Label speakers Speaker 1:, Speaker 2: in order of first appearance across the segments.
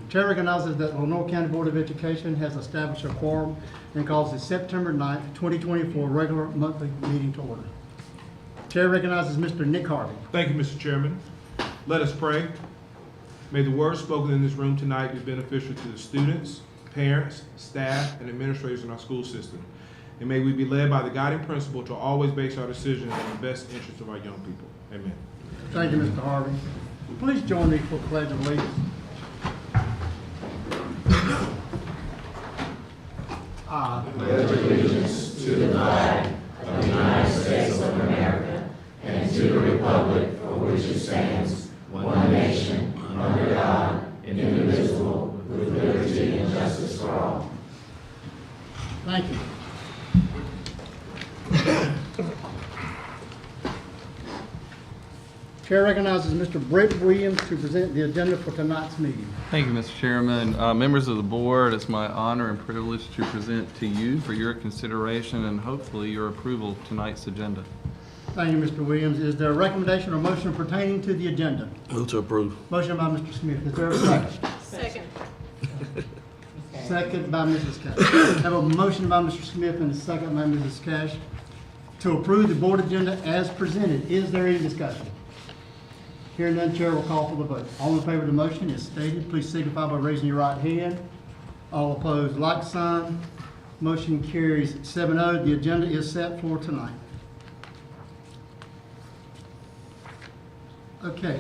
Speaker 1: Chair recognizes that Lenore County Board of Education has established a quorum and calls the September 9th, 2024 regular monthly meeting to order. Chair recognizes Mr. Nick Harvey.
Speaker 2: Thank you, Mr. Chairman. Let us pray. May the words spoken in this room tonight be beneficial to the students, parents, staff, and administrators in our school system. And may we be led by the guiding principle to always base our decisions on the best interest of our young people. Amen.
Speaker 1: Thank you, Mr. Harvey. Please join me for the Pledge of Allegiance. I
Speaker 3: pledge allegiance to the flag of the United States of America and to the republic for which it stands, one nation, under God, indivisible, with liberty and justice for all.
Speaker 1: Thank you. Chair recognizes Mr. Brett Williams to present the agenda for tonight's meeting.
Speaker 4: Thank you, Mr. Chairman. Members of the board, it's my honor and privilege to present to you for your consideration and hopefully your approval of tonight's agenda.
Speaker 1: Thank you, Mr. Williams. Is there a recommendation or motion pertaining to the agenda?
Speaker 5: Move to approve.
Speaker 1: Motion by Mr. Smith. Is there a second?
Speaker 6: Second.
Speaker 1: Second by Mrs. Cash. Have a motion by Mr. Smith and a second by Mrs. Cash to approve the board agenda as presented. Is there any discussion? Hearing none, Chair will call for the vote. All in favor of the motion is stated. Please signify by raising your right hand. All opposed, like sign. Motion carries 7-0. The agenda is set for tonight. Okay.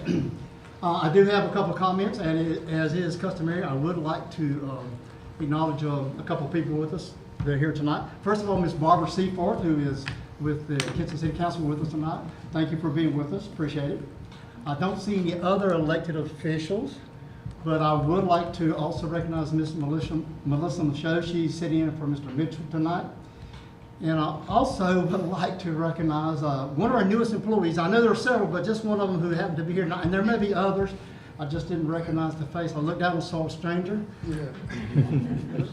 Speaker 1: I do have a couple of comments, and as is customary, I would like to acknowledge a couple of people with us. They're here tonight. First of all, Ms. Barbara Seaforth, who is with the Kinston City Council with us tonight. Thank you for being with us. Appreciate it. I don't see any other elected officials, but I would like to also recognize Ms. Melissa Michaud. She's sitting in for Mr. Mitchell tonight. And I also would like to recognize one of our newest employees. I know there are several, but just one of them who happened to be here tonight. And there may be others. I just didn't recognize the face. I looked down and saw a stranger. Yeah.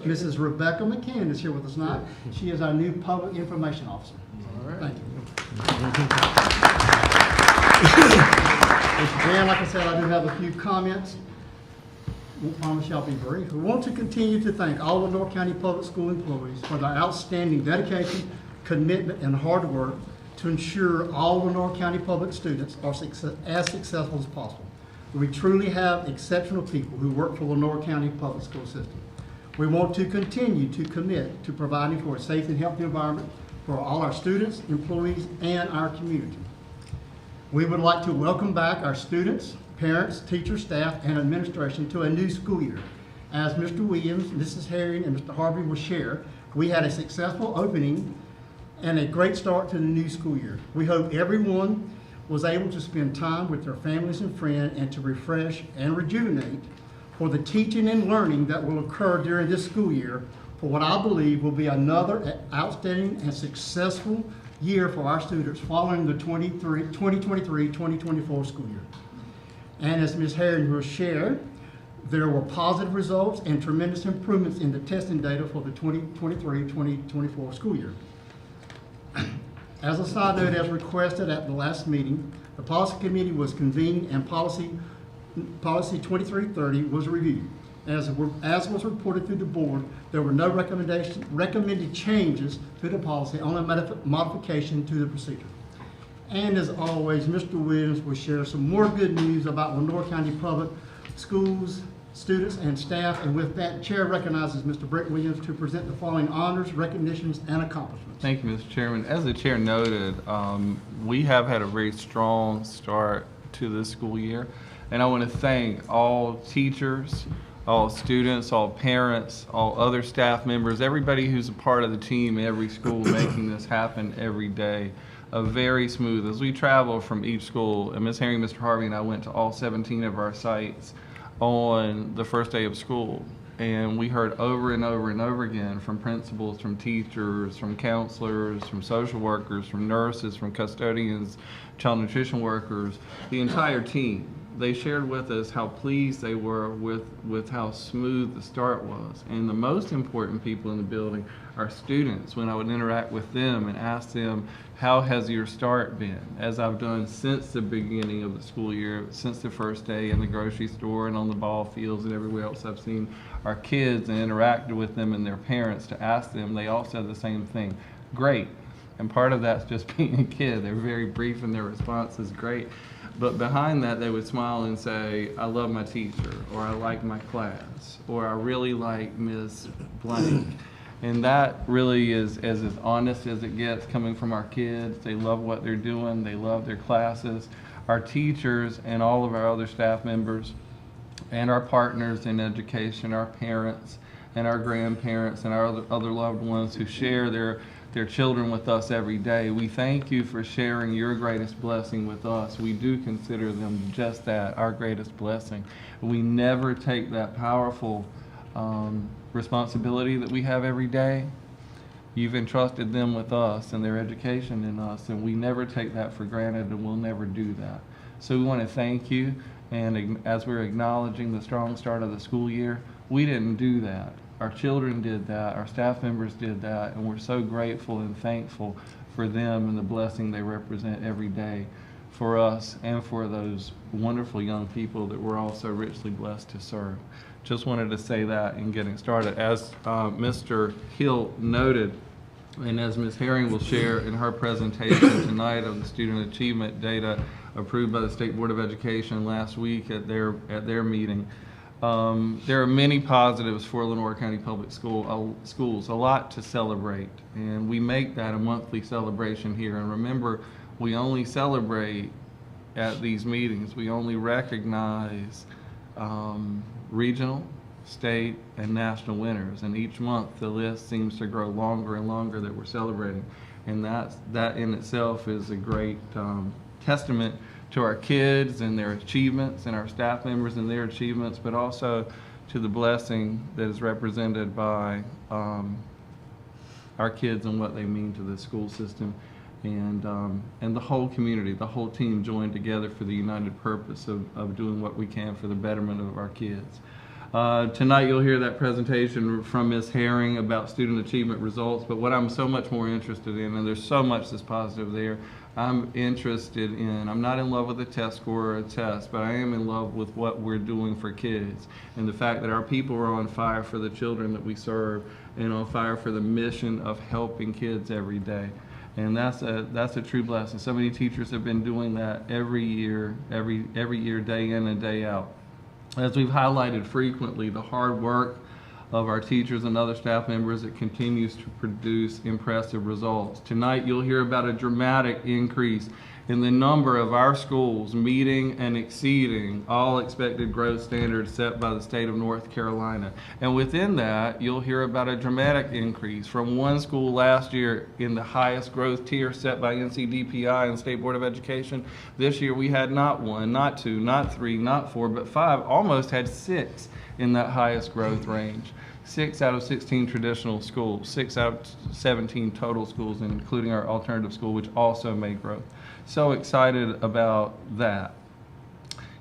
Speaker 1: Mrs. Rebecca McCann is here with us tonight. She is our new public information officer. All right. Thank you. And like I said, I do have a few comments. I promise you I'll be brief. We want to continue to thank all the Lenore County Public School employees for their outstanding dedication, commitment, and hard work to ensure all Lenore County Public students are as successful as possible. We truly have exceptional people who work for Lenore County Public School System. We want to continue to commit to providing for a safe and healthy environment for all our students, employees, and our community. We would like to welcome back our students, parents, teachers, staff, and administration to a new school year. As Mr. Williams, Mrs. Herring, and Mr. Harvey will share, we had a successful opening and a great start to the new school year. We hope everyone was able to spend time with their families and friends and to refresh and rejuvenate for the teaching and learning that will occur during this school year for what I believe will be another outstanding and successful year for our students following the 2023-2024 school year. And as Ms. Herring will share, there were positive results and tremendous improvements in the testing data for the 2023-2024 school year. As a side note, as requested at the last meeting, the policy committee was convened and policy 2330 was reviewed. As was reported through the board, there were no recommended changes to the policy, only modification to the procedure. And as always, Mr. Williams will share some more good news about Lenore County Public Schools, students, and staff. And with that, Chair recognizes Mr. Brett Williams to present the following honors, recognitions, and accomplishments.
Speaker 4: Thank you, Mr. Chairman. As the chair noted, we have had a very strong start to this school year. And I want to thank all teachers, all students, all parents, all other staff members, everybody who's a part of the team, every school making this happen every day. Very smooth. As we travel from each school, and Ms. Herring, Mr. Harvey, and I went to all 17 of our sites on the first day of school. And we heard over and over and over again from principals, from teachers, from counselors, from social workers, from nurses, from custodians, child nutrition workers, the entire team. they shared with us how pleased they were with how smooth the start was. And the most important people in the building are students. When I would interact with them and ask them, how has your start been? As I've done since the beginning of the school year, since the first day in the grocery store and on the ball fields and everywhere else I've seen our kids and interacted with them and their parents to ask them, they all said the same thing, great. And part of that's just being a kid. They're very brief in their response is great. But behind that, they would smile and say, I love my teacher, or I like my class, or I really like Ms. Blank. And that really is as honest as it gets coming from our kids. They love what they're doing. They love their classes. Our teachers and all of our other staff members and our partners in education, our parents and our grandparents and our other loved ones who share their children with us every day. We thank you for sharing your greatest blessing with us. We do consider them just that, our greatest blessing. We never take that powerful responsibility that we have every day. You've entrusted them with us and their education in us, and we never take that for granted, and we'll never do that. So we want to thank you, and as we're acknowledging the strong start of the school year, we didn't do that. Our children did that, our staff members did that, and we're so grateful and thankful for them and the blessing they represent every day for us and for those wonderful young people that we're all so richly blessed to serve. Just wanted to say that in getting started. As Mr. Hill noted, and as Ms. Herring will share in her presentation tonight of the student achievement data approved by the State Board of Education last week at their meeting, there are many positives for Lenoir County Public Schools, a lot to celebrate, and we make that a monthly celebration here. And remember, we only celebrate at these meetings. We only recognize regional, state, and national winners, and each month the list seems to grow longer and longer that we're celebrating, and that in itself is a great testament to our kids and their achievements and our staff members and their achievements, but also to the blessing that is represented by our kids and what they mean to the school system, and the whole community, the whole team joined together for the united purpose of doing what we can for the betterment of our kids. Tonight you'll hear that presentation from Ms. Herring about student achievement results, but what I'm so much more interested in, and there's so much that's positive there, I'm not in love with a test score or a test, but I am in love with what we're doing for kids and the fact that our people are on fire for the children that we serve and on fire for the mission of helping kids every day. And that's a true blessing. So many teachers have been doing that every year, day in and day out. As we've highlighted frequently, the hard work of our teachers and other staff members, it continues to produce impressive results. Tonight you'll hear about a dramatic increase in the number of our schools meeting and exceeding all expected growth standards set by the state of North Carolina. And within that, you'll hear about a dramatic increase from one school last year in the highest growth tier set by NCDPI and State Board of Education. This year we had not one, not two, not three, not four, but five, almost had six in that highest growth range. 6 out of 16 traditional schools, 6 out of 17 total schools, including our alternative school, which also made growth. So excited about that.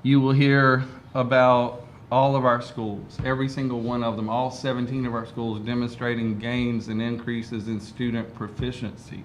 Speaker 4: You will hear about all of our schools, every single one of them, all 17 of our schools demonstrating gains and increases in student proficiency.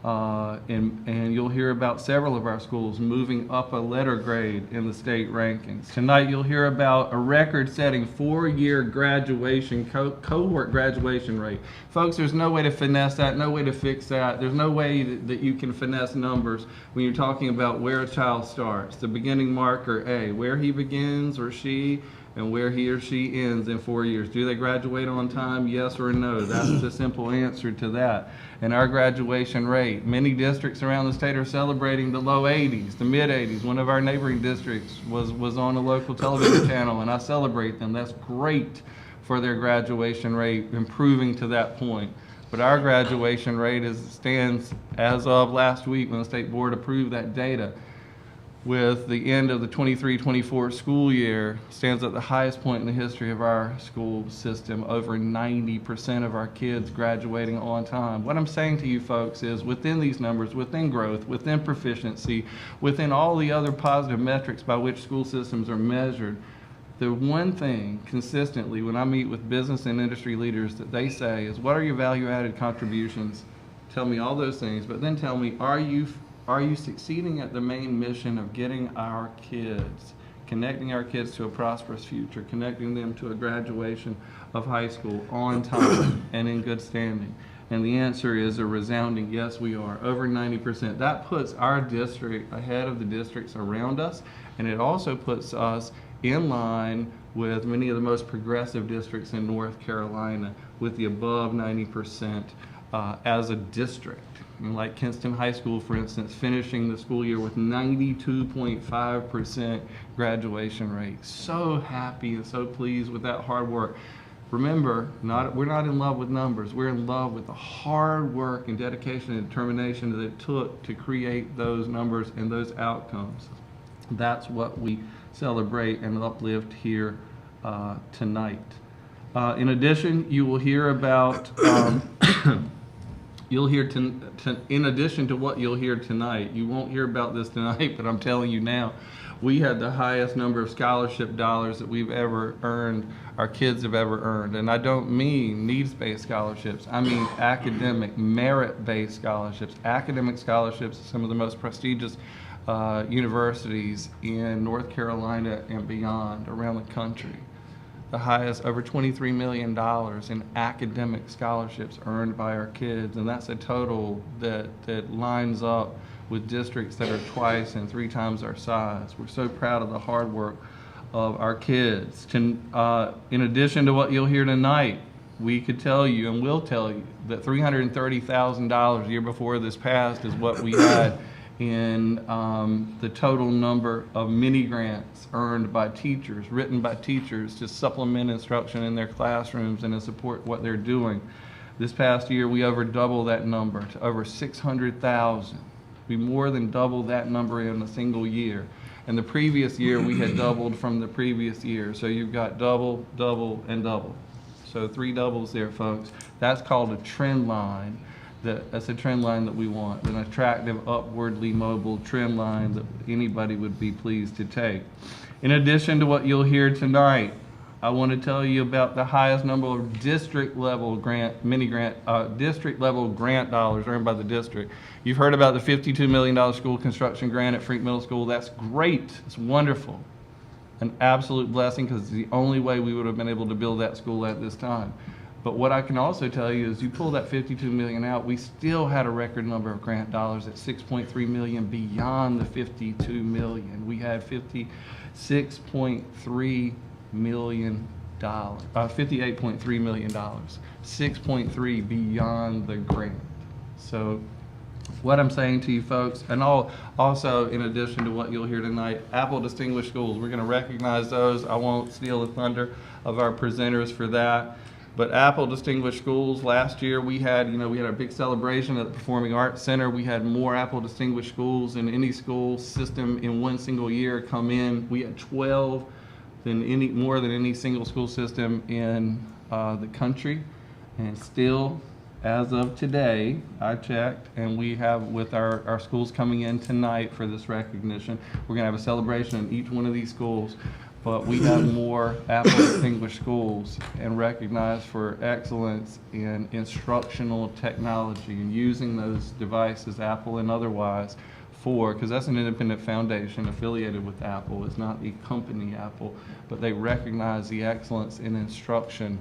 Speaker 4: And you'll hear about several of our schools moving up a letter grade in the state rankings. Tonight you'll hear about a record-setting 4-year graduation, cohort graduation rate. Folks, there's no way to finesse that, no way to fix that. There's no way that you can finesse numbers when you're talking about where a child starts. The beginning marker A, where he begins or she, and where he or she ends in 4 years. Do they graduate on time? Yes or no? That's the simple answer to that. And our graduation rate, many districts around the state are celebrating the low 80s, the mid 80s. One of our neighboring districts was on a local television channel, and I celebrate them. That's great for their graduation rate, improving to that point. But our graduation rate stands as of last week when the state board approved that data, with the end of the 23-24 school year stands at the highest point in the history of our school system. Over 90% of our kids graduating on time. What I'm saying to you folks is within these numbers, within growth, within proficiency, within all the other positive metrics by which school systems are measured, the one thing consistently when I meet with business and industry leaders that they say is, what are your value-added contributions? Tell me all those things, but then tell me, are you succeeding at the main mission of getting our kids, connecting our kids to a prosperous future, connecting them to a graduation of high school on time and in good standing? And the answer is a resounding yes, we are. Over 90%. That puts our district ahead of the districts around us, and it also puts us in line with many of the most progressive districts in North Carolina with the above 90% as a district. And like Kinston High School, for instance, finishing the school year with 92.5% graduation rate. So happy and so pleased with that hard work. Remember, we're not in love with numbers. We're in love with the hard work and dedication and determination that it took to create those numbers and those outcomes. That's what we celebrate and uplift here tonight. In addition, you will hear about in addition to what you'll hear tonight, you won't hear about this tonight, but I'm telling you now, we had the highest number of scholarship dollars that we've ever earned, our kids have ever earned. And I don't mean needs-based scholarships. I mean academic, merit-based scholarships. Academic scholarships at some of the most prestigious universities in North Carolina and beyond around the country. The highest, over $23 million in academic scholarships earned by our kids, and that's a total that lines up with districts that are twice and 3 times our size. We're so proud of the hard work of our kids. In addition to what you'll hear tonight, we could tell you and will tell you that $330,000 the year before this passed is what we had in the total number of mini grants earned by teachers, written by teachers to supplement instruction in their classrooms and to support what they're doing. This past year, we over doubled that number to over 600,000. We more than doubled that number in a single year. And the previous year, we had doubled from the previous year. So you've got double, double, and double. So 3 doubles there, folks. That's called a trend line. That's a trend line that we want, an attractive, upwardly mobile trend line that anybody would be pleased to take. In addition to what you'll hear tonight, I want to tell you about the highest number of district-level grant dollars earned by the district. You've heard about the $52 million school construction grant at Frink Middle School. That's great. It's wonderful. An absolute blessing, because it's the only way we would have been able to build that school at this time. But what I can also tell you is you pull that $52 million out, we still had a record number of grant dollars at $6.3 million beyond the $52 million. We had $58.3 million, $6.3 beyond the grant. So what I'm saying to you folks, and also in addition to what you'll hear tonight, Apple Distinguished Schools, we're going to recognize those. I won't steal the thunder of our presenters for that. But Apple Distinguished Schools, last year we had a big celebration at the Performing Arts Center. We had more Apple Distinguished Schools in any school system in one single year come in. We had 12 more than any single school system in the country. And still, as of today, I checked, and we have with our schools coming in tonight for this recognition, we're gonna have a celebration in each one of these schools. But we have more Apple Distinguished Schools and recognized for excellence in instructional technology and using those devices, Apple and otherwise, because that's an independent foundation affiliated with Apple. It's not the company Apple, but they recognize the excellence in instruction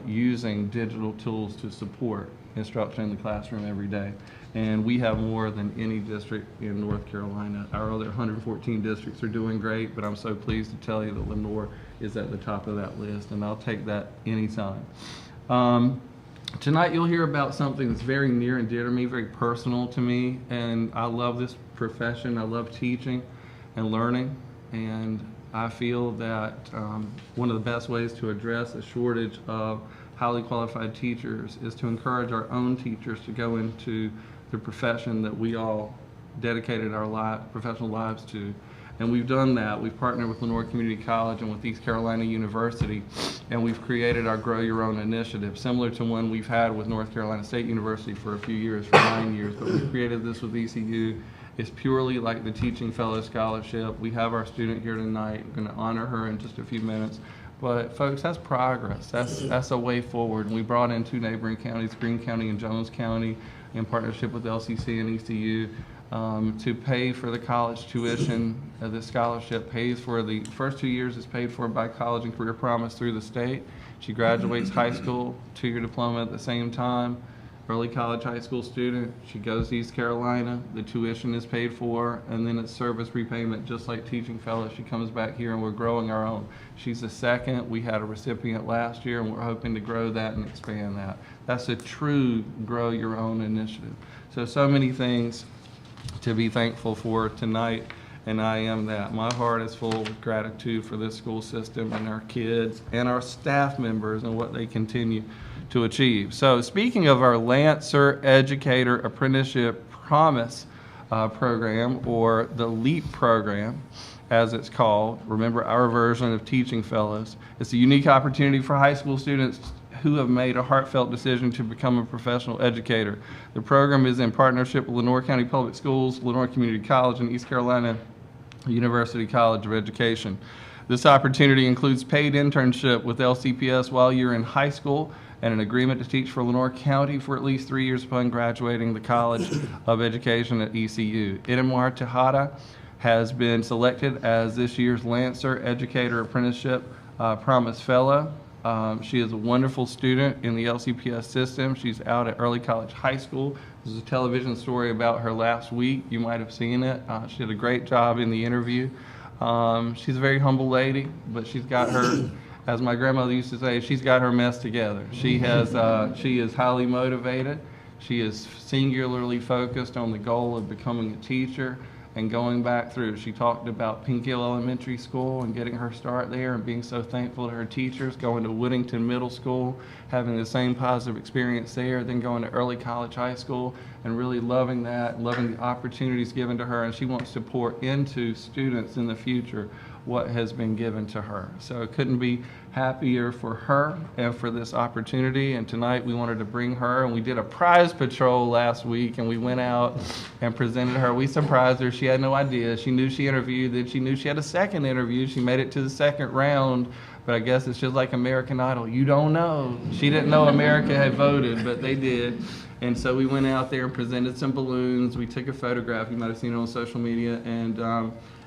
Speaker 4: using digital tools to support instruction in the classroom every day. And we have more than any district in North Carolina. Our other 114 districts are doing great, but I'm so pleased to tell you that Lenore is at the top of that list, and I'll take that anytime. Tonight you'll hear about something that's very near and dear to me, very personal to me, and I love this profession. I love teaching and learning, and I feel that one of the best ways to address a shortage of highly qualified teachers is to encourage our own teachers to go into the profession that we all dedicated our professional lives to. And we've done that. We've partnered with Lenore Community College and with East Carolina University, and we've created our Grow Your Own initiative, similar to one we've had with North Carolina State University for a few years, for 9 years, but we created this with ECU. It's purely like the Teaching Fellow Scholarship. We have our student here tonight. We're going to honor her in just a few minutes. But folks, that's progress. That's a way forward. And we brought in 2 neighboring counties, Greene County and Jones County, in partnership with LCC and ECU, to pay for the college tuition. The scholarship pays for the first 2 years is paid for by College and Career Promise through the state. She graduates high school, 2-year diploma at the same time. Early college high school student. She goes to East Carolina. The tuition is paid for, and then it's service repayment, just like Teaching Fellow. She comes back here, and we're growing our own. She's the second. We had a recipient last year, and we're hoping to grow that and expand that. That's a true Grow Your Own initiative. So many things to be thankful for tonight, and I am that. My heart is full of gratitude for this school system and our kids and our staff members and what they continue to achieve. So speaking of our Lancer Educator Apprenticeship Promise program, or the LEAP program, as it's called, remember our version of Teaching Fellows, it's a unique opportunity for high school students who have made a heartfelt decision to become a professional educator. The program is in partnership with Lenore County Public Schools, Lenore Community College, and East Carolina University College of Education. This opportunity includes paid internship with LCPS while you're in high school, and an agreement to teach for Lenore County for at least 3 years upon graduating the College of Education at ECU. Inamar Tejada has been selected as this year's Lancer Educator Apprenticeship Promise Fellow. She is a wonderful student in the LCPS system. She's out at Early College High School. There's a television story about her last week. You might have seen it. She did a great job in the interview. She's a very humble lady, but she's got her, as my grandmother used to say, she's got her mess together. She is highly motivated. She is singularly focused on the goal of becoming a teacher and going back through. She talked about Pink Hill Elementary School and getting her start there and being so thankful to her teachers, going to Woodington Middle School, having the same positive experience there, then going to Early College High School and really loving that, loving the opportunities given to her, and she wants to pour into students in the future what has been given to her. So it couldn't be happier for her and for this opportunity. And tonight we wanted to bring her, and we did a prize patrol last week, and we went out and presented her. We surprised her. She had no idea. She knew she interviewed, then she knew she had a second interview. She made it to the second round, but I guess it's just like American Idol. You don't know. She didn't know America had voted, but they did. And so we went out there and presented some balloons. We took a photograph. You might have seen it on social media,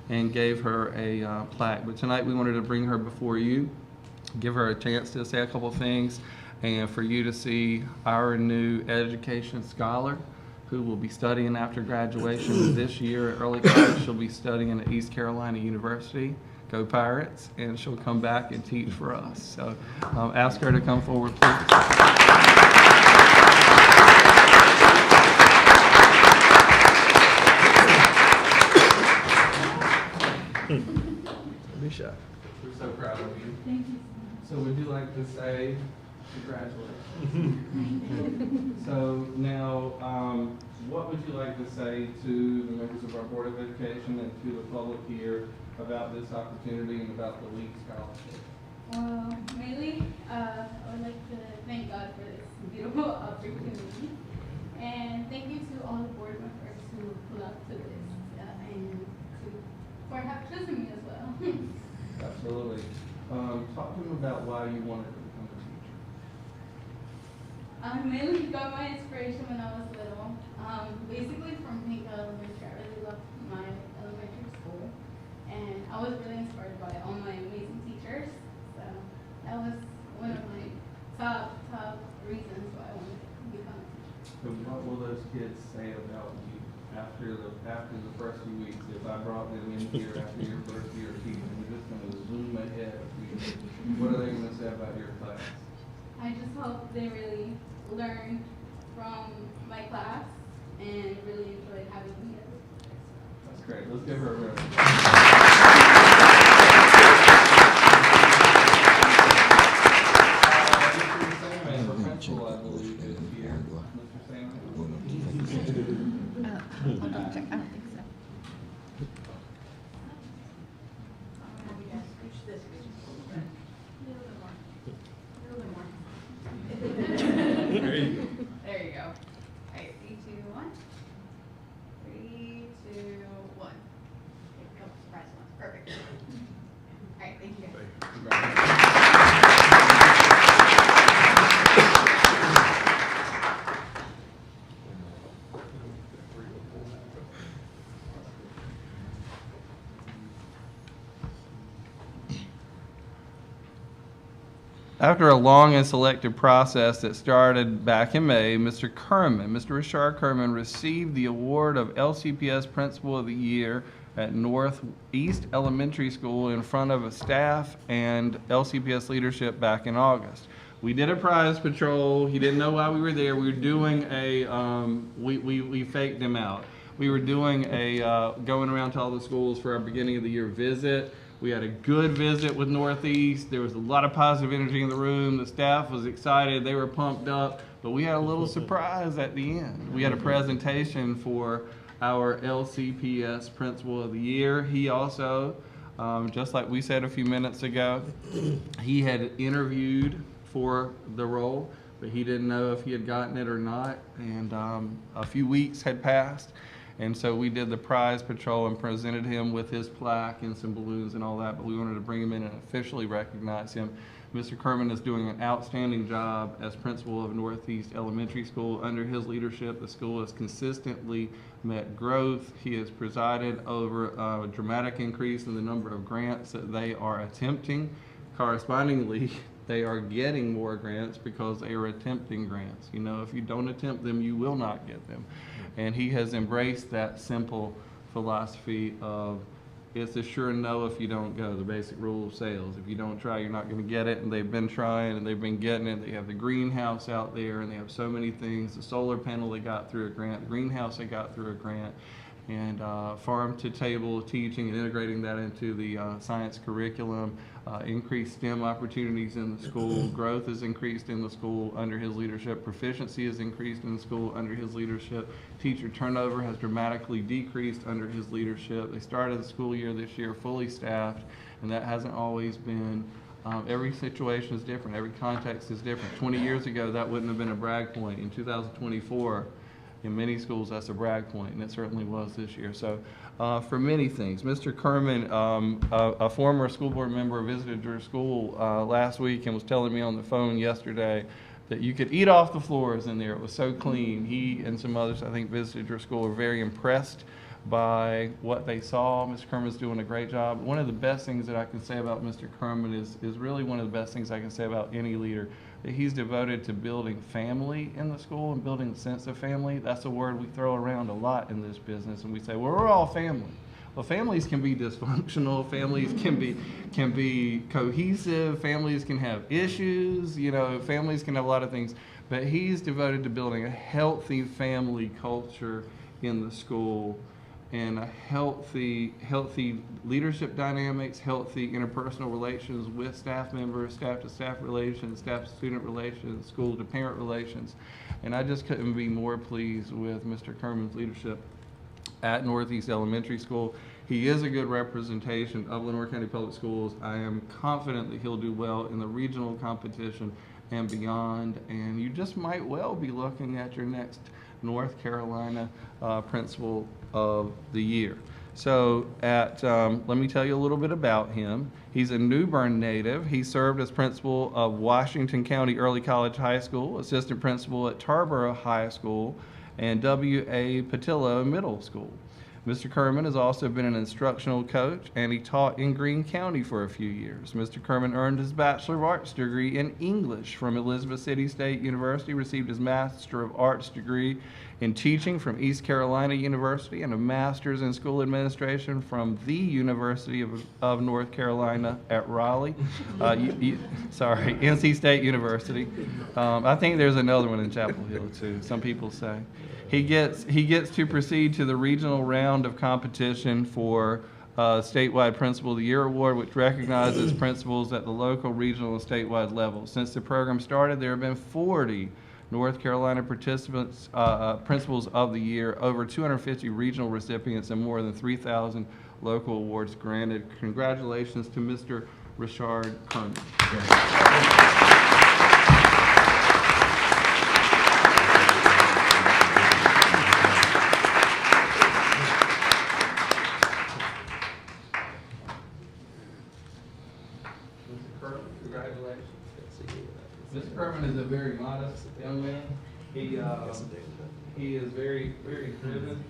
Speaker 4: and gave her a plaque. But tonight we wanted to bring her before you, give her a chance to say a couple things, and for you to see our new education scholar who will be studying after graduation this year at Early College. She'll be studying at East Carolina University. Go Pirates. And she'll come back and teach for us. So ask her to come forward, please. Be shy. We're so proud of you.
Speaker 5: Thank you.
Speaker 4: So would you like to say congratulations? So now, what would you like to say to the members of our Board of Education and to the public here about this opportunity and about the LEAP scholarship?
Speaker 5: Well, mainly, I would like to thank God for this beautiful opportunity. And thank you to all the board members who pulled up to this for choosing me as well.
Speaker 4: Absolutely. Talk to them about why you wanted to become a teacher.
Speaker 5: I mainly got my inspiration when I was little. Basically from Pink Elementary. I really loved my elementary school. And I was really inspired by all my amazing teachers. So that was one of my top reasons why I wanted to become a teacher.
Speaker 4: So what will those kids say about you after the first few weeks? If I brought them in here after your first year of teaching, we're just going to zoom ahead a few years. What are they going to say about your class?
Speaker 5: I just hope they really learned from my class and really enjoyed having me as a teacher.
Speaker 4: That's great. Let's give her a round. Mr. Principal, I believe, is here. Mr. Salmon.
Speaker 6: I'll double check. I don't think so.
Speaker 4: After a long and selective process that started back in May, Mr. Richard Kerman received the award of LCPS Principal of the Year at Northeast Elementary School in front of a staff and LCPS leadership back in August. We did a prize patrol. He didn't know why we were there. We were doing a, we faked him out. We were doing a, going around to all the schools for our beginning of the year visit. We had a good visit with Northeast. There was a lot of positive energy in the room. The staff was excited. They were pumped up. But we had a little surprise at the end. We had a presentation for our LCPS Principal of the Year. He also, just like we said a few minutes ago, he had interviewed for the role, but he didn't know if he had gotten it or not. And a few weeks had passed. And so we did the prize patrol and presented him with his plaque and some balloons and all that, but we wanted to bring him in and officially recognize him. Mr. Kerman is doing an outstanding job as principal of Northeast Elementary School. Under his leadership, the school has consistently met growth. He has presided over a dramatic increase in the number of grants that they are attempting. Correspondingly, they are getting more grants because they are attempting grants. You know, if you don't attempt them, you will not get them. And he has embraced that simple philosophy of it's a sure no if you don't go, the basic rule of sales. If you don't try, you're not going to get it. And they've been trying and they've been getting it. They have the greenhouse out there and they have so many things. The solar panel they got through a grant, the greenhouse they got through a grant, and farm to table teaching and integrating that into the science curriculum, increased STEM opportunities in the school, growth has increased in the school under his leadership, proficiency has increased in the school under his leadership, teacher turnover has dramatically decreased under his leadership. They started the school year this year fully staffed, and that hasn't always been. Every situation is different, every context is different. 20 years ago, that wouldn't have been a brag point. In 2024, in many schools, that's a brag point, and it certainly was this year. So for many things, Mr. Kerman, a former school board member, visited your school last week and was telling me on the phone yesterday that you could eat off the floors in there. It was so clean. He and some others, I think, visited your school, were very impressed by what they saw. Mr. Kerman's doing a great job. One of the best things that I can say about Mr. Kerman is really one of the best things I can say about any leader, that he's devoted to building family in the school and building a sense of family. That's a word we throw around a lot in this business, and we say, well, we're all family. Well, families can be dysfunctional, families can be cohesive, families can have issues, you know, families can have a lot of things, but he's devoted to building a healthy family culture in the school, and a healthy leadership dynamics, healthy interpersonal relations with staff members, staff to staff relations, staff to student relations, school to parent relations. And I just couldn't be more pleased with Mr. Kerman's leadership at Northeast Elementary School. He is a good representation of Lenore County Public Schools. I am confident that he'll do well in the regional competition and beyond. And you just might well be looking at your next North Carolina Principal of the Year. So let me tell you a little bit about him. He's a New Bern native. He served as principal of Washington County Early College High School, assistant principal at Tarboro High School, and W.A. Patillo Middle School. Mr. Kerman has also been an instructional coach, and he taught in Greene County for a few years. Mr. Kerman earned his Bachelor of Arts degree in English from Elizabeth City State University, received his Master of Arts degree in teaching from East Carolina University, and a Master's in School Administration from the University of North Carolina at Raleigh. NC State University. I think there's another one in Chapel Hill too, some people say. He gets to proceed to the regional round of competition for statewide Principal of the Year award, which recognizes principals at the local, regional, and statewide level. Since the program started, there have been 40 North Carolina participants, Principals of the Year, over 250 regional recipients, and more than 3,000 local awards granted. Congratulations to Mr. Richard Kerman. Mr. Kerman is a very modest young man. He is very, very driven,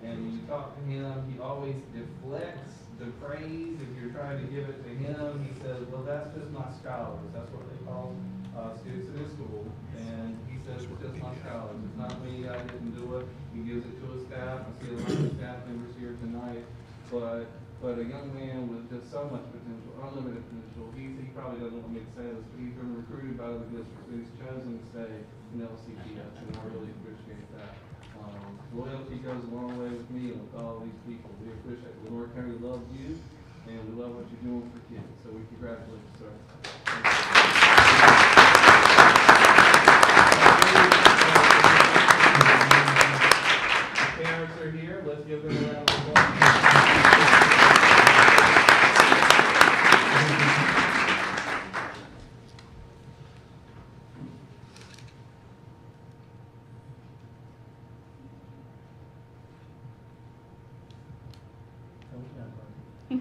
Speaker 4: and when you talk to him, he always deflects the praise. If you're trying to give it to him, he says, well, that's just my scholars. That's what they call students in his school. And he says it's just my scholars. It's not me. I didn't do it. He gives it to his staff. I see a lot of staff members here tonight. But a young man with just so much potential, unlimited potential. He probably doesn't want me to say this, but he's been recruited by the district. But he's chosen to stay in LCPS, and I really appreciate that. Loyalty goes a long way with me and with all these people. We appreciate it. Lenore County loves you, and we love what you're doing for kids. So we congratulate you, sir. The parents are here. Let's give them a round of applause.
Speaker 5: All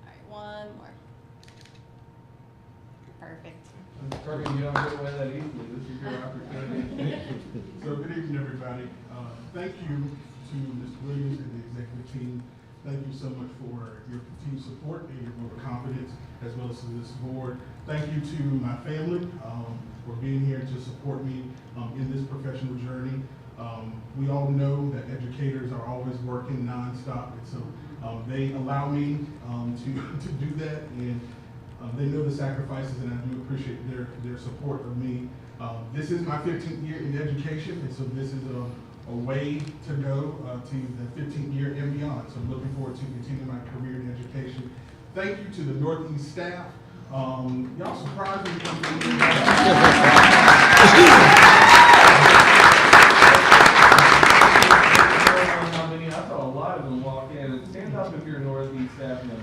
Speaker 5: right, one more. Perfect.
Speaker 4: Kirby, you don't get away that easily. This is your opportunity.
Speaker 6: So good evening, everybody. Thank you to Mr. Williams and the executive team. Thank you so much for your continued support and your vote of confidence, as well as to this board. Thank you to my family for being here to support me in this professional journey. We all know that educators are always working nonstop, and so they allow me to do that, and they know the sacrifices, and I do appreciate their support of me. This is my 15th year in education, and so this is a way to go to the 15th year and beyond. So I'm looking forward to continuing my career in education. Thank you to the Northeast staff. Y'all surprised me coming in.
Speaker 4: I saw a lot of them walk in. And stand up if you're a Northeast staff member.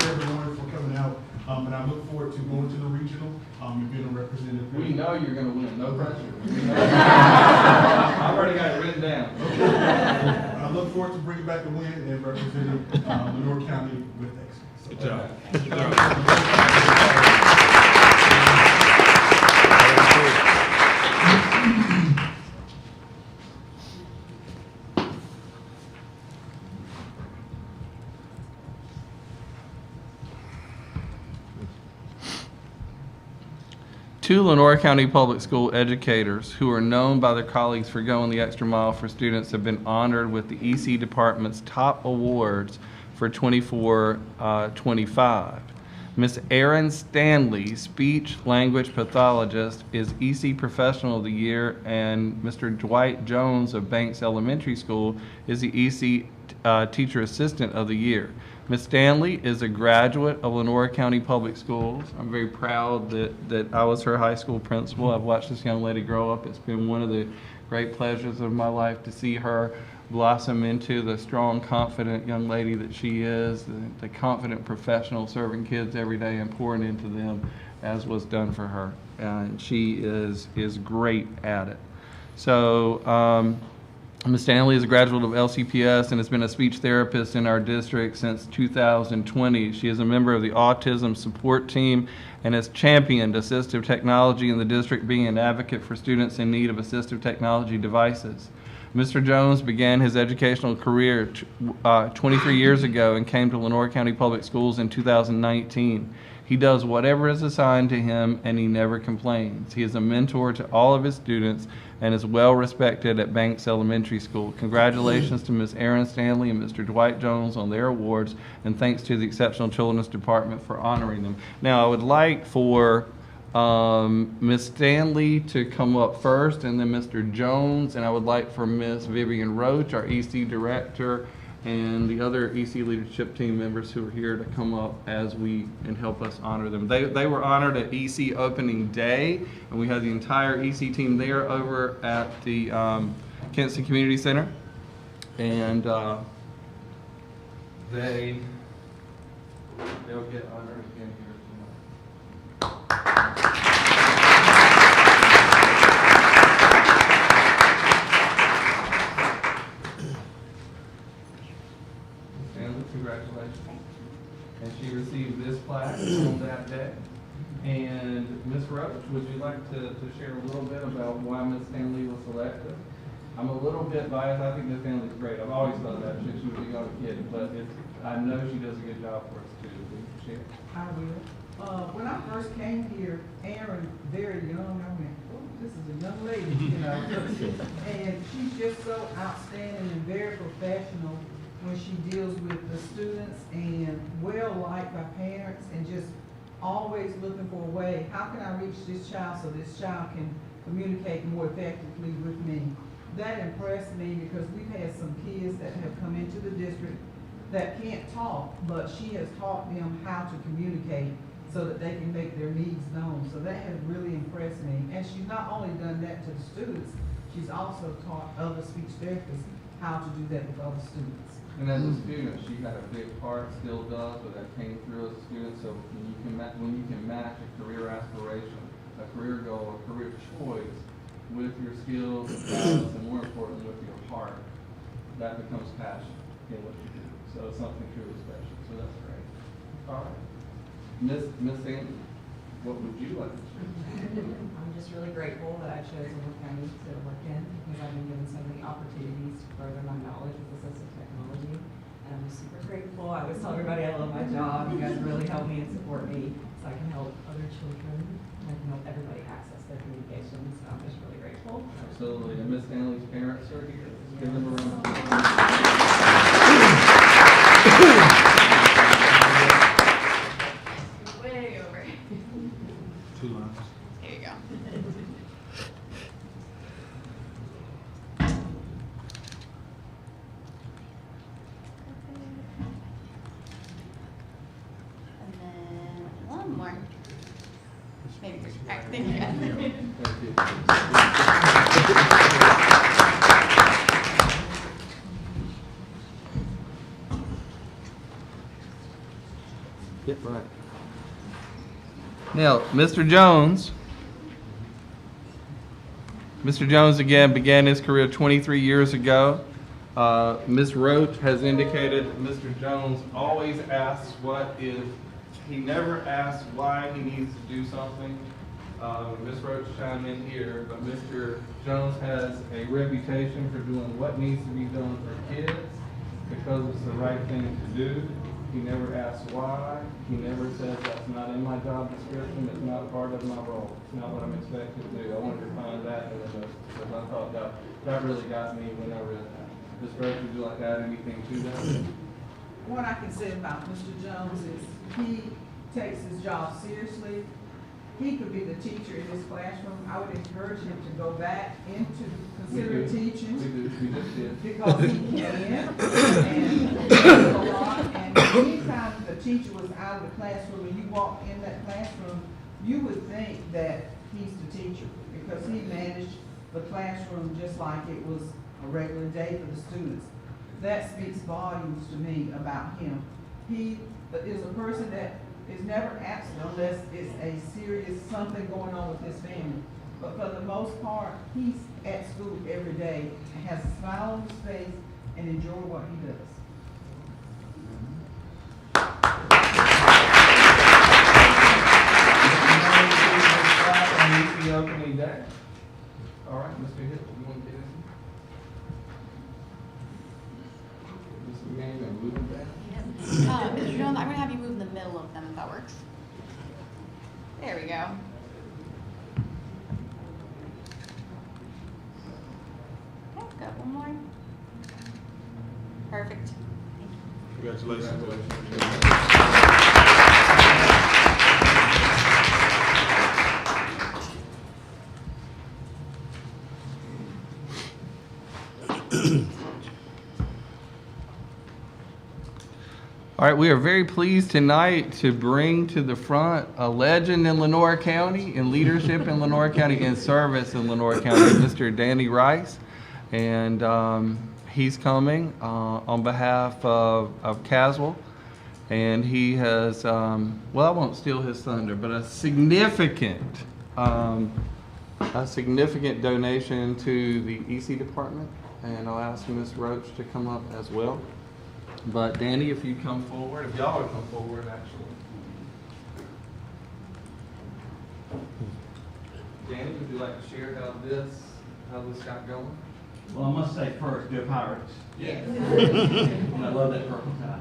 Speaker 6: Everyone for coming out, and I look forward to going to the regional. You've been a representative.
Speaker 4: We know you're going to win. No pressure. I've already got it written down.
Speaker 6: I look forward to bringing back the win and representing Lenore County with excellence.
Speaker 2: Good job. Good job.
Speaker 4: Two Lenore County Public School educators who are known by their colleagues for going the extra mile for students have been honored with the EC Department's top awards for 24-25. Ms. Erin Stanley, speech language pathologist, is EC Professional of the Year, and Mr. Dwight Jones of Banks Elementary School is the EC Teacher Assistant of the Year. Ms. Stanley is a graduate of Lenore County Public Schools. I'm very proud that I was her high school principal. I've watched this young lady grow up. It's been one of the great pleasures of my life to see her blossom into the strong, confident young lady that she is, the confident professional serving kids every day and pouring into them as was done for her. And she is great at it. So, Ms. Stanley is a graduate of LCPS and has been a speech therapist in our district since 2020. She is a member of the Autism Support Team and has championed assistive technology in the district, being an advocate for students in need of assistive technology devices. Mr. Jones began his educational career 23 years ago and came to Lenore County Public Schools in 2019. He does whatever is assigned to him, and he never complains. He is a mentor to all of his students and is well respected at Banks Elementary School. Congratulations to Ms. Erin Stanley and Mr. Dwight Jones on their awards, and thanks to the Exceptional Children's Department for honoring them. Now, I would like for Ms. Stanley to come up first, and then Mr. Jones, and I would like for Ms. Vivian Roach, our EC Director, and the other EC leadership team members who are here to come up and help us honor them. They were honored at EC opening day, and we had the entire EC team there over at the Kinston Community Center, and they'll get honored again here tonight. Congratulations. And she received this plaque on that day. And Ms. Roach, would you like to to share a little bit about why Miss Stanley was selected. I'm a little bit biased. I think Miss Stanley's great. I've always thought that since she was a young kid, but I know she does a good job for us too. Will you share?
Speaker 7: I will. When I first came here, Aaron, very young, I went, oh, this is a young lady, you know. And she's just so outstanding and very professional when she deals with the students and well-liked by parents and just always looking for a way, how can I reach this child so this child can communicate more effectively with me? That impressed me because we've had some kids that have come into the district that can't talk, but she has taught them how to communicate so that they can make their needs known. So that has really impressed me. And she's not only done that to the students, she's also taught other speech therapists how to do that with other students.
Speaker 4: And as a student, she had a big part, still does, but that came through as a student. So when you can match a career aspiration, a career goal, a career choice with your skills, talents, and more importantly, with your heart, that becomes passion in what you do. So it's something truly special. So that's great. All right. Miss Amy, what would you like to share?
Speaker 8: I'm just really grateful that I chose Lenore County to work in because I've been given so many opportunities to further my knowledge with assistive technology. And I'm super grateful. I always tell everybody I love my job. You guys really help me and support me so I can help other children and I can help everybody access their communication. So I'm just really grateful.
Speaker 4: Absolutely. And Miss Stanley's parents are here. Let's give them a round of applause.
Speaker 5: Way over.
Speaker 2: 2 lines.
Speaker 5: Here you go. And then one more. Maybe. All right, thank you.
Speaker 4: Thank you. Yep, right. Now, Mr. Jones. Mr. Jones again began his career 23 years ago. Ms. Roach has indicated that Mr. Jones always asks what if. He never asks why he needs to do something. Ms. Roach chimed in here, but Mr. Jones has a reputation for doing what needs to be done for kids because it's the right thing to do. He never asks why. He never says that's not in my job description. It's not part of my role. It's not what I'm expected to do. I wanted to find that in the notes because I thought that really got me when I read that. Ms. Roach, would you like to add anything to that?
Speaker 7: What I can say about Mr. Jones is he takes his job seriously. He could be the teacher in his classroom. I would encourage him to go back into consider teaching.
Speaker 4: We just did.
Speaker 7: Because he can, and a lot, and anytime the teacher was out of the classroom and you walked in that classroom, you would think that he's the teacher because he managed the classroom just like it was a regular day for the students. That speaks volumes to me about him. He is a person that is never absent unless it's a serious something going on with his family. But for the most part, he's at school every day and has a smile on his face and enjoy what he does.
Speaker 4: The opening day. All right, Mr. Hill, you want to get in? Mr. Gang, and move them back.
Speaker 5: Mr. Jones, I'm gonna have you move in the middle of them if that works. There we go. Okay, got one more. Perfect.
Speaker 2: Congratulations.
Speaker 4: All right, we are very pleased tonight to bring to the front a legend in Lenore County, in leadership in Lenore County, in service in Lenore County, Mr. Danny Rice. And he's coming on behalf of Caswell. And he has, well, I won't steal his thunder, but a significant donation to the EC department. And I'll ask Ms. Roach to come up as well. But Danny, if you come forward, if y'all would come forward, actually. Danny, would you like to share how this got going?
Speaker 9: Well, I must say first, go Pirates. Yeah. And I love that purple tie.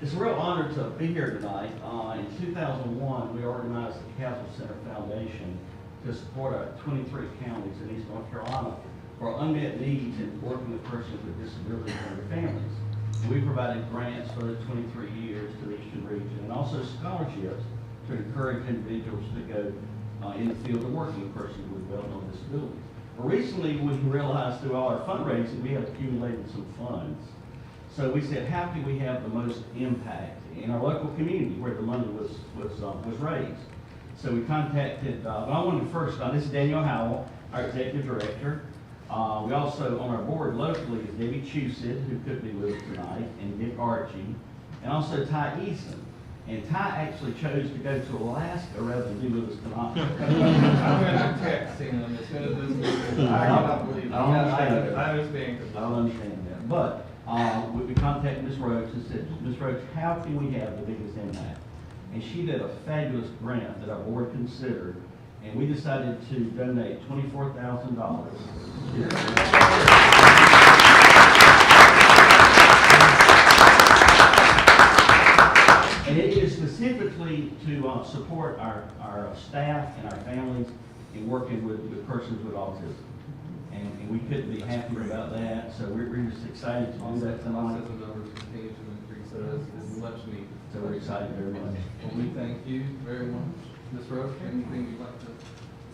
Speaker 9: It's a real honor to be here tonight. In 2001, we organized the Castle Center Foundation to support our 23 counties in East North Carolina for unmet needs in working with persons with disabilities and their families. And we provided grants for the 23 years to the Eastern region and also scholarships to encourage individuals to go in the field of working with persons with well-known disabilities. Well, recently, we realized through all our fundraising, we have accumulated some funds. So we said, how can we have the most impact in our local community where the money was raised? So we contacted, but I wanted to first, this is Daniel Howell, our executive director. We also, on our board locally, is Debbie Chusid, who could be with us tonight, and Dick Archie, and also Ty Eason. And Ty actually chose to go to Alaska rather than be with us tonight.
Speaker 4: I'm going to text him as soon as this meeting. I cannot believe it. I understand.
Speaker 9: I'll understand that. But we contacted Ms. Rhodes and said, Ms. Rhodes, how can we have the biggest impact? And she did a fabulous grant that our board considered, and we decided to donate $24,000. And it is specifically to support our staff and our families in working with persons with autism. And we couldn't be happier about that, so we're just excited to do that tonight.
Speaker 4: The numbers continue to increase, so it's much needed.
Speaker 9: So we're excited very much.
Speaker 4: Well, we thank you very much. Ms. Roach, anything you'd like to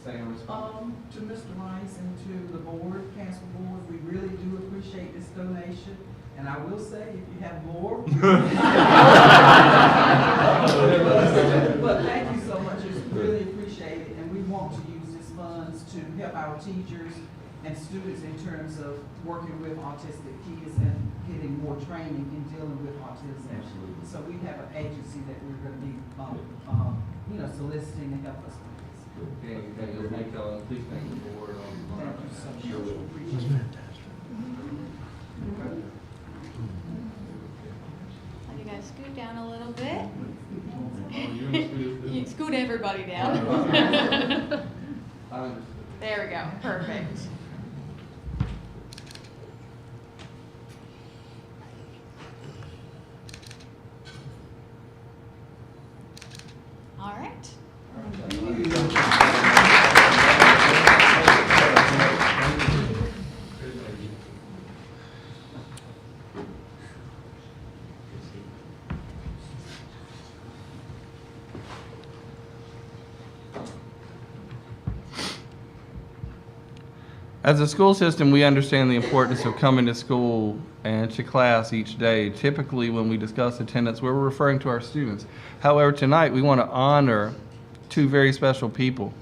Speaker 4: say in response?
Speaker 7: To Mr. Rice and to the board, council board, we really do appreciate this donation. And I will say, if you have more. But thank you so much, it's really appreciated. And we want to use these funds to help our teachers and students in terms of working with autistic kids and getting more training in dealing with autism.
Speaker 9: Absolutely.
Speaker 7: So we have an agency that we're going to be, soliciting to help us with this.
Speaker 4: Okay, thank you. Thank y'all, and please thank the board.
Speaker 7: Thank you so much.
Speaker 9: Sure will.
Speaker 7: Appreciate it.
Speaker 5: You guys scoot down a little bit.
Speaker 4: You're in the
Speaker 5: You scoot everybody down.
Speaker 4: I understood.
Speaker 5: There we go, perfect. All right.
Speaker 4: As a school system, we understand the importance of coming to school and to class each day. Typically, when we discuss attendance, we're referring to our students. However, tonight, we want to honor two very special people.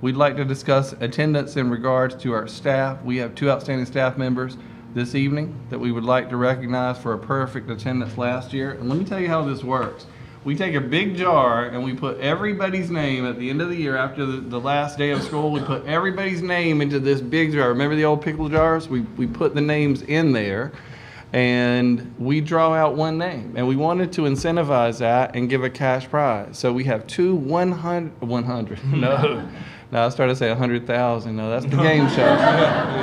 Speaker 4: We'd like to discuss attendance in regards to our staff. We have two outstanding staff members this evening that we would like to recognize for a perfect attendance last year. And let me tell you how this works. We take a big jar and we put everybody's name at the end of the year after the last day of school. We put everybody's name into this big jar. Remember the old pickle jars? We put the names in there and we draw out one name. And we wanted to incentivize that and give a cash prize. So we have two 100. No, I started to say 100,000. No, that's the game show.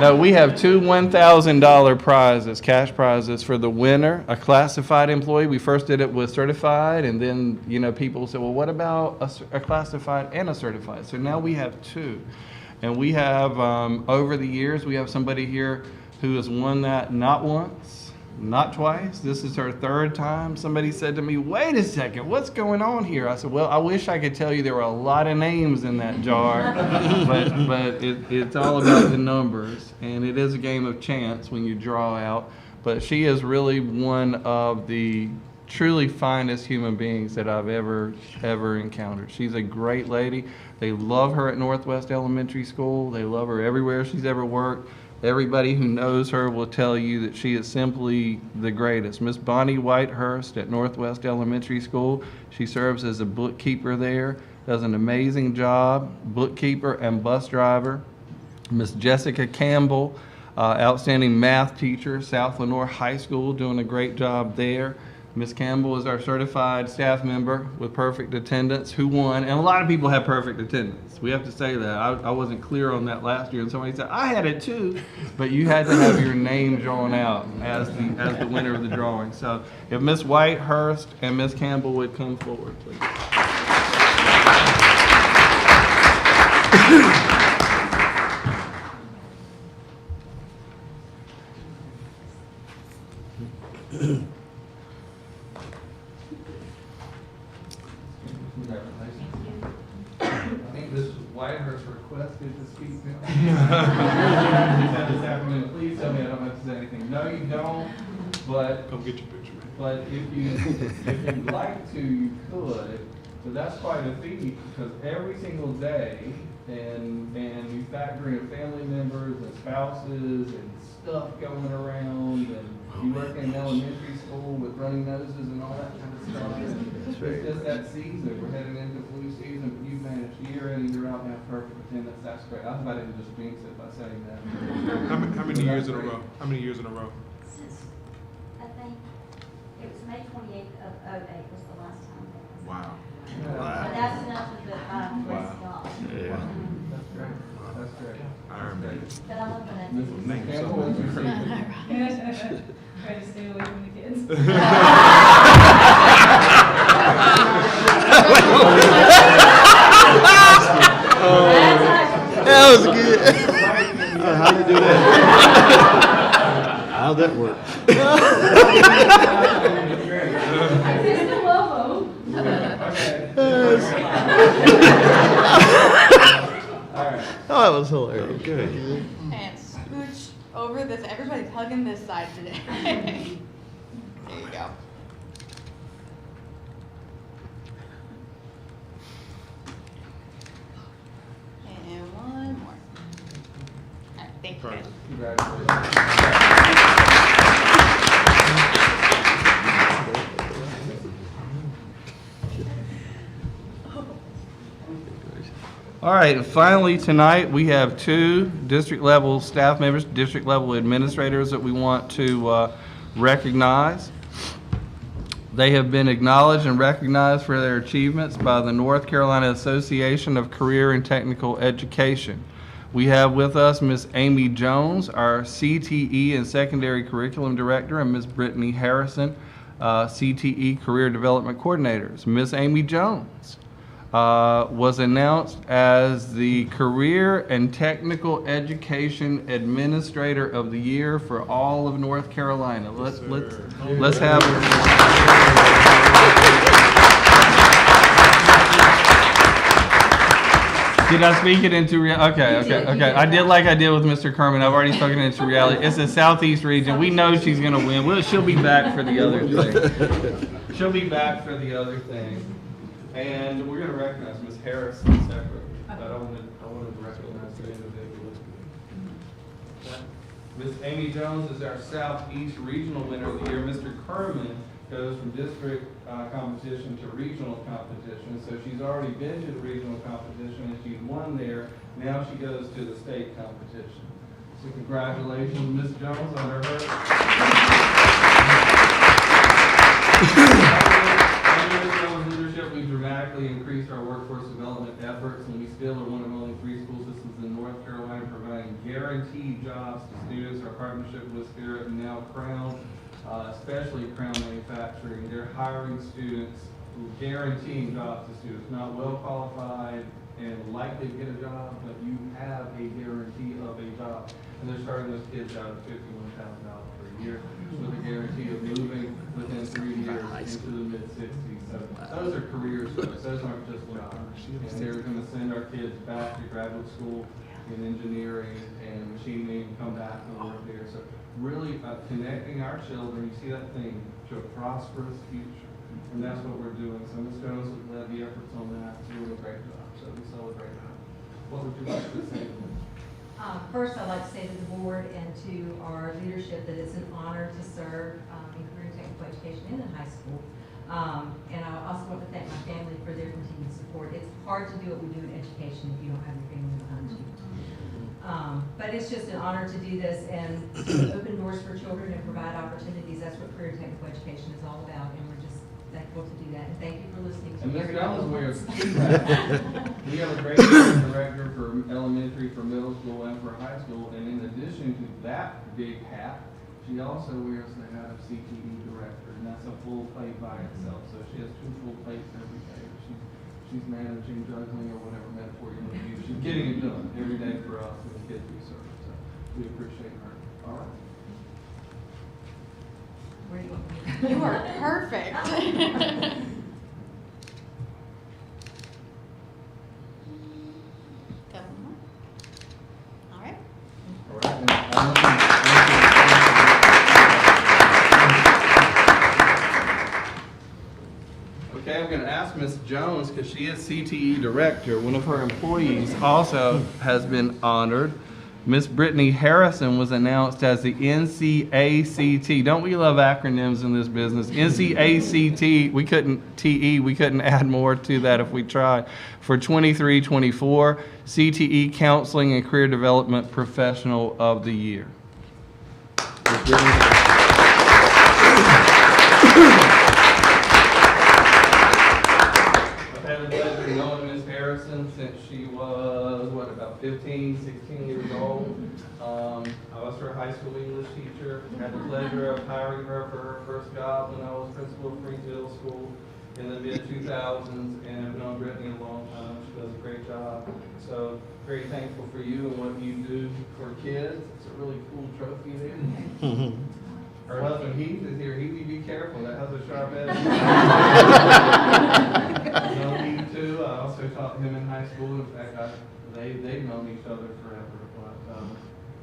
Speaker 4: No, we have two $1,000 prizes, cash prizes for the winner, a classified employee. We first did it with certified, and then, people said, well, what about a classified and a certified? So now we have two. And we have, over the years, we have somebody here who has won that not once, not twice. This is her third time. Somebody said to me, wait a second, what's going on here? I said, well, I wish I could tell you there were a lot of names in that jar, but it's all about the numbers, and it is a game of chance when you draw out. But she is really one of the truly finest human beings that I've ever encountered. She's a great lady. They love her at Northwest Elementary School. They love her everywhere she's ever worked. Everybody who knows her will tell you that she is simply the greatest. Miss Bonnie Whitehurst at Northwest Elementary School. She serves as a bookkeeper there, does an amazing job, bookkeeper and bus driver. Miss Jessica Campbell, outstanding math teacher, South Lenoir High School, doing a great job there. Ms. Campbell is our certified staff member with perfect attendance who won, and a lot of people have perfect attendance. We have to say that. I wasn't clear on that last year, and somebody said, I had it too, but you had to have your name drawn out as the winner of the drawing. So if Ms. Whitehurst and Ms. Campbell would come forward, please. I think Ms. Whitehurst requested to speak now. This afternoon. Please tell me I don't have to say anything. No, you don't, but
Speaker 2: Come get your picture, man.
Speaker 4: but if you'd like to, you could. But that's quite a feat because every single day, and you factor in family members and spouses and stuff going around, and you work in elementary school with runny noses and all that kind of stuff. And it's just that season. We're heading into flu season, but you've managed year in and year out to have perfect attendance. That's great. I hope I didn't just jinx it by saying that.
Speaker 2: How many years in a row? How many years in a row?
Speaker 10: Since, I think, it was May 28th of '08 was the last time.
Speaker 2: Wow.
Speaker 10: But that's nothing but bless God.
Speaker 4: Yeah. That's great. That's great.
Speaker 2: I remember.
Speaker 10: But I'm looking at
Speaker 4: Mrs.
Speaker 2: Thank you so
Speaker 4: Campbell,
Speaker 2: much.
Speaker 4: what's your secret?
Speaker 5: Try to stay away from the kids.
Speaker 3: That was good. How'd you do that? How'd that work?
Speaker 5: I still love them.
Speaker 3: Oh, that was hilarious. Good.
Speaker 5: And scooch over this. Everybody's hugging this side today. There you go. And one more. All right, thank you guys.
Speaker 4: Congratulations. All right, and finally tonight, we have two district level staff members, district level administrators that we want to recognize. They have been acknowledged and recognized for their achievements by the North Carolina Association of Career and Technical Education. We have with us Ms. Amy Jones, our CTE and Secondary Curriculum Director, and Ms. Brittany Harrison, CTE Career Development Coordinators. Ms. Amy Jones was announced as the Career and Technical Education Administrator of the Year for all of North Carolina. Let's have her. Did I speak it into reality? Okay. I did like I did with Mr. Kerman. I've already spoken it into reality. It's the Southeast region. We know she's going to win. Well, she'll be back for the other thing. She'll be back for the other thing. And we're going to recognize Ms. Harrison separately, but I wanted to recognize the individual. Ms. Amy Jones is our Southeast Regional Winner of the Year. Mr. Kerman goes from district competition to regional competition. So she's already been to the regional competition and she's won there. Now she goes to the state competition. So congratulations, Ms. Jones, on her leadership, we've dramatically increased our workforce development efforts, and we still are one of only 3 school systems in North Carolina providing guaranteed jobs to students. Our partnership with Spirit and now Crown, especially Crown Manufacturing, they're hiring students, guaranteeing jobs to students, not well qualified and likely to get a job, but you have a guarantee of a job. And they're starting those kids out at $51,000 per year with a guarantee of moving within 3 years into the mid-60s. So those are careers, folks. Those aren't just jobs. And they're going to send our kids back to graduate school in engineering and machining and come back and work there. So really connecting our children, you see that thing, to a prosperous future. And that's what we're doing. So Ms. Jones has led the efforts on that. It's doing a great job. So we celebrate that. What would you like to say?
Speaker 8: First, I'd like to say to the board and to our leadership that it's an honor to serve in career and technical education in the high school. And I also want to thank my family for their continued support. It's hard to do what we do in education if you don't have your family behind you. But it's just an honor to do this and to open doors for children and provide opportunities. That's what career technical education is all about, and we're just thankful to do that. And thank you for listening to
Speaker 4: And
Speaker 8: me.
Speaker 4: Ms. Jones wears two hats. We have a great career director for elementary, for middle school, and for high school. And in addition to that big hat, she also wears the hat of CTE director, and that's a full plate by itself. So she has two full plates every day. She's managing, juggling, or whatever metaphor you want to use. She's getting it done every day for us and the kids we serve. So we appreciate her. All right.
Speaker 8: Where do you want me?
Speaker 5: You are perfect. All right.
Speaker 4: All right. Okay, I'm going to ask Ms. Jones, because she is CTE director. One of her employees also has been honored. Miss Brittany Harrison was announced as the NCACT. Don't we love acronyms in this business? NCACT, we couldn't add more to that if we tried. For 23-24, CTE Counseling and Career Development Professional of the Year. Ms. Brittany. I've had the pleasure of knowing Ms. Harrison since she was, about 15, 16 years old. I was her high school English teacher. Had the pleasure of hiring her for her first job when I was principal of Freeze Middle School in the mid-2000s, and I've known Brittany a long time. She does a great job. So very thankful for you and what you do for kids. It's a really cool trophy there. Her husband Heath is here. Heath, you be careful. That has a sharp edge. I know Heath too. I also taught him in high school. In fact, they've known each other forever.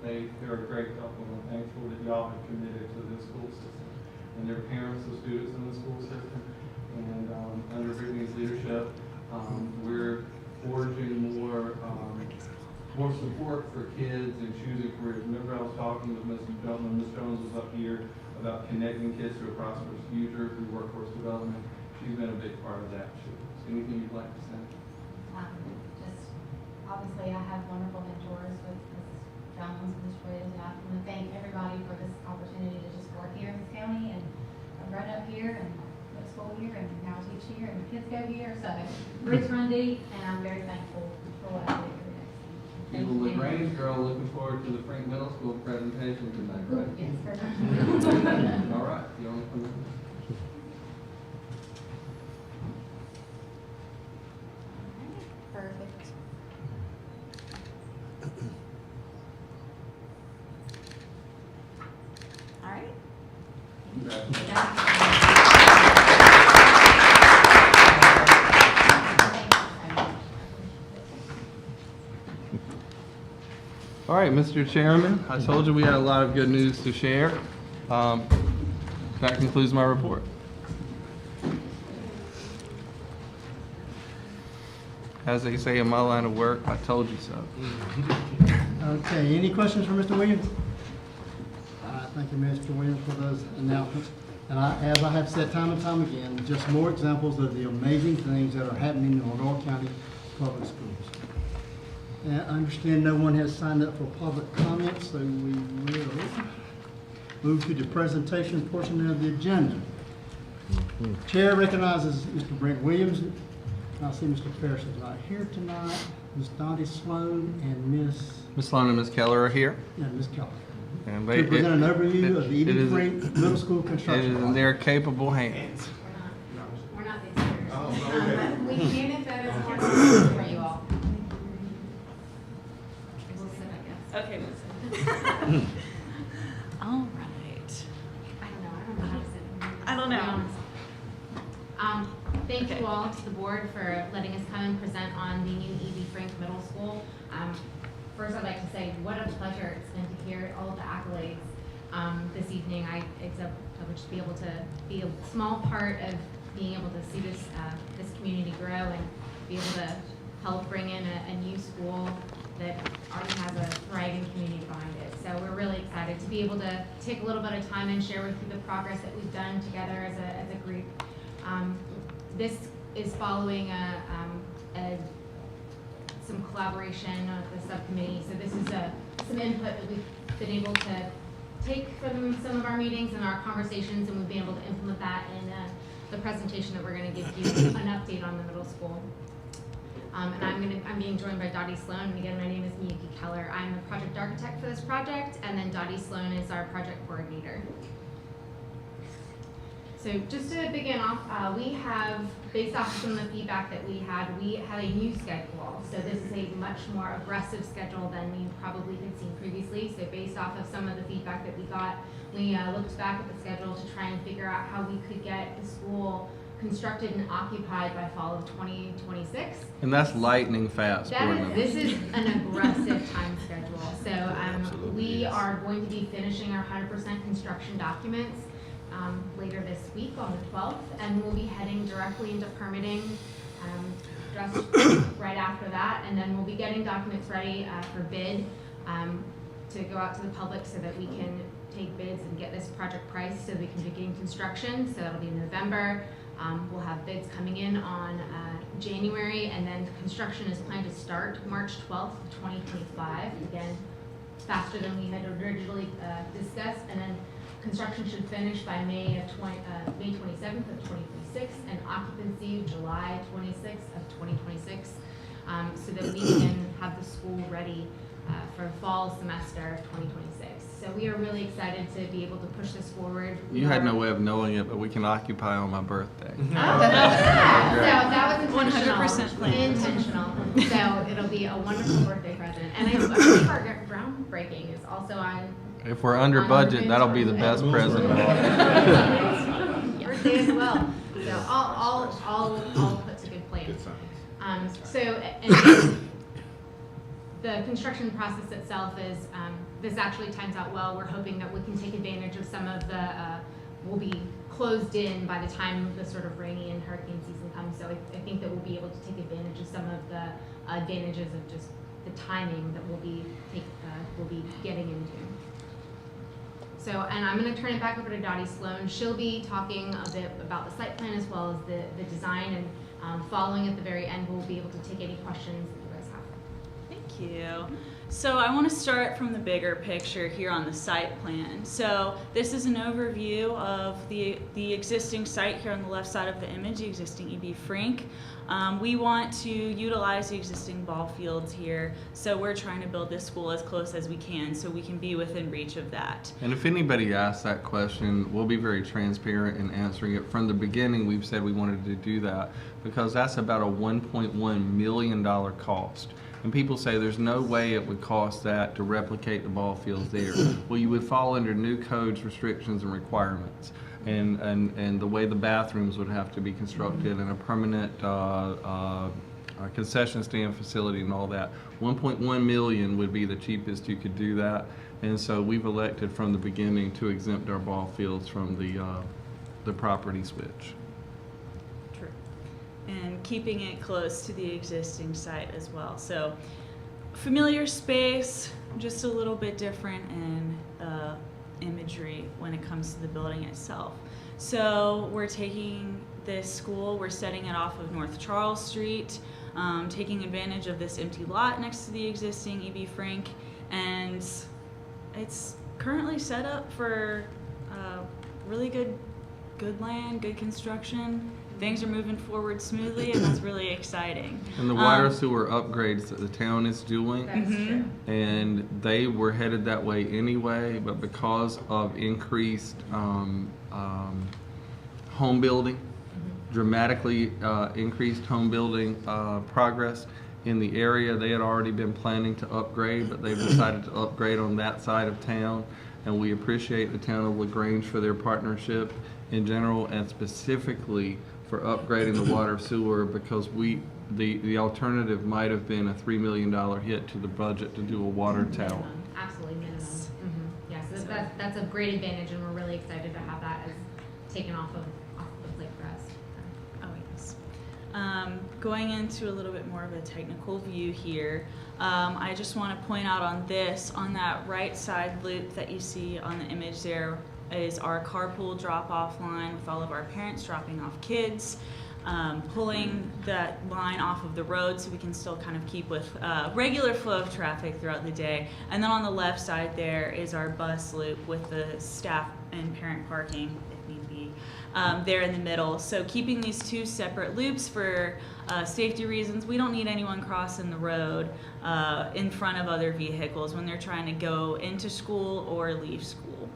Speaker 4: But they're a great couple. And I'm thankful that y'all have committed to this school system and their parents, the students in the school system. And under Brittany's leadership, we're forging more support for kids in choosing careers. Remember, I was talking with Ms. Jones when Ms. Jones was up here about connecting kids to a prosperous future through workforce development. She's been a big part of that. So anything you'd like to say?
Speaker 11: Just obviously, I have wonderful mentors with Ms. Jones and Ms. Williams, and I want to thank everybody for this opportunity to just work here in this county. And I've run up here and go to school here, and now teach here, and the kids go here. So roots run deep, and I'm very thankful for what I do every day.
Speaker 4: You the LaGrange girl looking forward to the Frank Middle School presentation tonight, right?
Speaker 11: Yes, perfect.
Speaker 4: All right. You want to come in?
Speaker 11: Perfect. All right.
Speaker 4: All right, Mr. Chairman, I told you we had a lot of good news to share. That concludes my report. As they say in my line of work, I told you so.
Speaker 1: Okay, any questions for Mr. Williams? Thank you, Mr. Williams, for those announcements. And as I have said time and time again, just more examples of the amazing things that are happening in Lenore County Public Schools. And I understand no one has signed up for public comments, so we will move to the presentation portion of the agenda. Chair recognizes Mr. Brent Williams. I see Mr. Ferris is not here tonight. Ms. Dottie Sloan and
Speaker 4: Ms. Sloan and Ms. Keller are here.
Speaker 1: Ms. Keller.
Speaker 4: And
Speaker 1: To present an overview of the
Speaker 4: it
Speaker 1: Eden
Speaker 4: is-
Speaker 1: Frank Middle School
Speaker 4: It
Speaker 1: construction
Speaker 4: is in
Speaker 1: project.
Speaker 4: their capable hands.
Speaker 11: We're not these serious.
Speaker 2: Oh,
Speaker 11: But we can if that is more comfortable for you all. We'll sit, I guess.
Speaker 5: Okay, listen. All right.
Speaker 11: I don't know how to sit.
Speaker 5: I don't know.
Speaker 11: To be honest. Thank you all to the board for letting us come and present on the new E.B. Frank Middle School. First, I'd like to say what a pleasure it's been to hear all of the accolades this evening. It's a privilege to be able to be a small part of being able to see this community grow and be able to help bring in a new school that already has a thriving community behind it. So we're really excited to be able to take a little bit of time and share with you the progress that we've done together as a group. This is following a some collaboration with the subcommittee. So this is some input that we've been able to take from some of our meetings and our conversations, and we've been able to implement that in the presentation that we're going to give you an update on the middle school. And I'm being joined by Dottie Sloan, and again, my name is Miyuki Keller. I'm the project architect for this project, and then Dottie Sloan is our project coordinator. So just to begin off, we have, based off of some of the feedback that we have a new schedule. So this is a much more aggressive schedule than we probably had seen previously. So based off of some of the feedback that we got, we looked back at the schedule to try and figure out how we could get the school constructed and occupied by fall of 2026.
Speaker 4: And that's lightning fast.
Speaker 11: This is an aggressive time schedule. So we are going to be finishing our 100% construction documents later this week on the 12th, and we'll be heading directly into permitting just right after that, and then we'll be getting documents ready for bid to go out to the public so that we can take bids and get this project priced so we can begin construction. So that'll be in November. We'll have bids coming in on January, and then construction is planned to start March 12th, 2025. Again, faster than we had originally discussed, and then construction should finish by May 27th of 2026, and occupancy July 26th of 2026, so that we can have the school ready for fall semester of 2026. So we are really excited to be able to push this forward.
Speaker 4: You had no way of knowing it, but we can occupy on my birthday.
Speaker 11: So that was intentional.
Speaker 3: 100% planned.
Speaker 11: Intentional. So it'll be a wonderful birthday present. And I believe our groundbreaking is also on.
Speaker 4: If we're under budget, that'll be the best present of all.
Speaker 11: Birthday as well. So all put to good plan. And the construction process itself is, this actually times out well. We're hoping that we can take advantage of some of the, we'll be closed in by the time the sort of rainy and hurricane season comes. So I think that we'll be able to take advantage of some of the advantages of just the timing that we'll be getting into. So, and I'm going to turn it back over to Dottie Sloan. She'll be talking a bit about the site plan as well as the design, and following at the very end, we'll be able to take any questions that you guys have.
Speaker 3: Thank you. So I want to start from the bigger picture here on the site plan. So this is an overview of the existing site here on the left side of the image, the existing EB Frink. We want to utilize the existing ball fields here, so we're trying to build this school as close as we can so we can be within reach of that.
Speaker 4: And if anybody asks that question, we'll be very transparent in answering it. From the beginning, we've said we wanted to do that because that's about a $1.1 million cost. And people say there's no way it would cost that to replicate the ball fields there. Well, you would fall under new codes, restrictions, and requirements. And the way the bathrooms would have to be constructed, and a permanent concession stand facility and all that. 1.1 million would be the cheapest you could do that. And so we've elected from the beginning to exempt our ball fields from the property switch.
Speaker 3: True. And keeping it close to the existing site as well. So familiar space, just a little bit different in imagery when it comes to the building itself. So we're taking this school, we're setting it off of North Charles Street, taking advantage of this empty lot next to the existing EB Frink, and it's currently set up for really good land, good construction. Things are moving forward smoothly, and that's really exciting.
Speaker 4: And the water sewer upgrades that the town is doing,
Speaker 11: That's true.
Speaker 4: and they were headed that way anyway, but because of increased home building, dramatically increased home building progress in the area, they had already been planning to upgrade, but they've decided to upgrade on that side of town, and we appreciate the town of LaGrange for their partnership in general, and specifically for upgrading the water sewer, because the alternative might have been a $3 million hit to the budget to do a water tower.
Speaker 11: Absolutely minimum. Yeah, so that's a great advantage, and we're really excited to have that as taken off the plate for us.
Speaker 3: Oh, yes. Going into a little bit more of a technical view here, I just want to point out on that right side loop that you see on the image there is our carpool drop-off line with all of our parents dropping off kids.
Speaker 12: pulling that line off of the road so we can still kind of keep with regular flow of traffic throughout the day. And then on the left side there is our bus loop with the staff and parent parking, if need be, there in the middle. So keeping these two separate loops for safety reasons. We don't need anyone crossing the road in front of other vehicles when they're trying to go into school or leave school.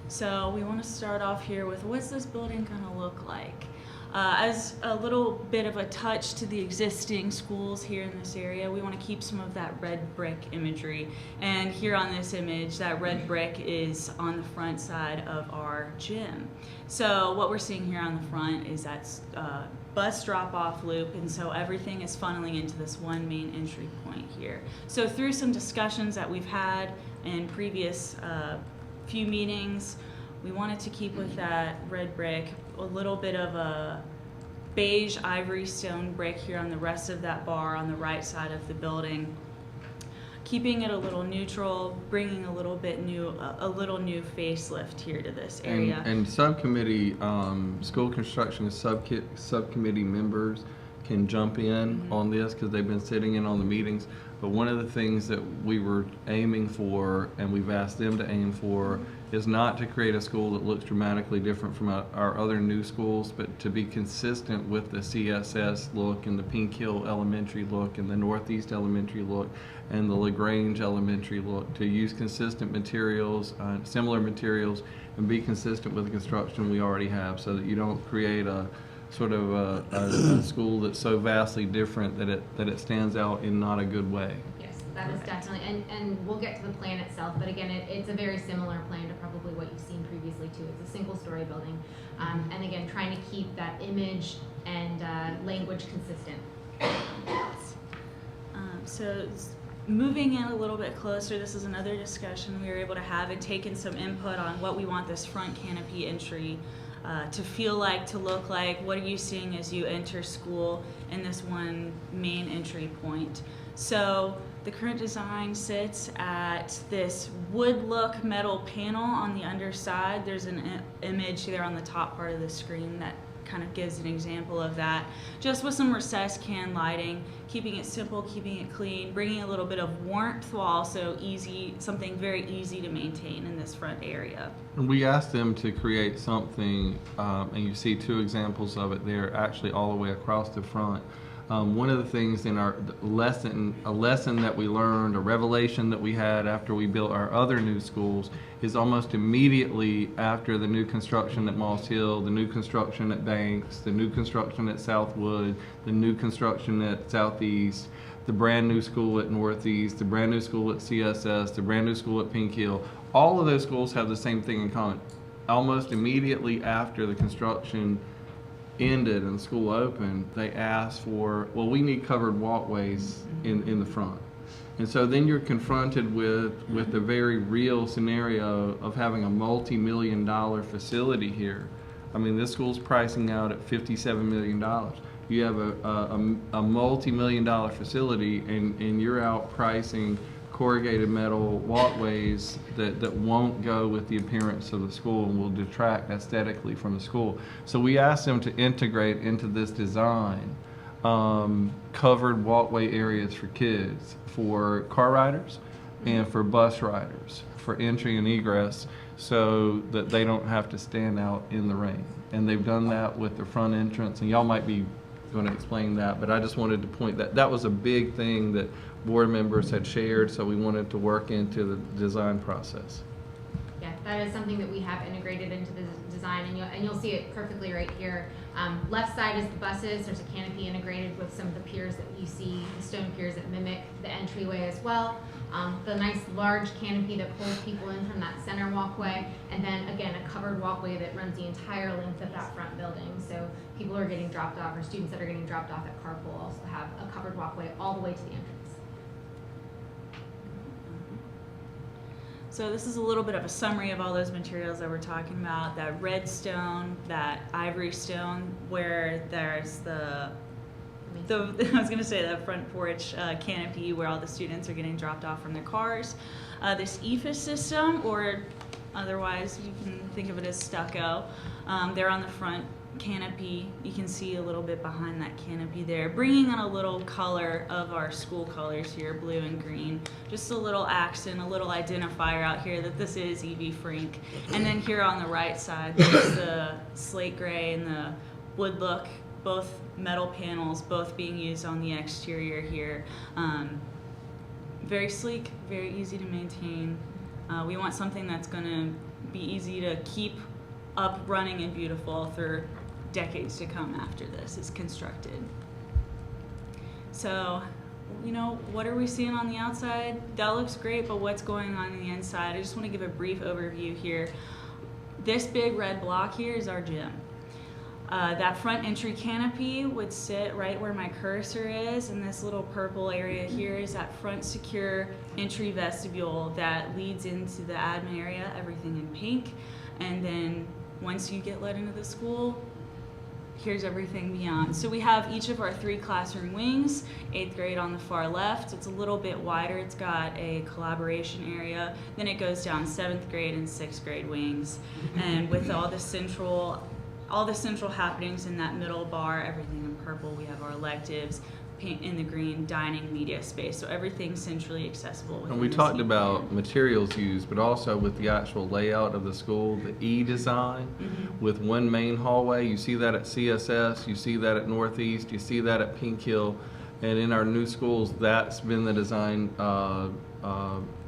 Speaker 12: So we want to start off here with, what's this building going to look like? As a little bit of a touch to the existing schools here in this area, we want to keep some of that red brick imagery. And here on this image, that red brick is on the front side of our gym. So what we're seeing here on the front is that bus drop-off loop, and so everything is funneling into this one main entry point here. So through some discussions that we've had in previous few meetings, we wanted to keep with that red brick, a little bit of a beige ivory stone brick here on the rest of that bar on the right side of the building, keeping it a little neutral, bringing a little new facelift here to this area.
Speaker 4: And subcommittee, school construction subcommittee members can jump in on this because they've been sitting in on the meetings. But one of the things that we were aiming for, and we've asked them to aim for, is not to create a school that looks dramatically different from our other new schools, but to be consistent with the CSS look and the Pink Hill Elementary look and the Northeast Elementary look and the LaGrange Elementary look, to use consistent materials, similar materials, and be consistent with the construction we already have, so that you don't create a sort of a school that's so vastly different that it stands out in not a good way.
Speaker 11: Yes, that is definitely, and we'll get to the plan itself, but again, it's a very similar plan to probably what you've seen previously too. It's a single-story building, and again, trying to keep that image and language consistent.
Speaker 12: So moving in a little bit closer, this is another discussion we were able to have and taken some input on what we want this front canopy entry to feel like, to look like. What are you seeing as you enter school in this one main entry point? So the current design sits at this wood look metal panel on the underside. There's an image there on the top part of the screen that kind of gives an example of that, just with some recessed can lighting, keeping it simple, keeping it clean, bringing a little bit of warmth while also something very easy to maintain in this front area.
Speaker 4: And we asked them to create something, and you see two examples of it there, actually all the way across the front. One of the things in our lesson, a lesson that we learned, a revelation that we had after we built our other new schools, is almost immediately after the new construction at Moss Hill, the new construction at Banks, the new construction at Southwood, the new construction at Southeast, the brand new school at Northeast, the brand new school at CSS, the brand new school at Pink Hill. All of those schools have the same thing in common. Almost immediately after the construction ended and school opened, they asked for, well, we need covered walkways in the front. And so then you're confronted with the very real scenario of having a multi-million-dollar facility here. I mean, this school's pricing out at $57 million. You have a multi-million-dollar facility, and you're out pricing corrugated metal walkways that won't go with the appearance of the school and will detract aesthetically from the school. So we asked them to integrate into this design covered walkway areas for kids, for car riders, and for bus riders, for entry and egress, so that they don't have to stand out in the rain. And they've done that with the front entrance, and y'all might be going to explain that, but I just wanted to point that was a big thing that board members had shared, so we wanted to work into the design process.
Speaker 11: Yeah, that is something that we have integrated into the design, and you'll see it perfectly right here. Left side is the buses. There's a canopy integrated with some of the piers that you see, the stone piers that mimic the entryway as well. The nice large canopy that pulls people in from that center walkway, and then again a covered walkway that runs the entire length of that front building. So people who are getting dropped off, or students that are getting dropped off at carpool, also have a covered walkway all the way to the entrance.
Speaker 12: So this is a little bit of a summary of all those materials that we're talking about. That red stone, that ivory stone, where there's I was going to say that front porch canopy where all the students are getting dropped off from their cars. This EFIS system, or otherwise you can think of it as stucco, there on the front canopy. You can see a little bit behind that canopy there, bringing in a little color of our school colors here, blue and green. Just a little accent, a little identifier out here that this is E.B. Frank. And then here on the right side, there's the slate gray and the wood look, both metal panels, both being used on the exterior here. Very sleek, very easy to maintain. We want something that's gonna be easy to keep up, running, and beautiful for decades to come after this is constructed. So, you know, what are we seeing on the outside? That looks great, but what's going on the inside? I just want to give a brief overview here. This big red block here is our gym. That front entry canopy would sit right where my cursor is, and this little purple area here is that front secure entry vestibule that leads into the admin area, everything in pink. And then once you get let into the school, here's everything beyond. So we have each of our 3 classroom wings, 8th grade on the far left. It's a little bit wider. It's got a collaboration area. Then it goes down 7th grade and 6th grade wings. And with all the central happenings in that middle bar, everything in purple, we have our electives, paint in the green, dining, media space. So everything's centrally accessible.
Speaker 4: And we talked about materials used, but also with the actual layout of the school, the E design with one main hallway. You see that at CSS, you see that at Northeast, you see that at Pink Hill. And in our new schools, that's been the design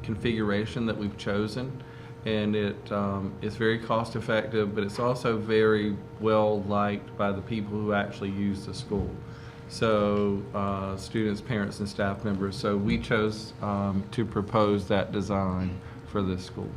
Speaker 4: configuration that we've chosen. And it's very cost effective, but it's also very well liked by the people who actually use the school. So students, parents, and staff members. So we chose to propose that design for this school.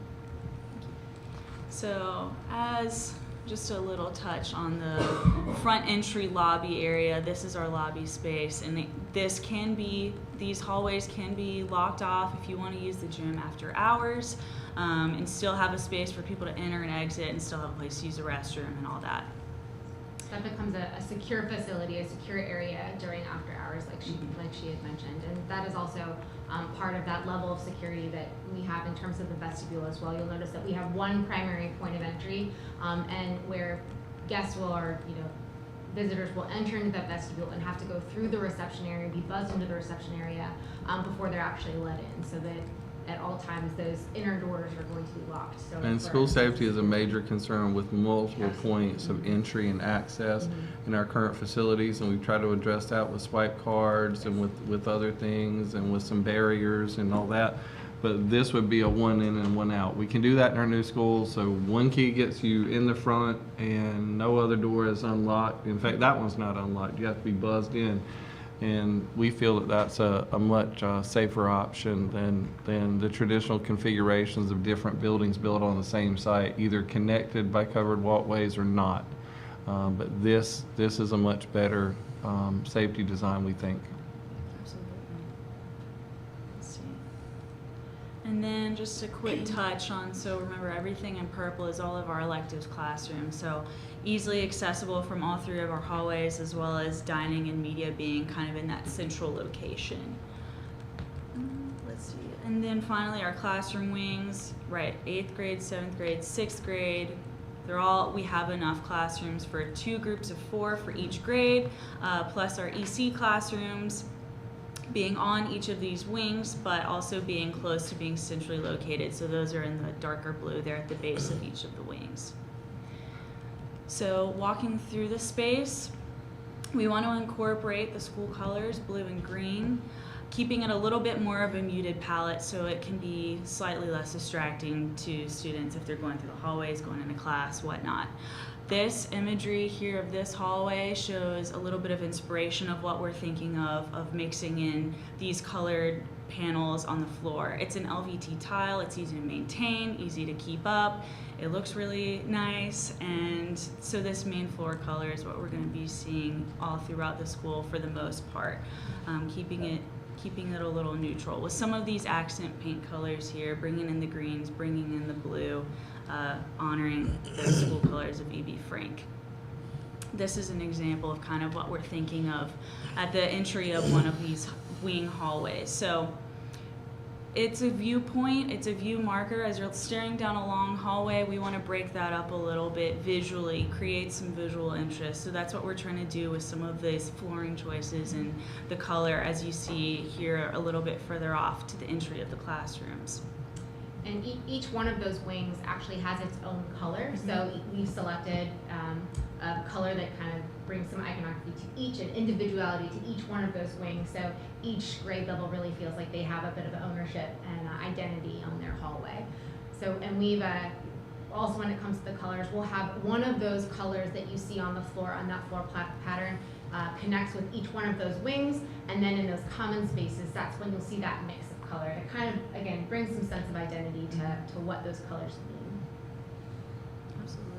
Speaker 12: So as just a little touch on the front entry lobby area, this is our lobby space, and these hallways can be locked off if you want to use the gym after hours, and still have a space for people to enter and exit, and still have a place to use the restroom and all that.
Speaker 11: That becomes a secure facility, a secure area during after hours, like she had mentioned. And that is also part of that level of security that we have in terms of the vestibule as well. You'll notice that we have one primary point of entry, and where guests visitors will enter into that vestibule and have to go through the reception area, be buzzed into the reception area before they're actually let in, so that at all times those inner doors are going to be locked. So
Speaker 4: and school safety is a major concern with multiple points of entry and access in our current facilities, and we try to address that with swipe cards and with other things and with some barriers and all that. But this would be a one in and one out. We can do that in our new schools, so one key gets you in the front and no other door is unlocked. In fact, that one's not unlocked. You have to be buzzed in. And we feel that that's a much safer option than the traditional configurations of different buildings built on the same site, either connected by covered walkways or not. But this is a much better safety design, we think.
Speaker 12: Absolutely. Let's see. And then just a quick touch on, so remember everything in purple is all of our electives classrooms. So easily accessible from all 3 of our hallways, as well as dining and media being kind of in that central location. Let's see. And then finally our classroom wings, right, 8th grade, 7th grade, 6th grade. We have enough classrooms for 2 groups of 4 for each grade, plus our EC classrooms being on each of these wings, but also being close to being centrally located. So those are in the darker blue there at the base of each of the wings. So walking through the space, we want to incorporate the school colors, blue and green, keeping it a little bit more of a muted palette so it can be slightly less distracting to students if they're going through the hallways, going into class, whatnot. This imagery here of this hallway shows a little bit of inspiration of what we're thinking of mixing in these colored panels on the floor. It's an LVT tile, it's easy to maintain, easy to keep up, it looks really nice, and so this main floor color is what we're going to be seeing all throughout the school for the most part, keeping it a little neutral with some of these accent paint colors here, bringing in the greens, bringing in the blue, honoring the school colors of E.B. Frank. This is an example of kind of what we're thinking of at the entry of one of these wing hallways. So It's a viewpoint, it's a view marker. As you're staring down a long hallway, we want to break that up a little bit visually, create some visual interest. So that's what we're trying to do with some of these flooring choices and the color, as you see here a little bit further off to the entry of the classrooms.
Speaker 11: And each one of those wings actually has its own color. So we've selected a color that kind of brings some iconography to each and individuality to each one of those wings. So each grade level really feels like they have a bit of ownership and identity on their hallway. So, and we've also, when it comes to the colors, we'll have one of those colors that you see on the floor, on that floor pattern, connects with each one of those wings. And then in those common spaces, that's when you'll see that mix of color. It kind of, again, brings some sense of identity to what those colors mean.
Speaker 12: Absolutely.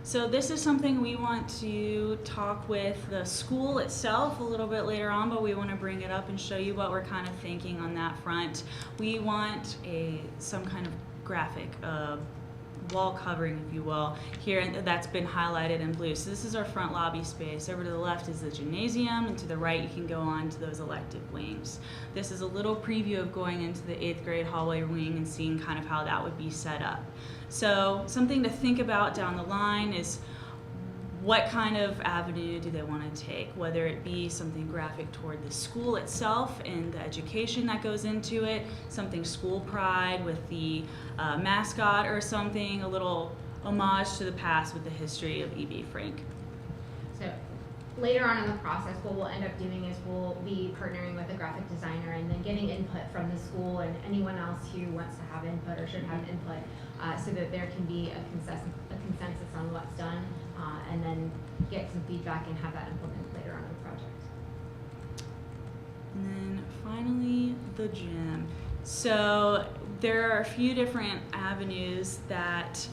Speaker 12: So this is something we want to talk with the school itself a little bit later on, but we want to bring it up and show you what we're kind of thinking on that front. We want some kind of graphic, wall covering, if you will, here, and that's been highlighted in blue. So this is our front lobby space. Over to the left is the gymnasium, and to the right you can go on to those elective wings. This is a little preview of going into the 8th grade hallway wing and seeing kind of how that would be set up. So something to think about down the line is what kind of avenue do they want to take, whether it be something graphic toward the school itself and the education that goes into it, something school pride with the mascot, or something, a little homage to the past with the history of E.B. Frank.
Speaker 11: So later on in the process, what we'll end up doing is we'll be partnering with a graphic designer and then getting input from the school and anyone else who wants to have input or should have input, so that there can be a consensus on what's done, and then get some feedback and have that implemented later on in the project.
Speaker 12: And then finally, the gym. So there are a few different avenues that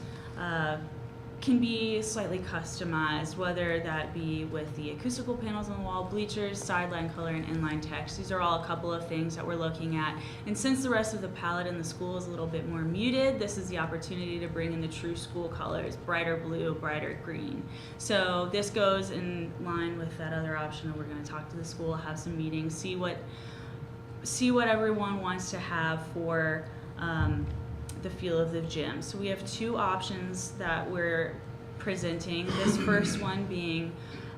Speaker 12: can be slightly customized, whether that be with the acoustical panels on the wall, bleachers, sideline color, and inline text. These are all a couple of things that we're looking at. And since the rest of the palette in the school is a little bit more muted, this is the opportunity to bring in the true school colors, brighter blue, brighter green. So this goes in line with that other option. We're going to talk to the school, have some meetings, see what everyone wants to have for the feel of the gym. So we have two options that we're presenting. This first one being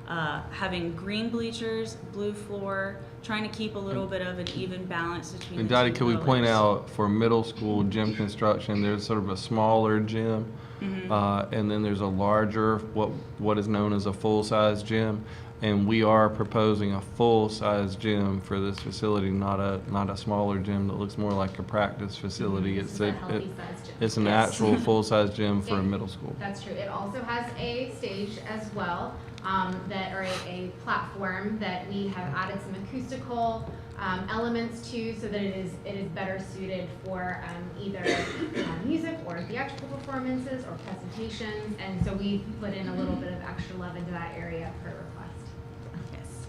Speaker 12: having green bleachers, blue floor, trying to keep a little bit of an even balance between
Speaker 4: And
Speaker 12: the
Speaker 4: Dottie,
Speaker 12: two
Speaker 4: could we point
Speaker 12: colors.
Speaker 4: out for middle school gym construction, there's sort of a smaller gym, and then there's a larger, what is known as a full-size gym. And we are proposing a full-size gym for this facility, not a smaller gym that looks more like a practice facility.
Speaker 11: This is a healthy size gym.
Speaker 4: It's an
Speaker 11: Yes.
Speaker 4: actual full-size gym for a middle school.
Speaker 11: That's true. It also has a stage as well, or a platform that we have added some acoustical elements to, so that it is better suited for either music or theatrical performances or presentations. And so we put in a little bit of extra love into that area per request.
Speaker 12: Yes.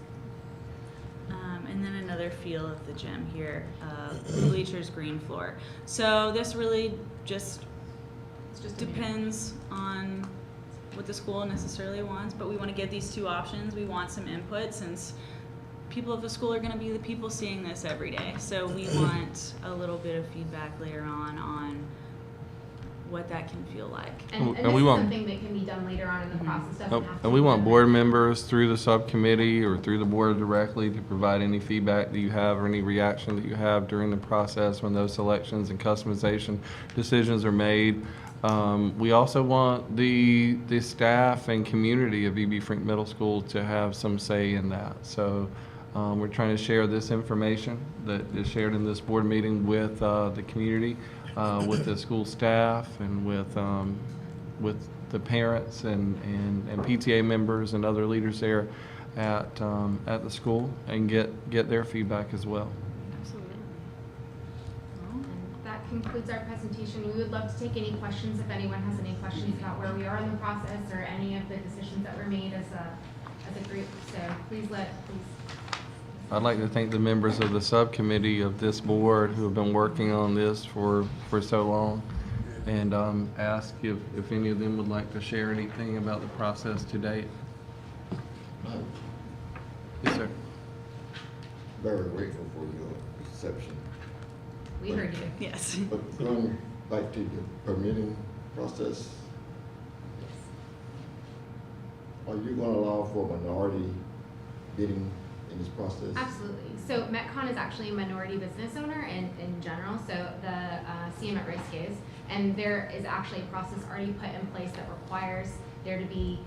Speaker 12: And then another feel of the gym here, bleachers, green floor. So this really just depends on what the school necessarily wants, but we want to give these two options. We want some input, since people of the school are going to be the people seeing this every day. So we want a little bit of feedback later on what that can feel like.
Speaker 11: And
Speaker 4: And
Speaker 11: this
Speaker 4: we
Speaker 11: is
Speaker 4: want-
Speaker 11: something that can be done later on in the process. Doesn't have to
Speaker 4: And we
Speaker 11: be
Speaker 4: want
Speaker 11: done
Speaker 4: board
Speaker 11: now.
Speaker 4: members through the subcommittee or through the board directly to provide any feedback that you have or any reaction that you have during the process when those selections and customization decisions are made. We also want the staff and community of E.B. Frank Middle School to have some say in that. So we're trying to share this information that is shared in this board meeting with the community, with the school staff, and with the parents and PTA members and other leaders there at the school, and get their feedback as well.
Speaker 12: Absolutely.
Speaker 11: And that concludes our presentation. We would love to take any questions if anyone has any questions about where we are in the process or any of the decisions that were made as a group. So please.
Speaker 4: I'd like to thank the members of the subcommittee of this board who have been working on this for so long, and ask if any of them would like to share anything about the process to date. Yes, sir.
Speaker 3: Very grateful for your reception
Speaker 11: We heard you.
Speaker 12: Yes.
Speaker 3: But going back to the permitting process, are you gonna allow for minority bidding in this process?
Speaker 11: Absolutely. So Metcon is actually a minority business owner in general, so the CM at risk is, and there is actually a process already put in place that requires there to be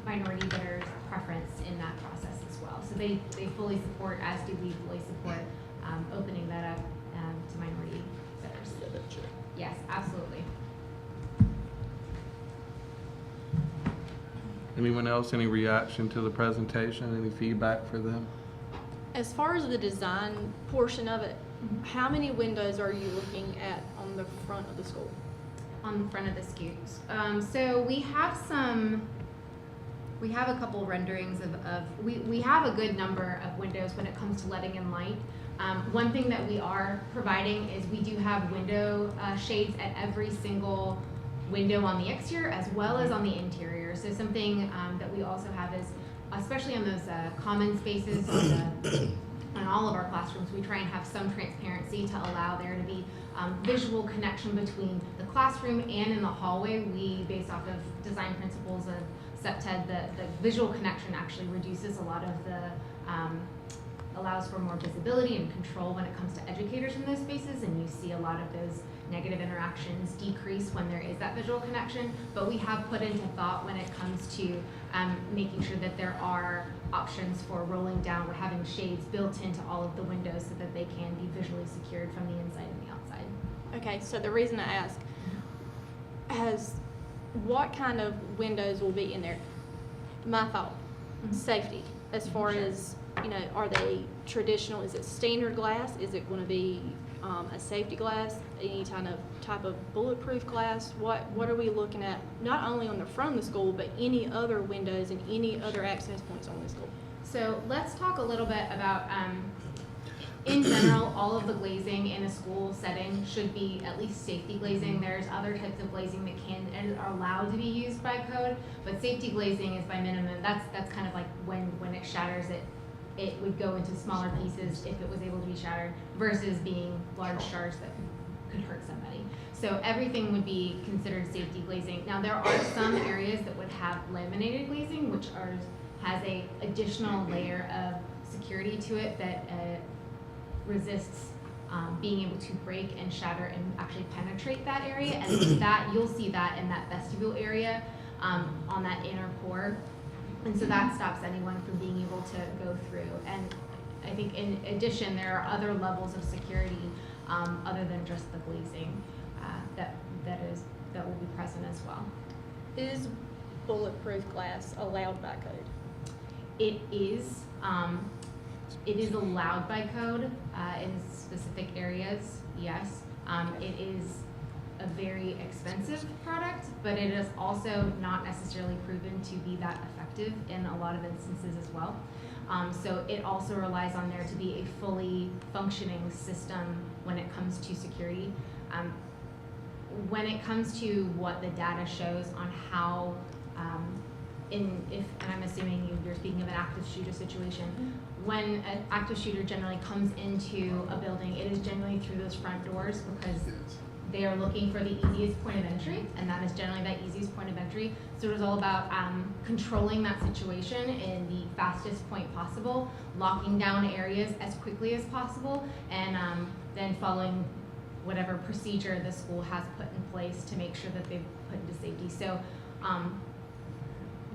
Speaker 11: minority bidders preference in that process as well. So they fully support, as do we fully support, opening that up to minority bidders.
Speaker 3: Yeah, that check.
Speaker 11: Yes, absolutely.
Speaker 4: Anyone else, any reaction to the presentation, any feedback for them?
Speaker 13: As far as the design portion of it, how many windows are you looking at on the front of the school?
Speaker 11: On the front of the scoops. So we have a couple renderings we have a good number of windows when it comes to letting in light. One thing that we are providing is we do have window shades at every single window on the exterior as well as on the interior. So something that we also have is, especially on those common spaces on all of our classrooms, we try and have some transparency to allow there to be visual connection between the classroom and in the hallway. We, based off of design principles of SEPTED, the visual connection actually reduces a lot of the, allows for more visibility and control when it comes to educators in those spaces, and you see a lot of those negative interactions decrease when there is that visual connection. But we have put into thought when it comes to making sure that there are options for rolling down. We're having shades built into all of the windows so that they can be visually secured from the inside and the outside.
Speaker 13: Okay, so the reason I ask, what kind of windows will be in there? My thought, safety, as far as, are they traditional, is it standard glass? Is it gonna be a safety glass, any type of bulletproof glass? What are we looking at, not only on the front of the school, but any other windows and any other access points on the school?
Speaker 11: So let's talk a little bit about, in general, all of the glazing in a school setting should be at least safety glazing. There's other types of glazing that can and are allowed to be used by code, but safety glazing is by minimum. That's kind of like when it shatters, it would go into smaller pieces if it was able to be shattered versus being large shards that could hurt somebody. So everything would be considered safety glazing. Now there are some areas that would have laminated glazing, which has a additional layer of security to it that resists being able to break and shatter and actually penetrate that area. And that you'll see that in that vestibule area on that inner core. And so that stops anyone from being able to go through. And I think in addition, there are other levels of security other than just the glazing that will be present as well.
Speaker 13: Is bulletproof glass allowed by code?
Speaker 11: It is allowed by code in specific areas, yes. It is a very expensive product, but it is also not necessarily proven to be that effective in a lot of instances as well. So it also relies on there to be a fully functioning system when it comes to security. When it comes to what the data shows on how, and I'm assuming you're speaking of an active shooter situation, when an active shooter generally comes into a building, it is generally through those front doors because they are looking for the easiest point of entry, and that is generally that easiest point of entry. So it is all about controlling that situation in the fastest point possible, locking down areas as quickly as possible, and then following whatever procedure the school has put in place to make sure that they've put into safety. So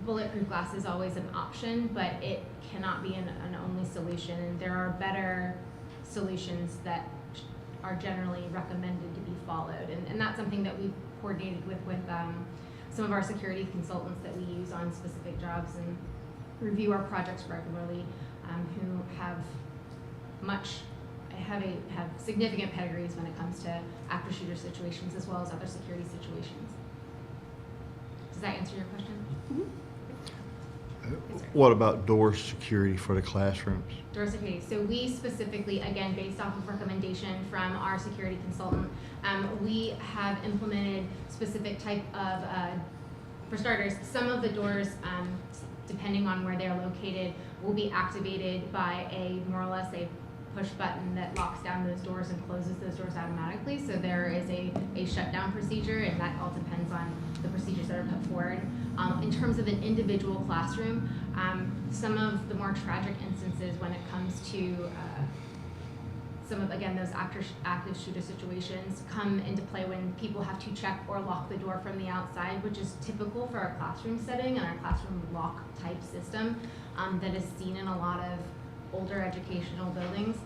Speaker 11: bulletproof glass is always an option, but it cannot be an only solution. And there are better solutions that are generally recommended to be followed. And that's something that we've coordinated with some of our security consultants that we use on specific jobs and review our projects regularly, who have significant pedigrees when it comes to active shooter situations as well as other security situations. Does that answer your question?
Speaker 13: Mm-hmm.
Speaker 14: What about door security for the classrooms?
Speaker 11: Door security. So we specifically, again, based off of recommendation from our security consultant, we have implemented specific type of, for starters, some of the doors, depending on where they're located, will be activated by a more or less a push button that locks down those doors and closes those doors automatically. So there is a shutdown procedure, and that all depends on the procedures that are put forward. In terms of an individual classroom, some of the more tragic instances when it comes to some of, again, those active shooter situations come into play when people have to check or lock the door from the outside, which is typical for our classroom setting and our classroom lock type system that is seen in a lot of older educational buildings.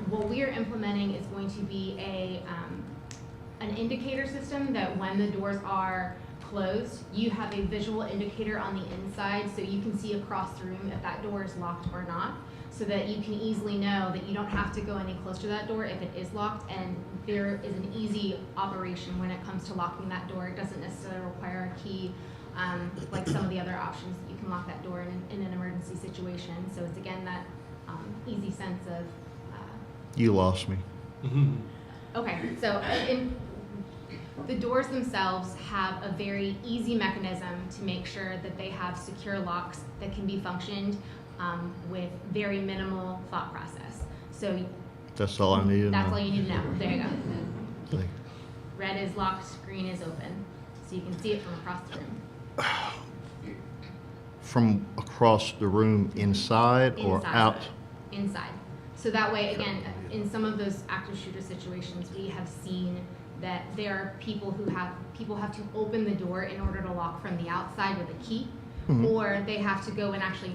Speaker 11: What we are implementing is going to be an indicator system that when the doors are closed, you have a visual indicator on the inside so you can see across the room if that door is locked or not, so that you can easily know that you don't have to go any closer to that door if it is locked, and there is an easy operation when it comes to locking that door. It doesn't necessarily require a key like some of the other options that you can lock that door in an emergency situation. So it's again that easy sense of
Speaker 14: You lost me.
Speaker 11: okay, so the doors themselves have a very easy mechanism to make sure that they have secure locks that can be functioned with very minimal thought process. So
Speaker 14: That's all I needed to
Speaker 11: that's
Speaker 14: know.
Speaker 11: all you need to know. There you go.
Speaker 14: Thank you.
Speaker 11: Red is locked, green is open. So you can see it from across the room.
Speaker 14: From across the room inside or
Speaker 11: Inside.
Speaker 14: out?
Speaker 11: Inside. So that way, again, in some of those active shooter situations, we have seen that there are people have to open the door in order to lock from the outside with a key, or they have to go and actually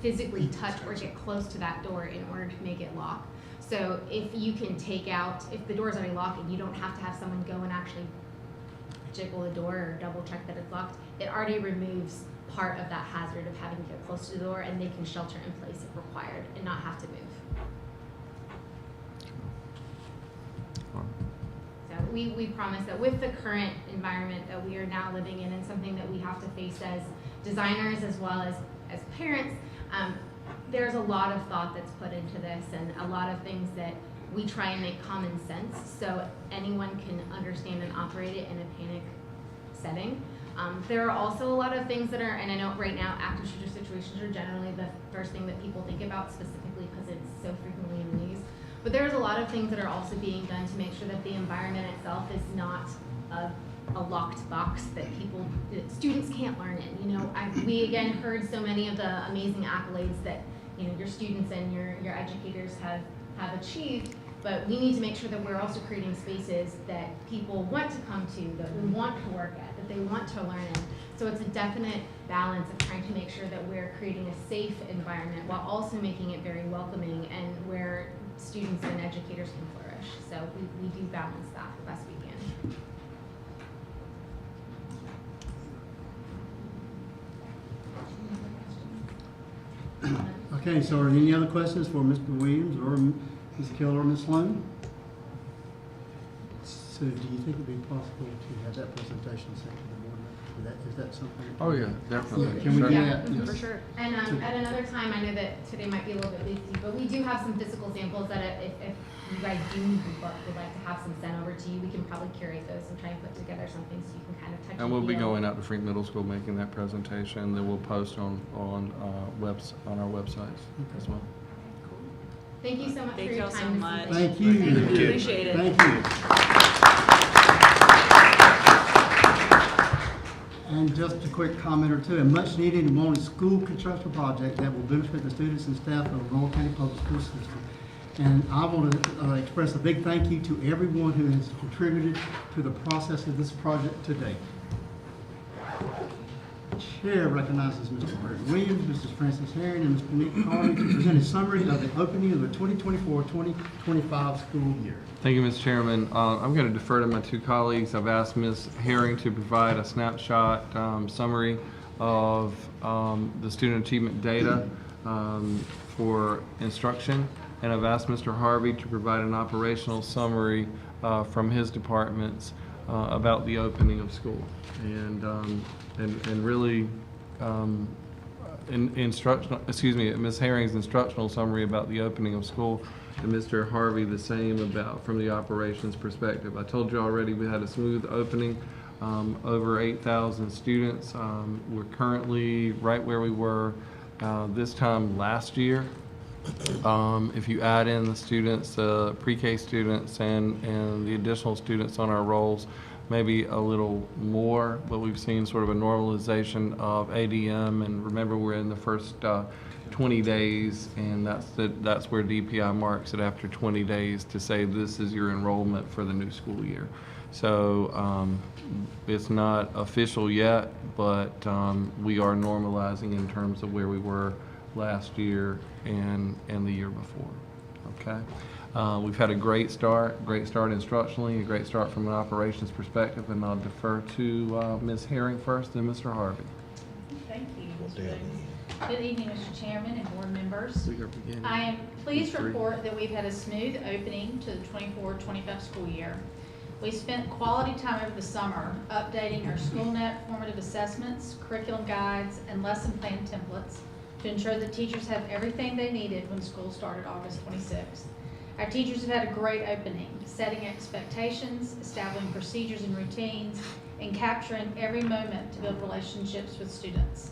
Speaker 11: physically touch or get close to that door in order to make it lock. So if you can take out, if the door is already locked and you don't have to have someone go and actually jiggle the door or double check that it's locked, it already removes part of that hazard of having to get close to the door, and they can shelter in place if required and not have to move. So we promise that with the current environment that we are now living in, and something that we have to face as designers as well as parents, there's a lot of thought that's put into this, and a lot of things that we try and make common sense so anyone can understand and operate it in a panic setting. There are also a lot of things that are, and I know right now active shooter situations are generally the first thing that people think about, specifically because it's so frequently in the news. But there's a lot of things that are also being done to make sure that the environment itself is not a locked box that students can't learn in. You know, we again heard so many of the amazing accolades that, you know, your students and your educators have achieved, but we need to make sure that we're also creating spaces that people want to come to, that we want to work at, that they want to learn in. So it's a definite balance of trying to make sure that we're creating a safe environment while also making it very welcoming and where students and educators can flourish. So we do balance that the best we can.
Speaker 1: Okay, so are there any other questions for Mr. Williams or Ms. Keller or Ms. Sloan? So do you think it'd be possible to have that presentation sent to the board? Is that something?
Speaker 4: Oh, yeah, definitely.
Speaker 1: Can we do
Speaker 11: Yeah,
Speaker 1: that?
Speaker 11: for sure. And at another time, I know that today might be a little bit busy, but we do have some physical samples that if you guys would like to have some sent over to you, we can probably curate those and try and put together something so you can kind of touch
Speaker 4: And we'll be
Speaker 11: feel.
Speaker 4: going out to Frink Middle School making that presentation that we'll post on our websites as well.
Speaker 11: Thank you so much
Speaker 12: Thank
Speaker 11: for your
Speaker 12: y'all so
Speaker 11: time.
Speaker 12: much.
Speaker 1: Thank you.
Speaker 12: Thank you. Appreciate it.
Speaker 1: Thank you. And just a quick comment or two, a much needed and wanted school construction project that will benefit the students and staff of the Rowan County Public School System. And I want to express a big thank you to everyone who has contributed to the process of this project today. Chair recognizes Mr. Brett Williams, Mrs. Frances Herring, and Mr. Nick Carney to present a summary of the opening of the 2024-2025 school year.
Speaker 4: Thank you, Mr. Chairman. I'm going to defer to my two colleagues. I've asked Ms. Herring to provide a snapshot summary of the student achievement data for instruction, and I've asked Mr. Harvey to provide an operational summary from his departments about the opening of school. And really, Ms. Herring's instructional summary about the opening of school, and Mr. Harvey the same about from the operations perspective. I told you already we had a smooth opening, over 8,000 students. We're currently right where we were this time last year. If you add in the students, pre-K students and the additional students on our rolls, maybe a little more, but we've seen sort of a normalization of ADM, and remember, we're in the first 20 days, and that's where DPI marks it after 20 days to say this is your enrollment for the new school year. So it's not official yet, but we are normalizing in terms of where we were last year and the year before. Okay. We've had a great start instructionally, a great start from an operations perspective, and I'll defer to Ms. Herring first, then Mr. Harvey.
Speaker 15: Thank you, Mr. Williams. Good evening, Mr. Chairman and board members.
Speaker 4: We are beginning.
Speaker 15: I am pleased to report that we've had a smooth opening to the 24-25 school year. We spent quality time over the summer updating our SchoolNet formative assessments, curriculum guides, and lesson plan templates to ensure that teachers have everything they needed when school started August 26th. Our teachers have had a great opening, setting expectations, establishing procedures and routines, and capturing every moment to build relationships with students.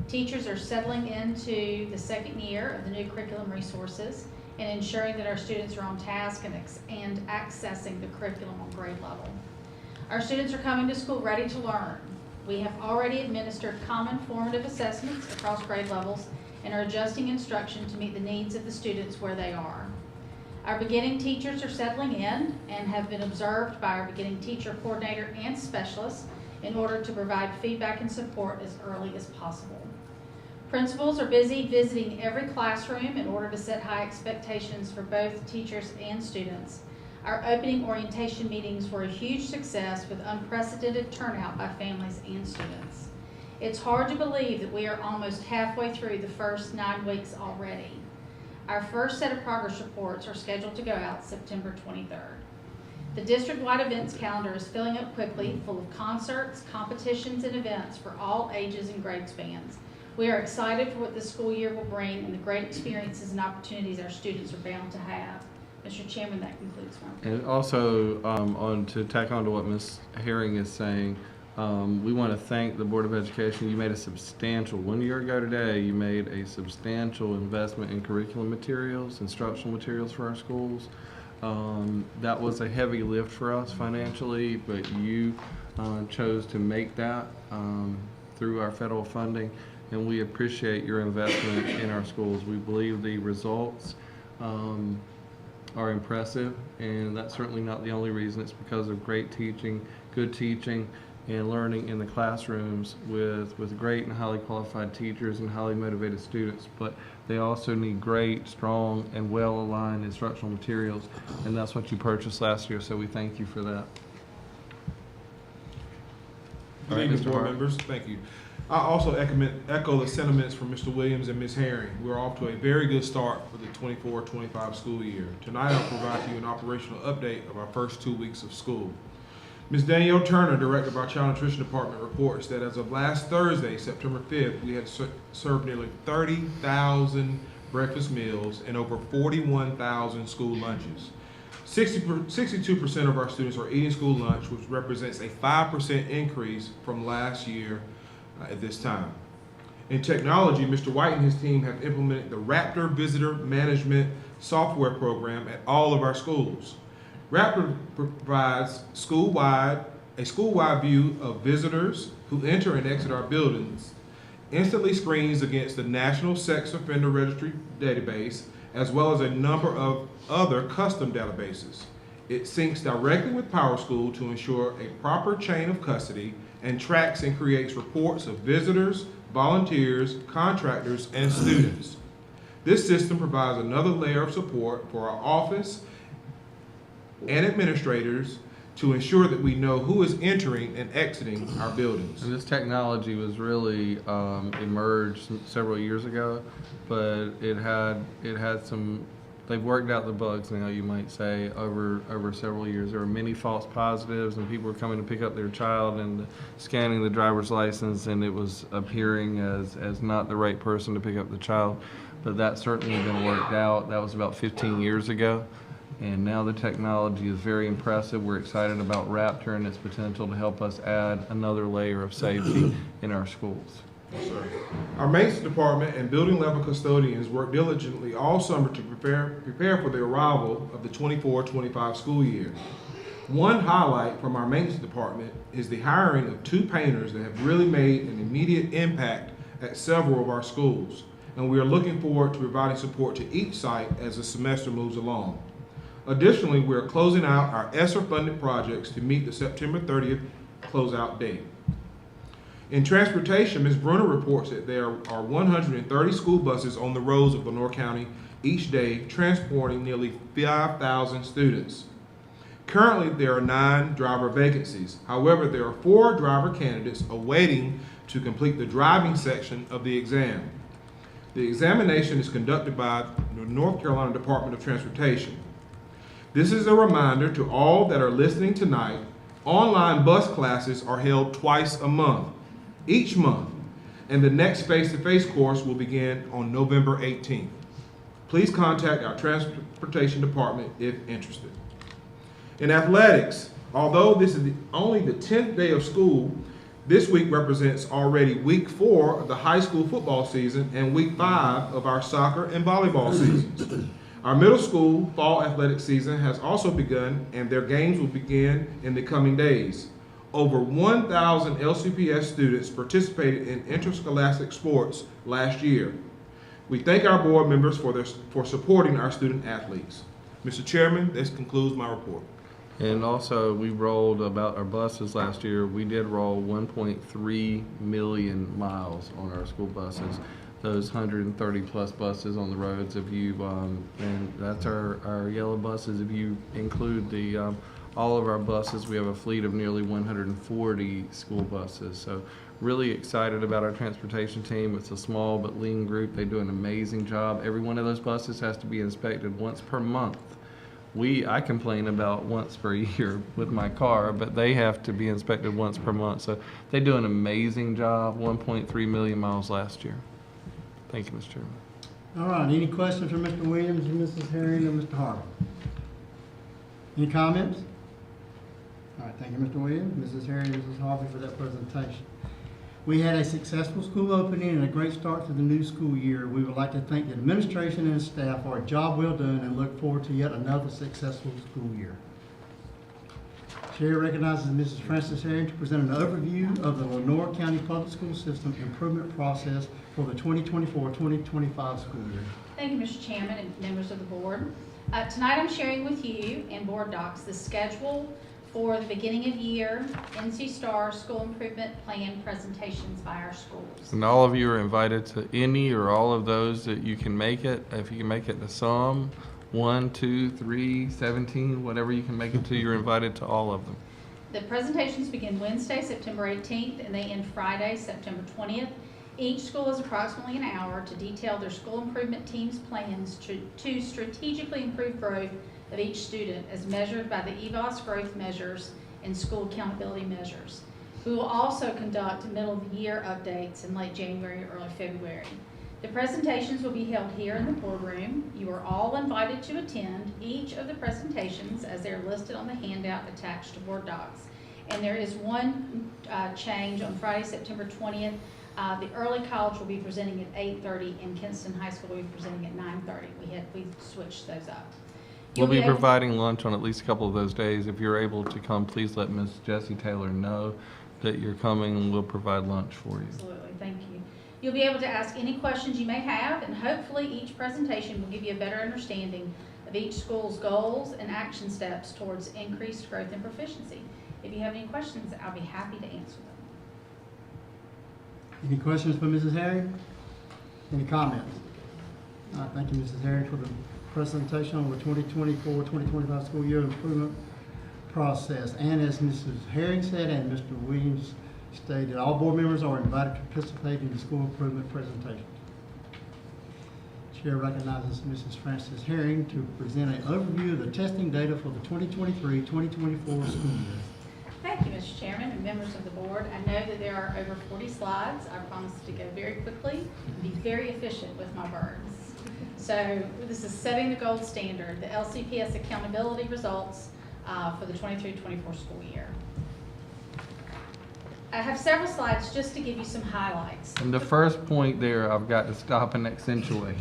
Speaker 15: Teachers are settling into the second year of the new curriculum resources and ensuring that our students are on task and accessing the curriculum on grade level. Our students are coming to school ready to learn. We have already administered common formative assessments across grade levels and are adjusting instruction to meet the needs of the students where they are. Our beginning teachers are settling in and have been observed by our beginning teacher coordinator and specialists in order to provide feedback and support as early as possible. Principals are busy visiting every classroom in order to set high expectations for both teachers and students. Our opening orientation meetings were a huge success with unprecedented turnout by families and students. It's hard to believe that we are almost halfway through the first 9 weeks already. Our first set of progress reports are scheduled to go out September 23rd. The district-wide events calendar is filling up quickly, full of concerts, competitions, and events for all ages and grade spans. We are excited for what this school year will bring and the great experiences and opportunities our students are bound to have. Mr. Chairman, that concludes my report.
Speaker 4: And also, to tack on to what Ms. Herring is saying, we want to thank the Board of Education. You made a substantial, 1 year ago today, you made a substantial investment in curriculum materials, instructional materials for our schools. That was a heavy lift for us financially, but you chose to make that through our federal funding, and we appreciate your investment in our schools. We believe the results are impressive, and that's certainly not the only reason. It's because of great teaching, good teaching, and learning in the classrooms with great and highly qualified teachers and highly motivated students. But they also need great, strong, and well-aligned instructional materials, and that's what you purchased last year, so we thank you for that.
Speaker 2: Good evening, board members. Thank you. I also echo the sentiments from Mr. Williams and Ms. Herring. We're off to a very good start for the 24-25 school year. Tonight, I'll provide you an operational update of our first 2 weeks of school. Ms. Danielle Turner, Director of our Child Nutrition Department, reports that as of last Thursday, September 5th, we had served nearly 30,000 breakfast meals and over 41,000 school lunches. 62% of our students are eating school lunch, which represents a 5% increase from last year at this time. In technology, Mr. White and his team have implemented the Raptor Visitor Management software program at all of our schools. Raptor provides a school-wide view of visitors who enter and exit our buildings, instantly screens against the National Sex Offender Registry database, as well as a number of other custom databases. It syncs directly with PowerSchool to ensure a proper chain of custody and tracks and creates reports of visitors, volunteers, contractors, and students. This system provides another layer of support for our office and administrators to ensure that we know who is entering and exiting our buildings.
Speaker 4: And this technology was really emerged several years ago, but it had some. They've worked out the bugs now, you might say, over several years. There were many false positives, and people were coming to pick up their child and scanning the driver's license, and it was appearing as not the right person to pick up the child. But that's certainly been worked out. That was about 15 years ago. And now the technology is very impressive. We're excited about Raptor and its potential to help us add another layer of safety in our schools.
Speaker 2: Yes, sir. Our maintenance department and building level custodians work diligently all summer to prepare for the arrival of the 24-25 school year. One highlight from our maintenance department is the hiring of 2 painters that have really made an immediate impact at several of our schools, and we are looking forward to providing support to each site as the semester moves along. Additionally, we are closing out our ESSER-funded projects to meet the September 30th closeout date. In transportation, Ms. Brunner reports that there are 130 school buses on the roads of Lenore County each day, transporting nearly 5,000 students. Currently, there are 9 driver vacancies. However, there are 4 driver candidates awaiting to complete the driving section of the exam. The examination is conducted by the North Carolina Department of Transportation. This is a reminder to all that are listening tonight, online bus classes are held twice a month, each month, and the next face-to-face course will begin on November 18th. Please contact our transportation department if interested. In athletics, although this is only the 10th day of school, this week represents already week 4 of the high school football season and week 5 of our soccer and volleyball seasons. Our middle school fall athletic season has also begun, and their games will begin in the coming days. Over 1,000 LCPS students participated in interscholastic sports last year. We thank our board members for supporting our student athletes. Mr. Chairman, this concludes my report.
Speaker 4: And also, we rolled about our buses last year. We did roll 1.3 million miles on our school buses. Those 130 plus buses on the roads, if you, and that's our yellow buses. If you include the, all of our buses, we have a fleet of nearly 140 school buses. So really excited about our transportation team. It's a small but lean group. They do an amazing job. Every one of those buses has to be inspected once per month. I complain about once per year with my car, but they have to be inspected once per month. So they do an amazing job. 1.3 million miles last year. Thank you, Mr. Chairman.
Speaker 1: All right, any questions for Mr. Williams and Mrs. Herring and Mr. Harvey? Any comments? All right, thank you, Mr. Williams, Mrs. Herring, and Mrs. Harvey for that presentation. We had a successful school opening and a great start to the new school year. We would like to thank the administration and staff for a job well done and look forward to yet another successful school year. Chair recognizes Mrs. Frances Herring to present an overview of the Lenore County Public School System improvement process for the 2024-2025 school year.
Speaker 15: Thank you, Mr. Chairman and members of the board. Tonight I'm sharing with you in board docs the schedule for the beginning of year NC STAR school improvement plan presentations by our schools.
Speaker 4: And all of you are invited to any or all of those that you can make it. If you can make it to some, 1, 2, 3, 17, whatever you can make it to, you're invited to all of them.
Speaker 15: The presentations begin Wednesday, September 18th, and they end Friday, September 20th. Each school is approximately an hour to detail their school improvement team's plans to strategically improve growth of each student as measured by the EVOS growth measures and school accountability measures. We will also conduct middle of the year updates in late January or early February. The presentations will be held here in the boardroom. You are all invited to attend each of the presentations as they're listed on the handout attached to board docs. And there is one change on Friday, September 20th. The early college will be presenting at 8:30 and Kinston High School will be presenting at 9:30. We switched those up.
Speaker 4: We'll be providing lunch on at least a couple of those days. If you're able to come, please let Ms. Jessie Taylor know that you're coming and we'll provide lunch for you.
Speaker 15: Absolutely, thank you. You'll be able to ask any questions you may have, and hopefully each presentation will give you a better understanding of each school's goals and action steps towards increased growth and proficiency. If you have any questions, I'll be happy to answer them.
Speaker 1: Any questions for Mrs. Herring? Any comments? All right, thank you, Mrs. Herring, for the presentation on the 2024-2025 school year improvement process. And as Mrs. Herring said and Mr. Williams stated, all board members are invited to participate in the school improvement presentation. Chair recognizes Mrs. Frances Herring to present an overview of the testing data for the 2023-2024 school year.
Speaker 15: Thank you, Mr. Chairman and members of the board. I know that there are over 40 slides. I promise to go very quickly and be very efficient with my words. So this is setting the gold standard, the LCPS accountability results for the 23-24 school year. I have several slides just to give you some highlights.
Speaker 4: And the first point there, I've got to stop and accentuate.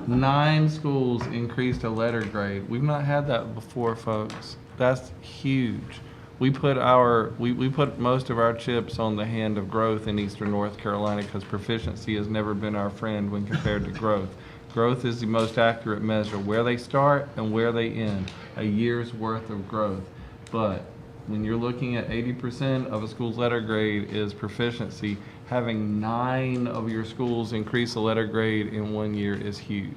Speaker 4: 9 schools increased a letter grade. We've not had that before, folks. That's huge. We put most of our chips on the hand of growth in Eastern North Carolina because proficiency has never been our friend when compared to growth. Growth is the most accurate measure, where they start and where they end, a year's worth of growth. But when you're looking at 80% of a school's letter grade is proficiency, having 9 of your schools increase a letter grade in 1 year is huge.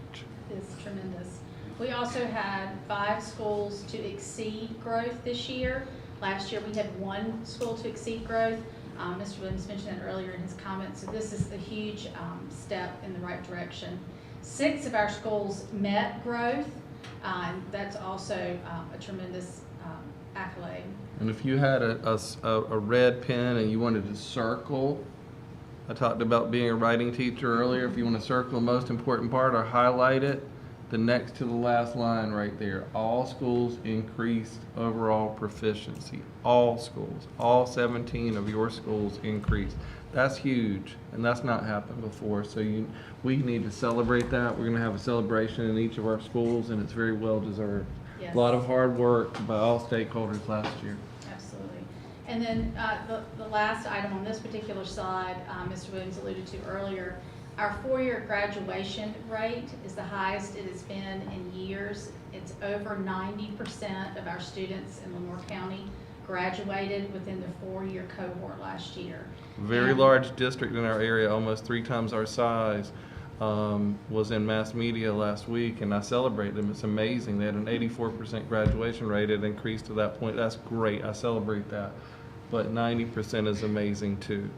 Speaker 15: It's tremendous. We also had 5 schools to exceed growth this year. Last year, we had 1 school to exceed growth. Mr. Williams mentioned that earlier in his comments, so this is a huge step in the right direction. 6 of our schools met growth, and that's also a tremendous accolade.
Speaker 4: And if you had a red pen and you wanted to circle, I talked about being a writing teacher earlier, if you want to circle the most important part or highlight it, the next to the last line right there, all schools increased overall proficiency. All schools, all 17 of your schools increased. That's huge, and that's not happened before. So we need to celebrate that. We're going to have a celebration in each of our schools, and it's very well deserved.
Speaker 15: Yes.
Speaker 4: A lot of hard work by all stakeholders last year.
Speaker 15: Absolutely. And then the last item on this particular slide, Mr. Williams alluded to earlier, our 4-year graduation rate is the highest it has been in years. It's over 90% of our students in Lenore County graduated within the 4-year cohort last year.
Speaker 4: Very large district in our area, almost 3 times our size, was in mass media last week, and I celebrate them. It's amazing. They had an 84% graduation rate. It increased to that point. That's great. I celebrate that. But 90% is amazing too.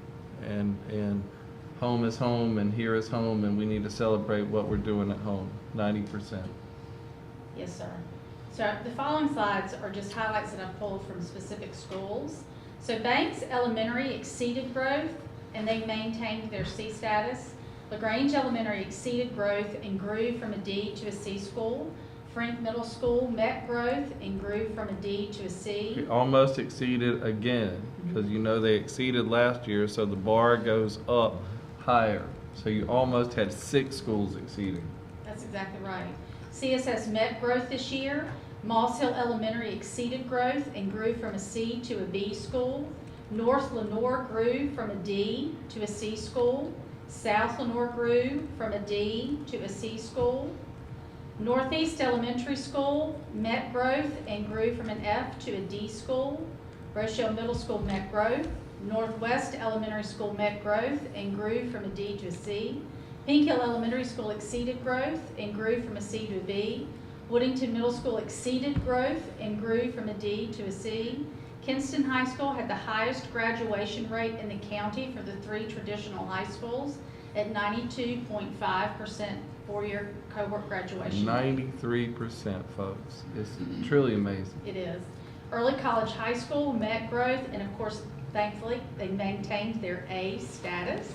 Speaker 4: And home is home, and here is home, and we need to celebrate what we're doing at home. 90%.
Speaker 15: Yes, sir. So the following slides are just highlights that I've pulled from specific schools. So Banks Elementary exceeded growth, and they maintained their C status. LaGrange Elementary exceeded growth and grew from a D to a C school. Frank Middle School met growth and grew from a D to a C.
Speaker 4: We almost exceeded again, because you know they exceeded last year, so the bar goes up higher. So you almost had 6 schools exceeding.
Speaker 15: That's exactly right. CSS met growth this year. Moss Hill Elementary exceeded growth and grew from a C to a B school. North Lenore grew from a D to a C school. South Lenore grew from a D to a C school. Northeast Elementary School met growth and grew from an F to a D school. Rochelle Middle School met growth. Northwest Elementary School met growth and grew from a D to a C. Pink Hill Elementary School exceeded growth and grew from a C to a B. Woodington Middle School exceeded growth and grew from a D to a C. Kinston High School had the highest graduation rate in the county for the 3 traditional high schools at 92.5% 4-year cohort graduation.
Speaker 4: 93%, folks. It's truly amazing.
Speaker 15: It is. Early College High School met growth, and of course, thankfully, they maintained their A status,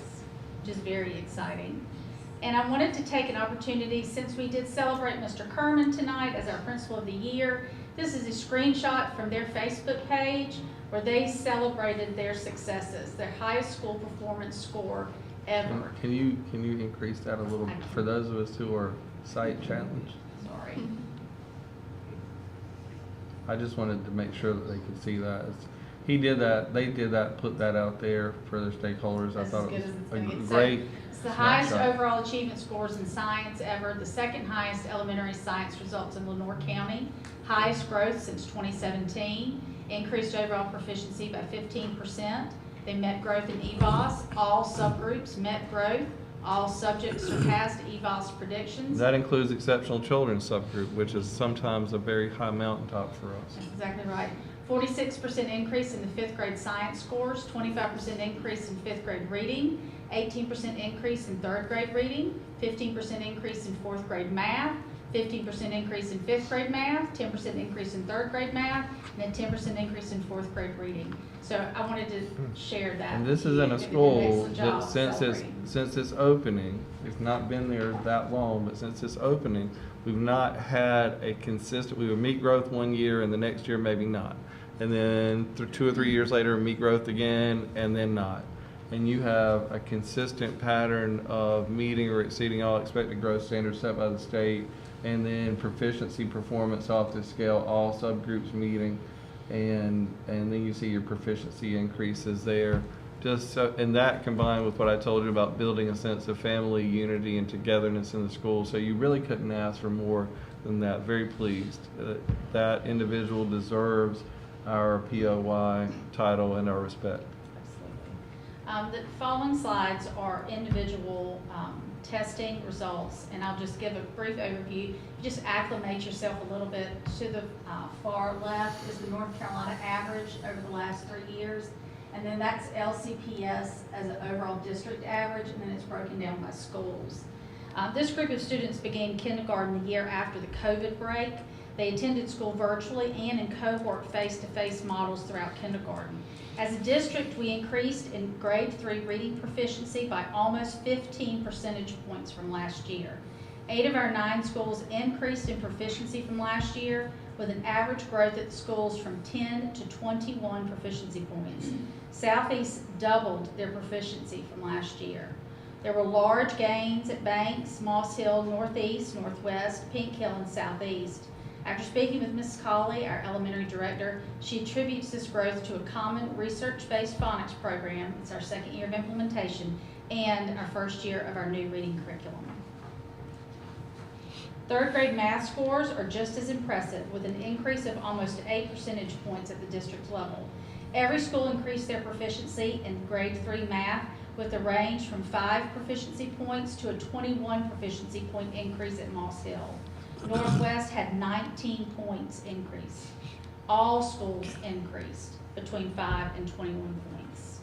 Speaker 15: which is very exciting. And I wanted to take an opportunity, since we did celebrate Mr. Kerman tonight as our Principal of the Year, this is a screenshot from their Facebook page where they celebrated their successes, their highest school performance score ever.
Speaker 4: Can you increase that a little for those of us who are sight challenged?
Speaker 15: Sorry.
Speaker 4: I just wanted to make sure that they could see that. He did that, they did that, put that out there for their stakeholders. I
Speaker 15: That's
Speaker 4: thought
Speaker 15: as
Speaker 4: it
Speaker 15: good as it's
Speaker 4: was
Speaker 15: gonna
Speaker 4: a
Speaker 15: get.
Speaker 4: great
Speaker 15: It's the highest
Speaker 4: snapshot.
Speaker 15: overall achievement scores in science ever, the 2nd highest elementary science results in Lenore County, highest growth since 2017, increased overall proficiency by 15%. They met growth in EVOS, all subgroups met growth, all subjects surpassed EVOS predictions.
Speaker 4: That includes exceptional children subgroup, which is sometimes a very high mountaintop for us.
Speaker 15: That's exactly right. 46% increase in the 5th grade science scores, 25% increase in 5th grade reading, 18% increase in 3rd grade reading, 15% increase in 4th grade math, 15% increase in 5th grade math, 10% increase in 3rd grade math, and a 10% increase in 4th grade reading. So I wanted to share that.
Speaker 4: And this is in a school that since its opening, it's not been there that long, but since its opening, we've not had a consistent, we would meet growth 1 year and the next year maybe not. and then 2 or 3 years later meet growth again, and then not. And you have a consistent pattern of meeting or exceeding all expected growth standards set by the state, and then proficiency performance off the scale, all subgroups meeting, and then you see your proficiency increases there. Just so, and that combined with what I told you about building a sense of family unity and togetherness in the school, so you really couldn't ask for more than that. Very pleased. That individual deserves our POY title and our respect.
Speaker 15: The following slides are individual testing results, and I'll just give a brief overview. Just acclimate yourself a little bit. To the far left is the North Carolina average over the last 3 years, and then that's LCPS as an overall district average, and then it's broken down by schools. This group of students began kindergarten the year after the COVID break. They attended school virtually and in cohort face-to-face models throughout kindergarten. As a district, we increased in grade 3 reading proficiency by almost 15 percentage points from last year. 8 of our 9 schools increased in proficiency from last year, with an average growth at the schools from 10 to 21 proficiency points. Southeast doubled their proficiency from last year. There were large gains at Banks, Moss Hill, Northeast, Northwest, Pink Hill, and Southeast. After speaking with Ms. Colley, our elementary director, she attributes this growth to a common research-based phonics program, it's our 2nd year of implementation, and our 1st year of our new reading curriculum. 3rd grade math scores are just as impressive, with an increase of almost 8 percentage points at the district level. Every school increased their proficiency in grade 3 math, with a range from 5 proficiency points to a 21 proficiency point increase at Moss Hill. Northwest had 19 points increase. All schools increased between 5 and 21 points.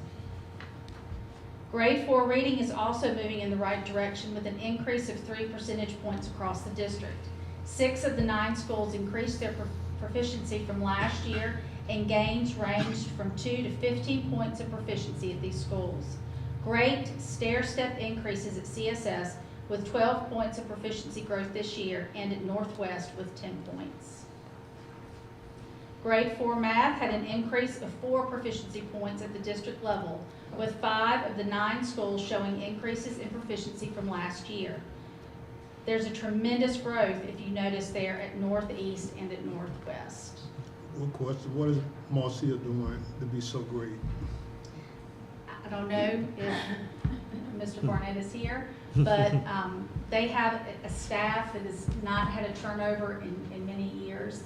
Speaker 15: Grade 4 reading is also moving in the right direction, with an increase of 3 percentage points across the district. 6 of the 9 schools increased their proficiency from last year, and gains ranged from 2 to 15 points of proficiency at these schools. Great stair-step increases at CSS, with 12 points of proficiency growth this year, and at Northwest with 10 points. Grade 4 math had an increase of 4 proficiency points at the district level, with 5 of the 9 schools showing increases in proficiency from last year. There's a tremendous growth, if you notice, there at Northeast and at Northwest.
Speaker 16: One question, what is Moss Hill doing to be so great?
Speaker 15: I don't know if Mr. Barnett is here, but they have a staff that has not had a turnover in many years.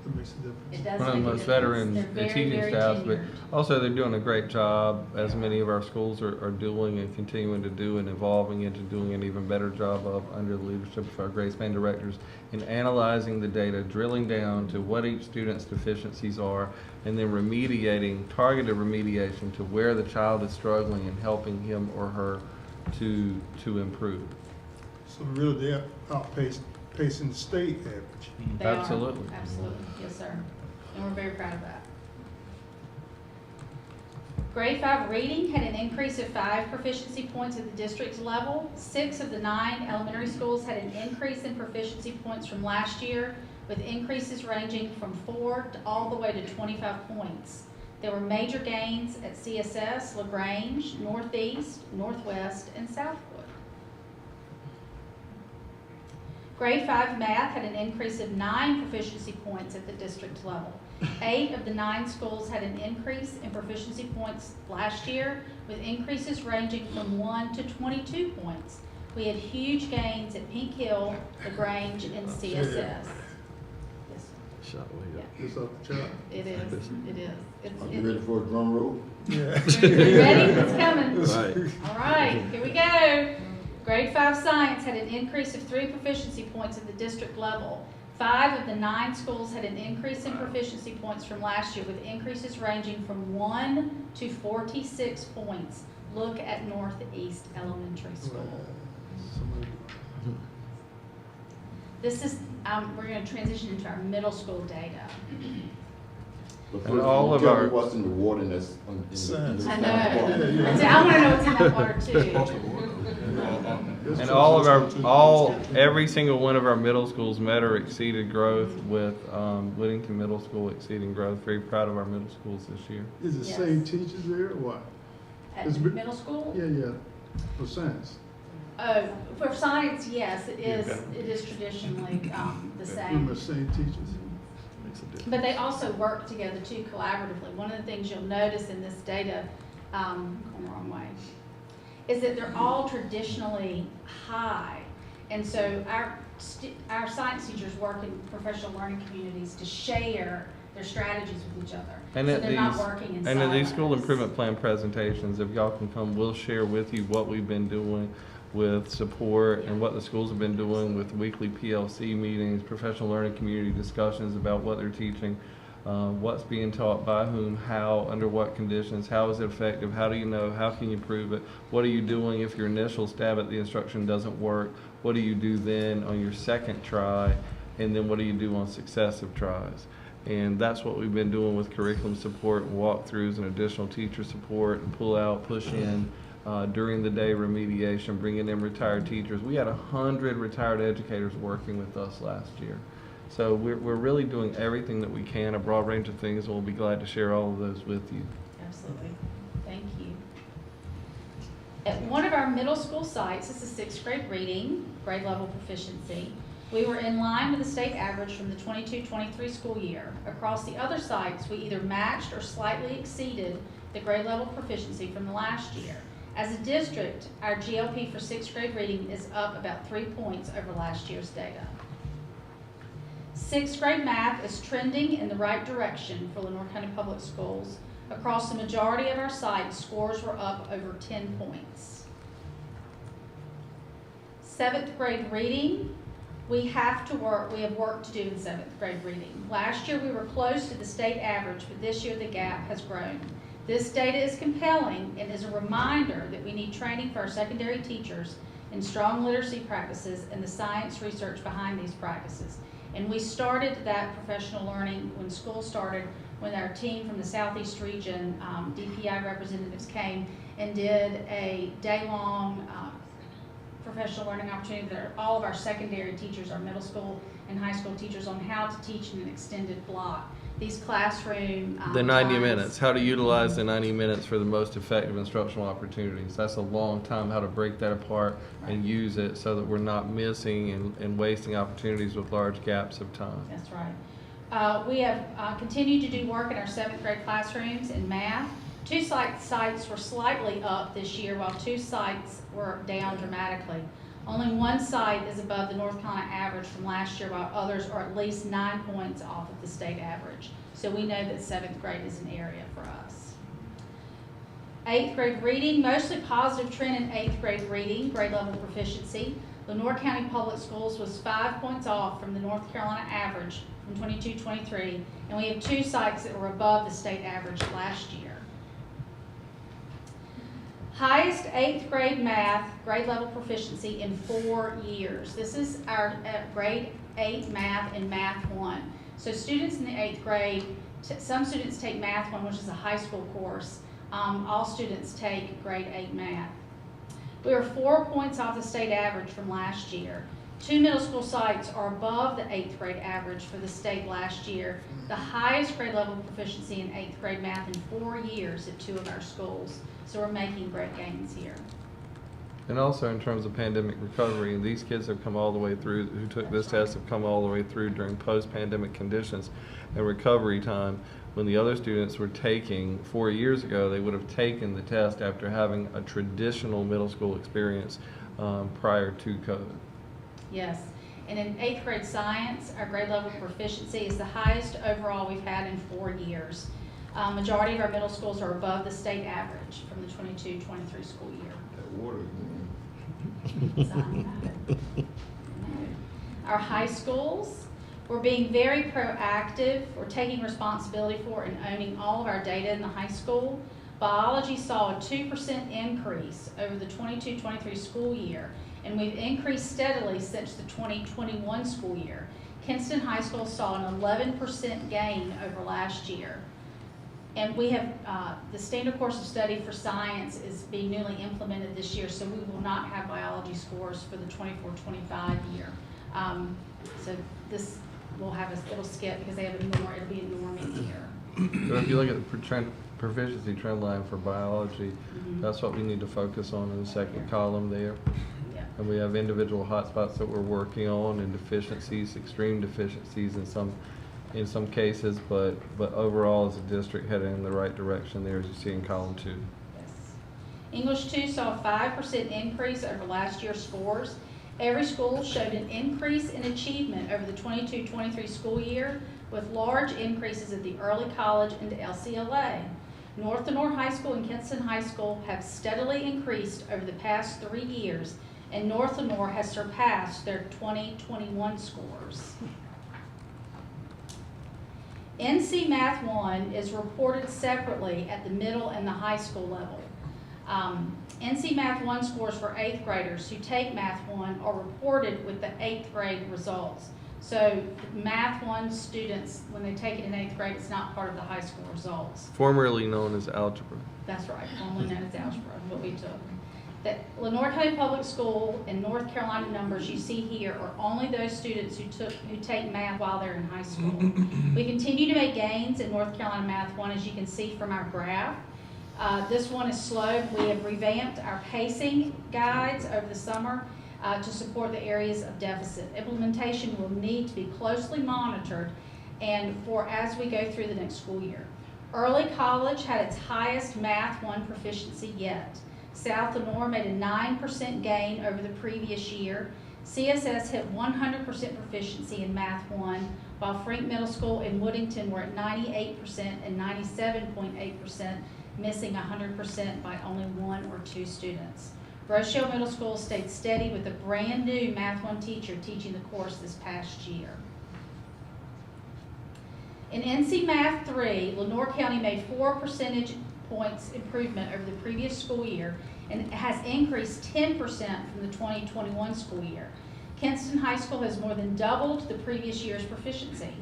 Speaker 16: That makes a difference.
Speaker 15: It does
Speaker 4: One of the
Speaker 15: make a
Speaker 4: most
Speaker 15: difference.
Speaker 4: veteran
Speaker 15: They're very,
Speaker 4: teaching
Speaker 15: very
Speaker 4: staffs, but
Speaker 15: tenured.
Speaker 4: also they're doing a great job, as many of our schools are doing and continuing to do, and evolving into doing an even better job of under the leadership of our grade span directors in analyzing the data, drilling down to what each student's deficiencies are, and then remediating, targeted remediation to where the child is struggling and helping him or her to improve.
Speaker 16: So really they're outpacing the state average.
Speaker 15: They
Speaker 4: Absolutely.
Speaker 15: are. Absolutely, yes, sir. And we're very proud of that. Grade 5 reading had an increase of 5 proficiency points at the district level. 6 of the 9 elementary schools had an increase in proficiency points from last year, with increases ranging from 4 to all the way to 25 points. There were major gains at CSS, LaGrange, Northeast, Northwest, and Southwood. Grade 5 math had an increase of 9 proficiency points at the district level. 8 of the 9 schools had an increase in proficiency points last year, with increases ranging from 1 to 22 points. We had huge gains at Pink Hill, LaGrange, and CSS. Yes, sir. Yeah.
Speaker 16: It's up the chart.
Speaker 15: It is, it is.
Speaker 3: Are you ready for a drum roll?
Speaker 16: Yeah.
Speaker 15: You ready? It's coming.
Speaker 3: Right.
Speaker 15: All right, here we go. Grade 5 science had an increase of 3 proficiency points at the district level. 5 of the 9 schools had an increase in proficiency points from last year, with increases ranging from 1 to 46 points. Look at Northeast Elementary School. This is, we're going to transition into our middle school data.
Speaker 3: But
Speaker 4: And
Speaker 3: first,
Speaker 4: all of
Speaker 3: tell me
Speaker 4: our-
Speaker 3: what's in the water that's in the
Speaker 15: I know. I want to know what's in that water too.
Speaker 16: That's
Speaker 4: And
Speaker 16: true.
Speaker 4: all of
Speaker 16: That's true.
Speaker 4: our, every single one of our middle schools met or exceeded growth with, Whittington Middle School exceeding growth. Very proud of our middle schools this year.
Speaker 16: Is it
Speaker 15: Yes.
Speaker 16: same teachers there or what?
Speaker 15: At
Speaker 16: It's
Speaker 15: the
Speaker 16: re-
Speaker 15: middle school?
Speaker 16: Yeah, for science.
Speaker 15: Oh, for science, yes, it is,
Speaker 4: Yeah.
Speaker 15: it is traditionally, the
Speaker 16: Remember
Speaker 15: same.
Speaker 16: same teachers?
Speaker 4: Makes a difference.
Speaker 15: But they also work together too collaboratively. One of the things you'll notice in this data, going the wrong way, is that they're all traditionally high. And so our science teachers work in professional learning communities to share their strategies with each other.
Speaker 4: And
Speaker 15: So
Speaker 4: at
Speaker 15: they're not working in
Speaker 4: and at these school
Speaker 15: silos.
Speaker 4: improvement plan presentations, if y'all can come, we'll share with you what we've been doing with support and what the schools have been doing with weekly PLC meetings, professional learning community discussions about what they're teaching, what's being taught by whom, how, under what conditions, how is it effective, how do you know, how can you prove it, what are you doing if your initial stab at the instruction doesn't work, what do you do then on your second try, and then what do you do on successive tries. And that's what we've been doing with curriculum support and walkthroughs and additional teacher support and pull out, push in, during the day remediation, bringing in retired teachers. We had 100 retired educators working with us last year. So we're really doing everything that we can, a broad range of things, and we'll be glad to share all of those with you.
Speaker 15: Absolutely. Thank you. At one of our middle school sites, this is sixth grade reading, grade level proficiency. We were in line with the state average from the 22-23 school year. Across the other sites, we either matched or slightly exceeded the grade level proficiency from the last year. As a district, our GLP for sixth grade reading is up about 3 points over last year's data. Sixth grade math is trending in the right direction for Lenore County Public Schools. Across the majority of our sites, scores were up over 10 points. Seventh grade reading, we have work to do in seventh grade reading. Last year we were close to the state average, but this year the gap has grown. This data is compelling and is a reminder that we need training for our secondary teachers in strong literacy practices and the science research behind these practices. And we started that professional learning when school started, when our team from the Southeast region, DPI representatives came and did a day-long professional learning opportunity that all of our secondary teachers, our middle school and high school teachers, on how to teach in an extended block. These classroom
Speaker 4: The 90
Speaker 15: times.
Speaker 4: minutes, how to utilize the 90 minutes for the most effective instructional opportunities. That's a long time, how to break that apart and use it so that we're not missing and wasting opportunities with large gaps of time.
Speaker 15: That's right. We have continued to do work in our seventh grade classrooms in math. 2 sites were slightly up this year, while 2 sites were down dramatically. Only 1 site is above the North Carolina average from last year, while others are at least 9 points off of the state average. So we know that 7th grade is an area for us. 8th grade reading, mostly positive trend in 8th grade reading, grade level proficiency. Lenore County Public Schools was 5 points off from the North Carolina average from 22-23, and we have 2 sites that were above the state average last year. Highest 8th grade math, grade level proficiency in 4 years. This is our grade 8 math and math 1. So students in the 8th grade, some students take math 1, which is a high school course. All students take grade 8 math. We are 4 points off the state average from last year. 2 middle school sites are above the 8th grade average for the state last year. The highest grade level proficiency in 8th grade math in 4 years at 2 of our schools. So we're making great gains here.
Speaker 4: And also in terms of pandemic recovery, these kids have come all the way through, who took this test have come all the way through during post-pandemic conditions and recovery time. When the other students were taking, 4 years ago, they would have taken the test after having a traditional middle school experience prior to COVID.
Speaker 15: Yes, and in 8th grade science, our grade level proficiency is the highest overall we've had in 4 years. Majority of our middle schools are above the state average from the 22-23 school year.
Speaker 16: That water.
Speaker 15: Our high schools, we're being very proactive. We're taking responsibility for and owning all of our data in the high school. Biology saw a 2% increase over the 22-23 school year, and we've increased steadily since the 2021 school year. Kinston High School saw an 11% gain over last year. And we have, the standard course of study for science is being newly implemented this year, so we will not have biology scores for the 24-25 year. So this will have it'll skip because they have it'll be a norming year.
Speaker 4: So if you look at the proficiency trend line for biology, that's what we need to focus on in the second column there.
Speaker 15: Yeah.
Speaker 4: And we have individual hotspots that we're working on and deficiencies, extreme deficiencies in some cases, but overall as a district heading in the right direction there, as you see in column 2.
Speaker 15: Yes. English 2 saw a 5% increase over last year's scores. Every school showed an increase in achievement over the 22-23 school year, with large increases at the early college and LCLA. North Lenore High School and Kinston High School have steadily increased over the past 3 years, and North Lenore has surpassed their 2021 scores. NC Math 1 is reported separately at the middle and the high school level. NC Math 1 scores for 8th graders who take Math 1 are reported with the 8th grade results. So Math 1 students, when they take it in 8th grade, it's not part of the high school results.
Speaker 4: Formerly known as algebra.
Speaker 15: That's right, formerly known as algebra, what we took. The Lenoir County Public School and North Carolina numbers you see here are only those students who take math while they're in high school. We continue to make gains in North Carolina Math 1, as you can see from our graph. This one is slow. We have revamped our pacing guides over the summer to support the areas of deficit. Implementation will need to be closely monitored and as we go through the next school year. Early college had its highest Math 1 proficiency yet. South Lenore made a 9% gain over the previous year. CSS hit 100% proficiency in Math 1, while Frink Middle School and Woodington were at 98% and 97.8%, missing 100% by only 1 or 2 students. Rochelle Middle School stayed steady with a brand new Math 1 teacher teaching the course this past year. In NC Math 3, Lenoir County made 4 percentage points improvement over the previous school year and has increased 10% from the 2021 school year. Kinston High School has more than doubled the previous year's proficiency.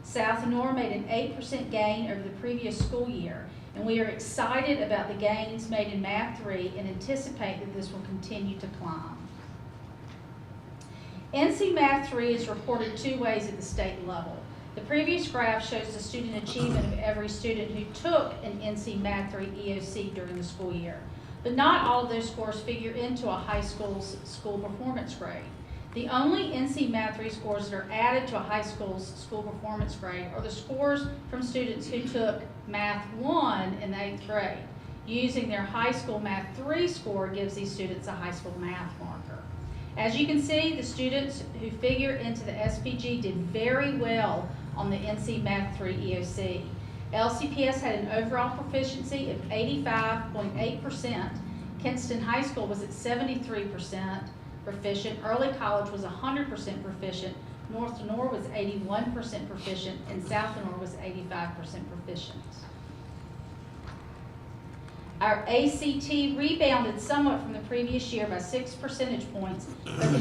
Speaker 15: South Lenore made an 8% gain over the previous school year, and we are excited about the gains made in Math 3 and anticipate that this will continue to climb. NC Math 3 is reported 2 ways at the state level. The previous graph shows the student achievement of every student who took an NC Math 3 EOC during the school year. But not all of those scores figure into a high school's school performance grade. The only NC Math 3 scores that are added to a high school's school performance grade are the scores from students who took Math 1 in the 8th grade. Using their high school Math 3 score gives these students a high school math marker. As you can see, the students who figure into the SPG did very well on the NC Math 3 EOC. LCPS had an overall proficiency of 85.8%. Kinston High School was at 73% proficient. Early College was 100% proficient. North Lenore was 81% proficient, and South Lenore was 85% proficient. Our ACT rebounded somewhat from the previous year by 6 percentage points, but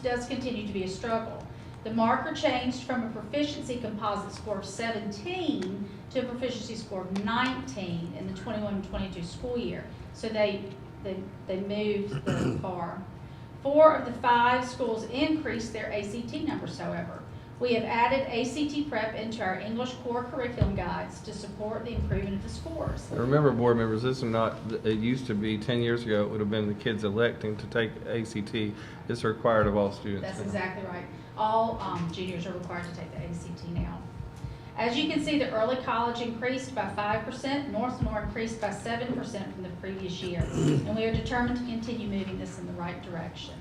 Speaker 15: does continue to be a struggle. The marker changed from a proficiency composite score of 17 to a proficiency score of 19 in the 21-22 school year. So they moved the bar. 4 of the 5 schools increased their ACT numbers, however. We have added ACT prep into our English core curriculum guides to support the improvement of the scores.
Speaker 4: Remember, board members, this is not, it used to be 10 years ago, it would have been the kids electing to take ACT. It's required of all students.
Speaker 15: That's exactly right. All juniors are required to take the ACT now. As you can see, the early college increased by 5%, North Lenore increased by 7% from the previous year, and we are determined to continue moving this in the right direction.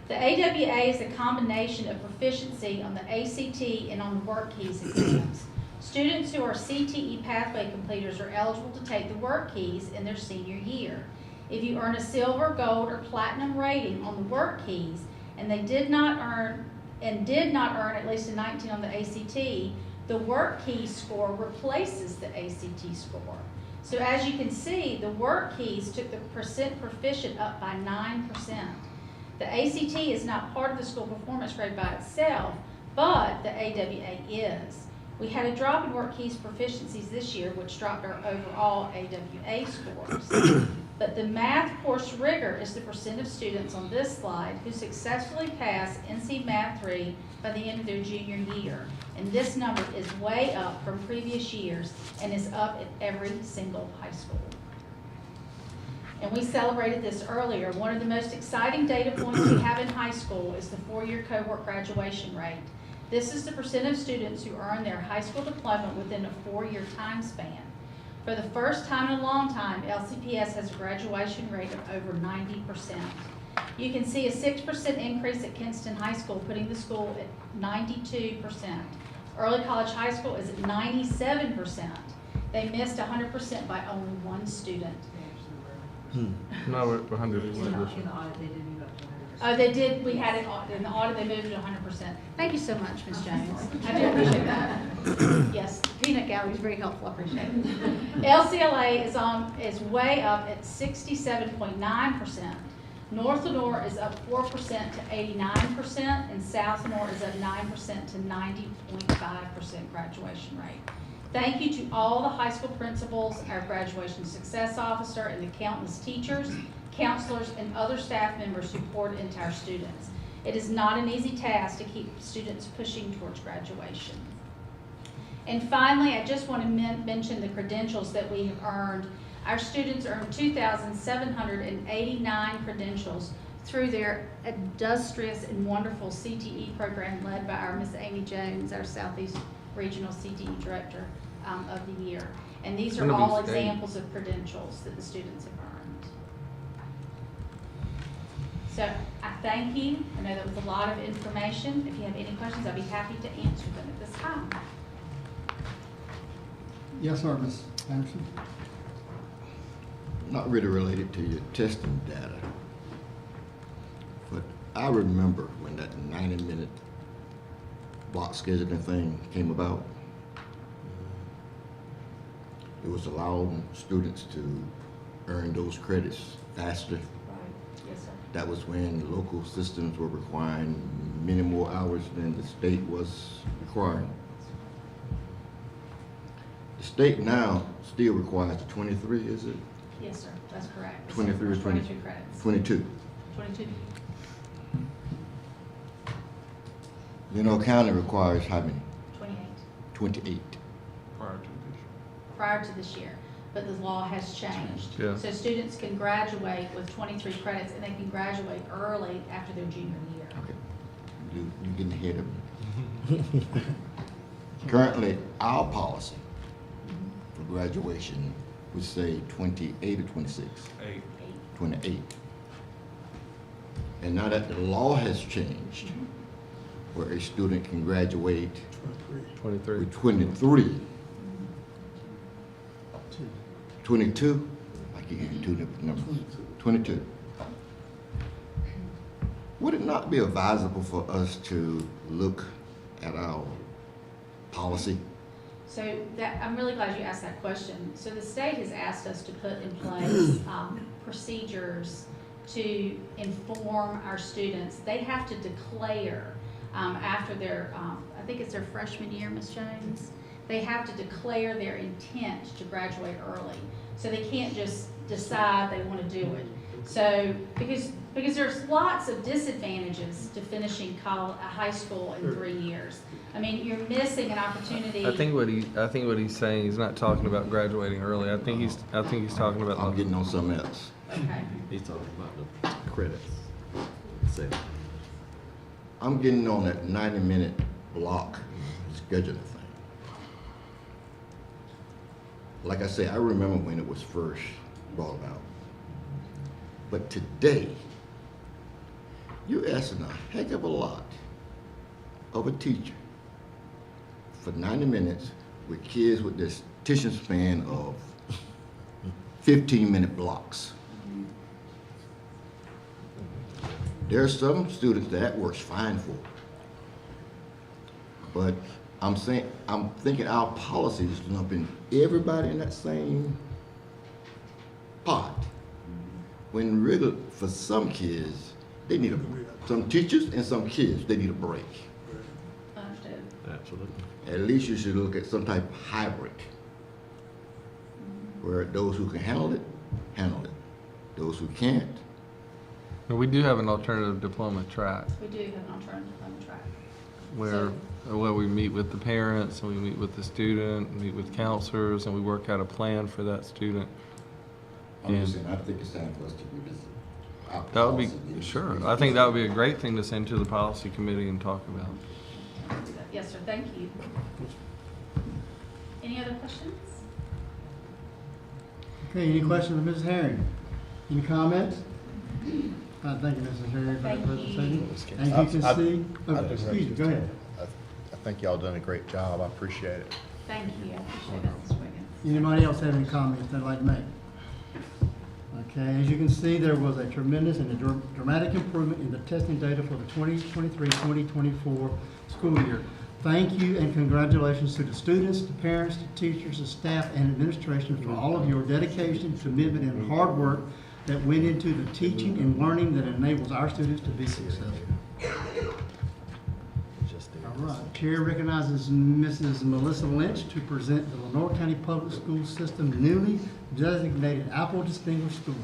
Speaker 15: The AWA is a combination of proficiency on the ACT and on the work keys exams. Students who are CTE pathway completers are eligible to take the work keys in their senior year. If you earn a silver, gold, or platinum rating on the work keys, and did not earn at least a 19 on the ACT, the work key score replaces the ACT score. So as you can see, the work keys took the percent proficient up by 9%. The ACT is not part of the school performance grade by itself, but the AWA is. We had a drop in work keys proficiencies this year, which dropped our overall AWA scores. But the math course rigor is the percent of students on this slide who successfully pass NC Math 3 by the end of their junior year. And this number is way up from previous years and is up at every single high school. And we celebrated this earlier. One of the most exciting data points we have in high school is the four-year cohort graduation rate. This is the percent of students who earn their high school diploma within a four-year time span. For the first time in a long time, LCPS has a graduation rate of over 90%. You can see a 6% increase at Kinston High School, putting the school at 92%. Early College High School is at 97%. They missed 100% by only one student.
Speaker 4: No, we're 100%.
Speaker 8: In the audit, they did move up to 100%.
Speaker 15: Oh, they did, we had it in the audit, they moved it to 100%. Thank you so much, Ms. Jones. I do appreciate that. Yes, the peanut gallery is very helpful, I appreciate it. LCLA is way up at 67.9%. North Lenore is up 4% to 89%, and South Lenore is up 9% to 90.5% graduation rate. Thank you to all the high school principals, our graduation success officer, and the countless teachers, counselors, and other staff members who poured into our students. It is not an easy task to keep students pushing towards graduation. And finally, I just want to mention the credentials that we have earned. Our students earned 2,789 credentials through their industrious and wonderful CTE program led by our Miss Amy Jones, our Southeast Regional CTE Director of the Year. And these are all examples of credentials that the students have earned. So I thank you. I know that was a lot of information. If you have any questions, I'll be happy to answer them at this time.
Speaker 1: Yes, sir, Ms. Anderson.
Speaker 14: Not really related to your testing data, but I remember when that 90-minute block scheduling thing came about. It was allowing students to earn those credits faster.
Speaker 15: Right. Yes, sir.
Speaker 14: That was when the local systems were requiring many more hours than the state was requiring. The state now still requires the 23, is it?
Speaker 15: Yes, sir. That's correct.
Speaker 14: 23 or 20?
Speaker 15: 22 credits.
Speaker 14: 22.
Speaker 15: 22.
Speaker 14: County requires how many?
Speaker 15: 28.
Speaker 14: 28.
Speaker 15: Prior to this year, but the law has changed.
Speaker 4: Yeah.
Speaker 15: So students can graduate with 23 credits, and they can graduate early after their junior year.
Speaker 14: Okay. You're getting ahead of me. Currently, our policy for graduation would say 28 or 26?
Speaker 2: 8.
Speaker 14: 28. And now that the law has changed, where a student can graduate
Speaker 4: 23.
Speaker 14: with 23, 22, I keep getting two different numbers, 22. Would it not be advisable for us to look at our policy?
Speaker 15: So I'm really glad you asked that question. So the state has asked us to put in place procedures to inform our students. They have to declare after their, I think it's their freshman year, Ms. Jones, they have to declare their intent to graduate early. So they can't just decide they want to do it. So, because there's lots of disadvantages to finishing high school in 3 years. I mean, you're missing an opportunity.
Speaker 4: I think what he's saying, he's not talking about graduating early. I think he's talking about.
Speaker 14: I'm getting on something else.
Speaker 15: Okay.
Speaker 3: He's talking about the credits. So,
Speaker 14: I'm getting on that 90-minute block scheduling thing. Like I say, I remember when it was first brought about. But today, you're asking a heck of a lot of a teacher for 90 minutes with kids with this attention span of 15-minute blocks. There are some students that works fine for. But I'm thinking our policy is lumping everybody in that same pot. When really, for some kids, they need some teachers and some kids, they need a break.
Speaker 15: Understood.
Speaker 3: Absolutely.
Speaker 14: At least you should look at some type of hybrid, where those who can handle it, handle it. Those who can't,
Speaker 4: But we do have an alternative diploma track
Speaker 15: We do have an alternative on the track.
Speaker 4: where we meet with the parents and we meet with the student, meet with counselors, and we work out a plan for that student.
Speaker 14: I'm just
Speaker 4: And
Speaker 14: saying, I think it's time for us to revisit our
Speaker 4: that would be,
Speaker 14: policy meetings.
Speaker 4: sure, I think that would be a great thing to send to the policy committee and talk about.
Speaker 15: Yes, sir, thank you. Any other questions?
Speaker 1: Okay, any questions of Mrs. Herring? Any comments? Thank you, Mrs. Herring, for
Speaker 15: Thank
Speaker 1: the presentation.
Speaker 3: you.
Speaker 1: As you can see, oh, excuse me, go ahead.
Speaker 3: I think y'all done a great job. I appreciate it.
Speaker 15: Thank you, I appreciate that, Mr. Wiggins.
Speaker 1: Anybody else have any comments they'd like to make? Okay, as you can see, there was a tremendous and a dramatic improvement in the testing data for the 2023-2024 school year. Thank you and congratulations to the students, the parents, the teachers, the staff, and administration for all of your dedication, commitment, and hard work that went into the teaching and learning that enables our students to be successful. All right, Chair recognizes Mrs. Melissa Lynch to present the Lenore County Public School System newly designated Apple Distinguished Schools.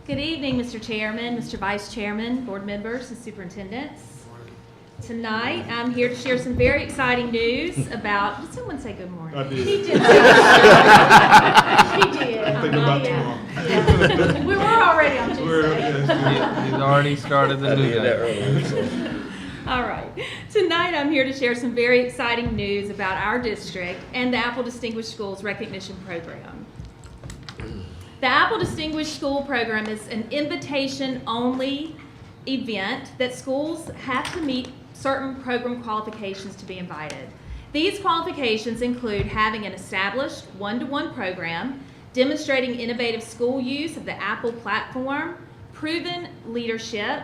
Speaker 17: Good evening, Mr. Chairman, Mr. Vice Chairman, board members, and superintendents. Tonight, I'm here to share some very exciting news about, did someone say good morning?
Speaker 2: I did.
Speaker 17: He did.
Speaker 15: He did.
Speaker 2: Think about
Speaker 17: Yeah.
Speaker 2: tomorrow.
Speaker 15: We were already on Tuesday.
Speaker 4: He's already started the new day.
Speaker 17: All right. Tonight, I'm here to share some very exciting news about our district and the Apple Distinguished Schools Recognition Program. The Apple Distinguished School Program is an invitation-only event that schools have to meet certain program qualifications to be invited. These qualifications include having an established one-to-one program, demonstrating innovative school use of the Apple platform, proven leadership,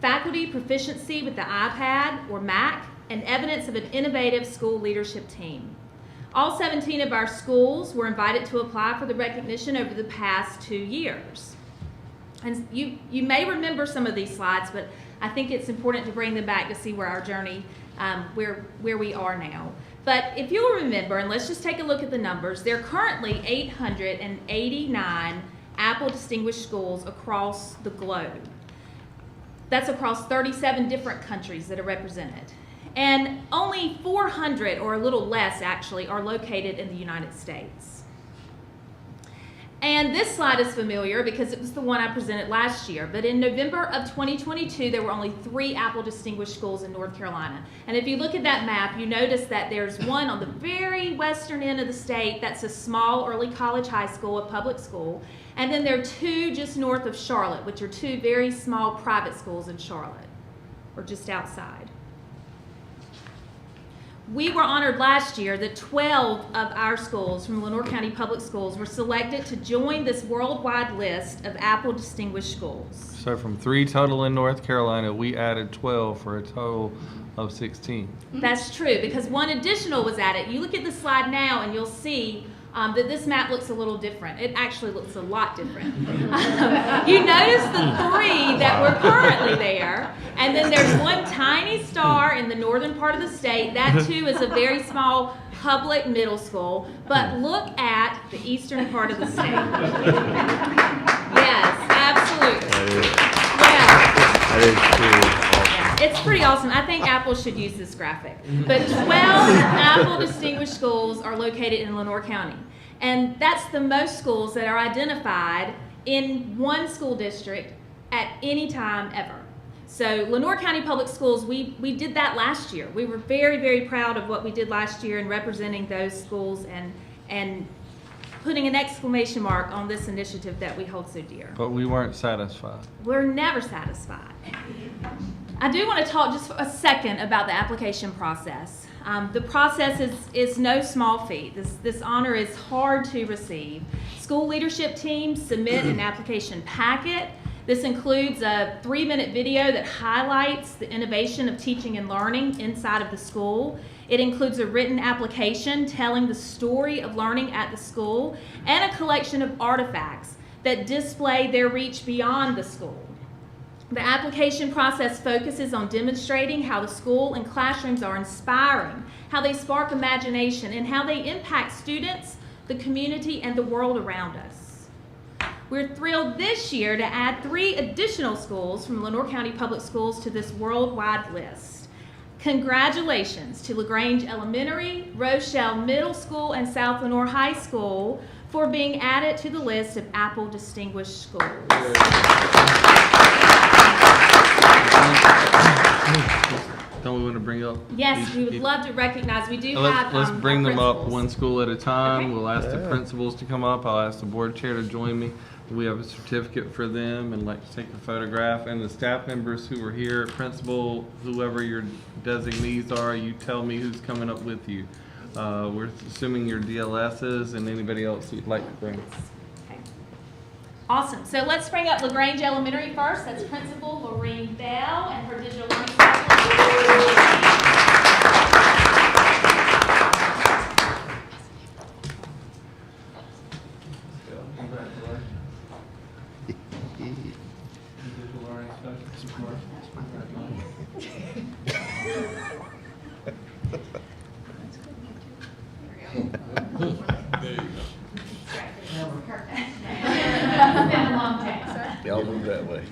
Speaker 17: faculty proficiency with the iPad or Mac, and evidence of an innovative school leadership team. All 17 of our schools were invited to apply for the recognition over the past 2 years. And you may remember some of these slides, but I think it's important to bring them back to see where our journey, where we are now. But if you'll remember, and let's just take a look at the numbers, there are currently 889 Apple Distinguished Schools across the globe. That's across 37 different countries that are represented. And only 400, or a little less actually, are located in the United States. And this slide is familiar because it was the one I presented last year. But in November of 2022, there were only 3 Apple Distinguished Schools in North Carolina. And if you look at that map, you notice that there's one on the very western end of the state. That's a small early college high school, a public school. And then there are 2 just north of Charlotte, which are 2 very small private schools in Charlotte, or just outside. We were honored last year that 12 of our schools from Lenore County Public Schools were selected to join this worldwide list of Apple Distinguished Schools.
Speaker 4: So from 3 total in North Carolina, we added 12 for a total of 16.
Speaker 17: That's true, because one additional was added. You look at the slide now and you'll see that this map looks a little different. It actually looks a lot different. You notice the 3 that were currently there, and then there's one tiny star in the northern part of the state. That too is a very small public middle school. But look at the eastern part of the state. Yes, absolutely.
Speaker 3: That is true.
Speaker 17: It's pretty awesome. I think Apple should use this graphic. But 12 Apple Distinguished Schools are located in Lenore County. And that's the most schools that are identified in one school district at any time ever. So Lenore County Public Schools, we did that last year. We were very, very proud of what we did last year in representing those schools and putting an exclamation mark on this initiative that we hold so dear.
Speaker 4: But we weren't satisfied.
Speaker 17: We're never satisfied. I do want to talk just for a second about the application process. The process is no small feat. This honor is hard to receive. School leadership teams submit an application packet. This includes a 3-minute video that highlights the innovation of teaching and learning inside of the school. It includes a written application telling the story of learning at the school and a collection of artifacts that display their reach beyond the school. The application process focuses on demonstrating how the school and classrooms are inspiring, how they spark imagination, and how they impact students, the community, and the world around us. We're thrilled this year to add 3 additional schools from Lenoir County Public Schools to this worldwide list. Congratulations to LaGrange Elementary, Rochelle Middle School, and South Lenoir High School for being added to the list of Apple Distinguished Schools.
Speaker 4: Don't we want to bring up?
Speaker 17: Yes, we would love to recognize, we do have
Speaker 4: Let's bring
Speaker 17: our
Speaker 4: them up
Speaker 17: principals.
Speaker 4: one school at a time.
Speaker 17: Okay.
Speaker 4: We'll ask the principals to come up. I'll ask the board chair to join me. We have a certificate for them and like to take a photograph. And the staff members who are here, principal, whoever your designees are, you tell me who's coming up with you. We're assuming your DLSs and anybody else you'd like to bring.
Speaker 17: Okay. Awesome. So let's bring up LaGrange Elementary first. That's Principal Lorraine Bell and her digital learning specialist.
Speaker 14: Y'all move that way.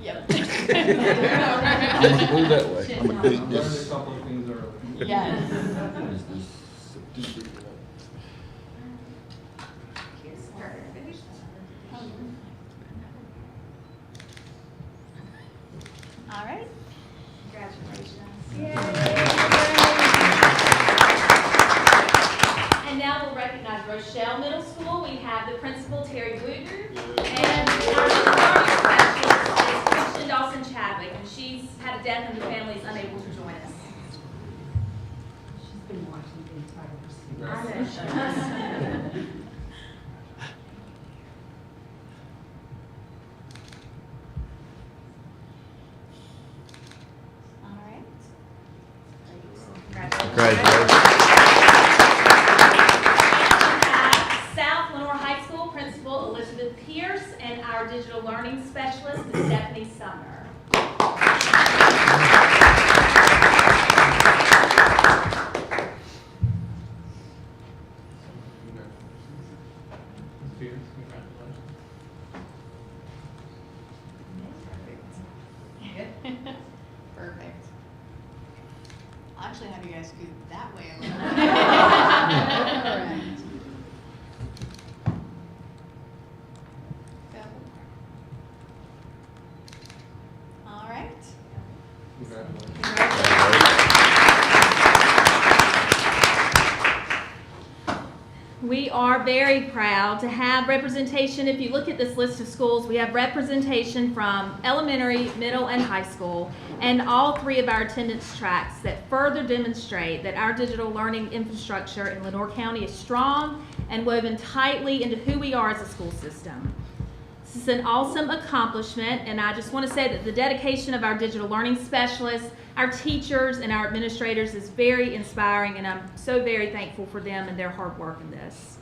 Speaker 17: Yep.
Speaker 14: I'm gonna move that way. I'm gonna do this.
Speaker 17: Yes. All right.
Speaker 10: Congratulations.
Speaker 17: And now we'll recognize Rochelle Middle School. We have the principal, Terry Wooter, and our learning specialist is Christian Dawson Chadwick, and she's had a death in the family, is unable to join us.
Speaker 8: She's been watching the entire session.
Speaker 17: I know. All right.
Speaker 14: Congratulations.
Speaker 17: South Lenoir High School Principal Elizabeth Pierce and our digital learning specialist is Stephanie Sumner.
Speaker 15: Perfect. I'll actually have you guys scoot that way a little bit. All right.
Speaker 17: We are very proud to have representation. If you look at this list of schools, we have representation from elementary, middle, and high school, and all 3 of our attendance tracks that further demonstrate that our digital learning infrastructure in Lenoir County is strong and woven tightly into who we are as a school system. This is an awesome accomplishment, and I just want to say that the dedication of our digital learning specialists, our teachers, and our administrators is very inspiring, and I'm so very thankful for them and their hard work in this.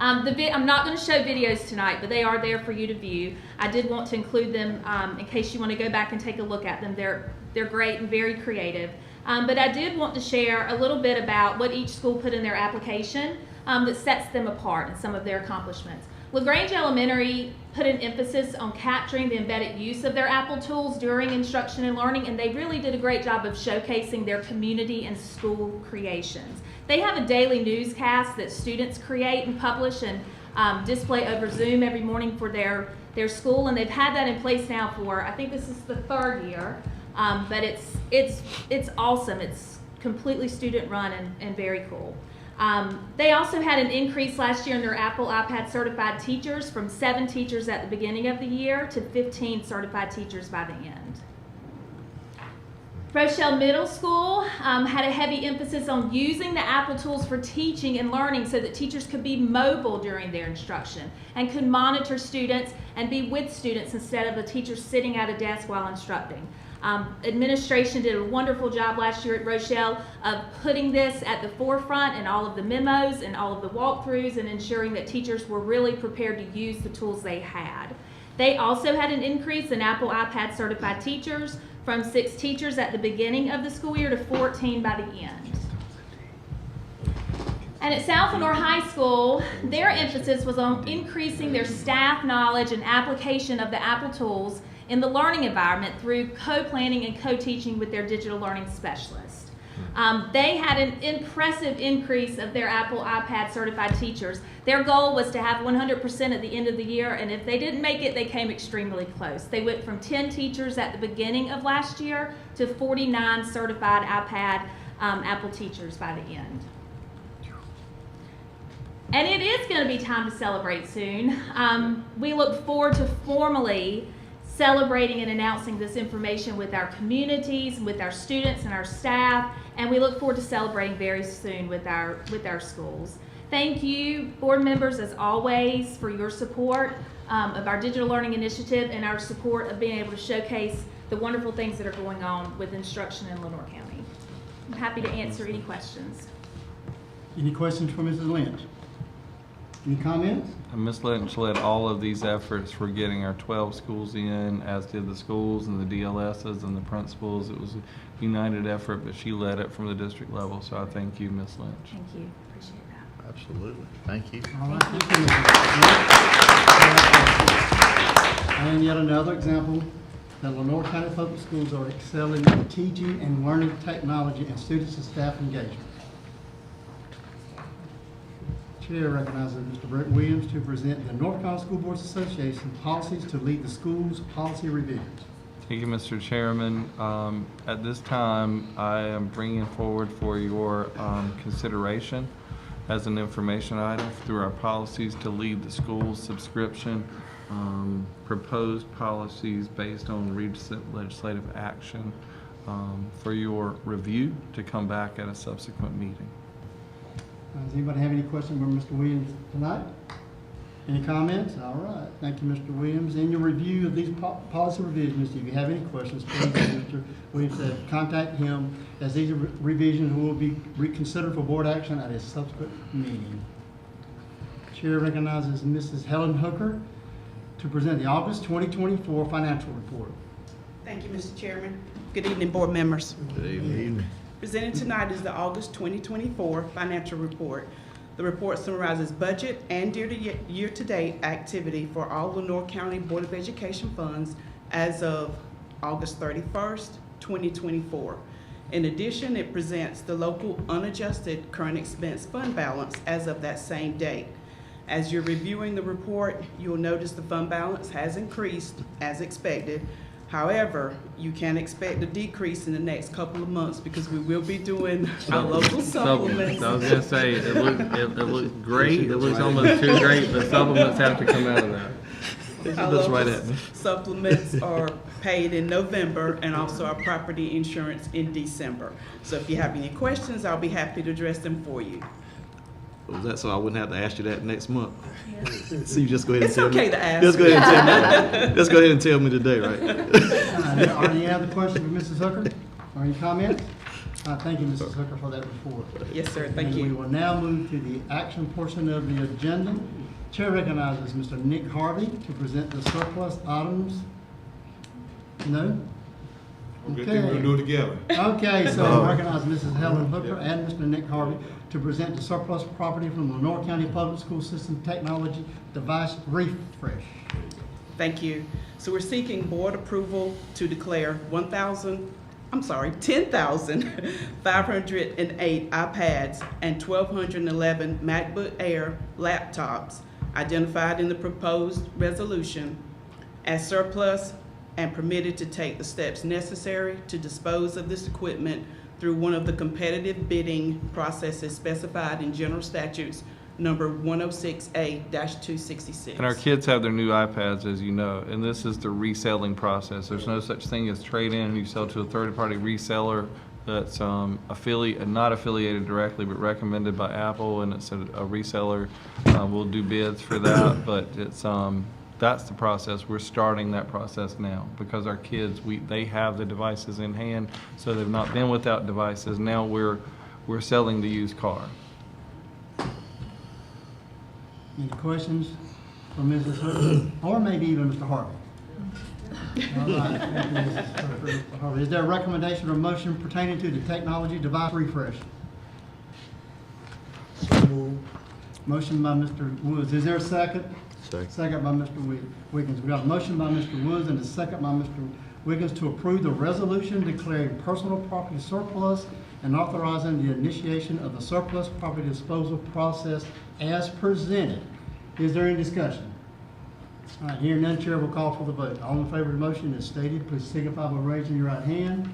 Speaker 17: I'm not going to show videos tonight, but they are there for you to view. I did want to include them in case you want to go back and take a look at them. They're great and very creative. But I did want to share a little bit about what each school put in their application that sets them apart and some of their accomplishments. LaGrange Elementary put an emphasis on capturing the embedded use of their Apple tools during instruction and learning, and they really did a great job of showcasing their community and school creations. They have a daily newscast that students create and publish and display over Zoom every morning for their school, and they've had that in place now for, I think this is the 3rd year, but it's awesome. It's completely student run and very cool. They also had an increase last year in their Apple iPad certified teachers from 7 teachers at the beginning of the year to 15 certified teachers by the end. Rochelle Middle School had a heavy emphasis on using the Apple tools for teaching and learning so that teachers could be mobile during their instruction and could monitor students and be with students instead of a teacher sitting at a desk while instructing. Administration did a wonderful job last year at Rochelle of putting this at the forefront in all of the memos and all of the walkthroughs and ensuring that teachers were really prepared to use the tools they had. They also had an increase in Apple iPad certified teachers from 6 teachers at the beginning of the school year to 14 by the end. And at South Lenore High School, their emphasis was on increasing their staff knowledge and application of the Apple tools in the learning environment through co-planning and co-teaching with their digital learning specialist. They had an impressive increase of their Apple iPad certified teachers. Their goal was to have 100% at the end of the year, and if they didn't make it, they came extremely close. They went from 10 teachers at the beginning of last year to 49 certified iPad Apple teachers by the end. And it is going to be time to celebrate soon. We look forward to formally celebrating and announcing this information with our communities, with our students and our staff, and we look forward to celebrating very soon with our schools. Thank you, board members, as always, for your support of our digital learning initiative and our support of being able to showcase the wonderful things that are going on with instruction in Lenore County. I'm happy to answer any questions.
Speaker 1: Any questions for Mrs. Lynch? Any comments?
Speaker 4: Ms. Lynch led all of these efforts for getting our 12 schools in, as did the schools and the DLSs and the principals. It was a united effort, but she led it from the district level, so I thank you, Ms. Lynch.
Speaker 17: Thank you. Appreciate that.
Speaker 3: Absolutely. Thank you.
Speaker 1: All right, thank you, Mrs. Lynch. And yet another example that Lenore County Public Schools are excelling in teaching and learning technology and students and staff engagement. Chair recognizes Mr. Brett Williams to present the North Carolina School Boards Association policies to lead the school's policy revisions.
Speaker 4: Thank you, Mr. Chairman. At this time, I am bringing forward for your consideration as an information item through our policies to lead the school's subscription, proposed policies based on recent legislative action for your review to come back at a subsequent meeting.
Speaker 1: Does anybody have any questions for Mr. Williams tonight? Any comments? All right. Thank you, Mr. Williams. In your review of these policy revisions, if you have any questions, please, as Mr. Williams said, contact him, as these revisions will be reconsidered for board action at a subsequent meeting. Chair recognizes Mrs. Helen Hooker to present the August 2024 financial report.
Speaker 18: Thank you, Mr. Chairman. Good evening, board members.
Speaker 3: Good evening.
Speaker 18: Presented tonight is the August 2024 financial report. The report summarizes budget and year-to-date activity for all Lenore County Board of Education funds as of August 31st, 2024. In addition, it presents the local unadjusted current expense fund balance as of that same date. As you're reviewing the report, you'll notice the fund balance has increased as expected. However, you can expect a decrease in the next couple of months because we will be doing our local supplements.
Speaker 4: I was going to say, it looks great. It looks almost too great, but supplements have to come out of that.
Speaker 18: Our local supplements are paid in November and also our property insurance in December. So if you have any questions, I'll be happy to address them for you.
Speaker 3: Was that so I wouldn't have to ask you that next month? So you just go ahead and
Speaker 18: It's
Speaker 3: tell
Speaker 18: okay
Speaker 3: me.
Speaker 18: to ask.
Speaker 3: Just go ahead and tell me. Just go ahead and tell me today, right?
Speaker 1: Are there any other questions for Mrs. Hooker? Or any comments? Thank you, Mrs. Hooker, for that report.
Speaker 18: Yes, sir. Thank
Speaker 1: And
Speaker 18: you.
Speaker 1: we will now move to the action portion of the agenda. Chair recognizes Mr. Nick Harvey to present the surplus items. No?
Speaker 2: Good thing we're gonna do it together.
Speaker 1: Okay, so I recognize Mrs. Helen Hooker and Mr. Nick Harvey to present the surplus property from Lenore County Public School System Technology Device Refresh.
Speaker 18: Thank you. So we're seeking board approval to declare 10,508 iPads and 1,211 MacBook Air laptops identified in the proposed resolution as surplus and permitted to take the steps necessary to dispose of this equipment through one of the competitive bidding processes specified in General Statutes number 106A-266.
Speaker 4: And our kids have their new iPads, as you know, and this is the reselling process. There's no such thing as trade-in. You sell to a third-party reseller that's not affiliated directly, but recommended by Apple, and it's a reseller. We'll do bids for that, but it's that's the process. We're starting that process now because our kids, they have the devices in hand, so they've not been without devices. Now we're selling the used car.
Speaker 1: Any questions from Mrs. Hooker, or maybe even Mr. Harvey. All right, thank you, Mrs. Hooker, Mr. Harvey. Is there a recommendation or motion pertaining to the technology device refresh? Motion by Mr. Woods. Is there a second?
Speaker 14: Second.
Speaker 1: Second by Mr. Wiggins. We got a motion by Mr. Woods and a second by Mr. Wiggins to approve the resolution declaring personal property surplus and authorizing the initiation of the surplus property disposal process as presented. Is there any discussion? All right, hearing none, chair will call for the vote. All in favor of the motion as stated, please signify by raising your right hand.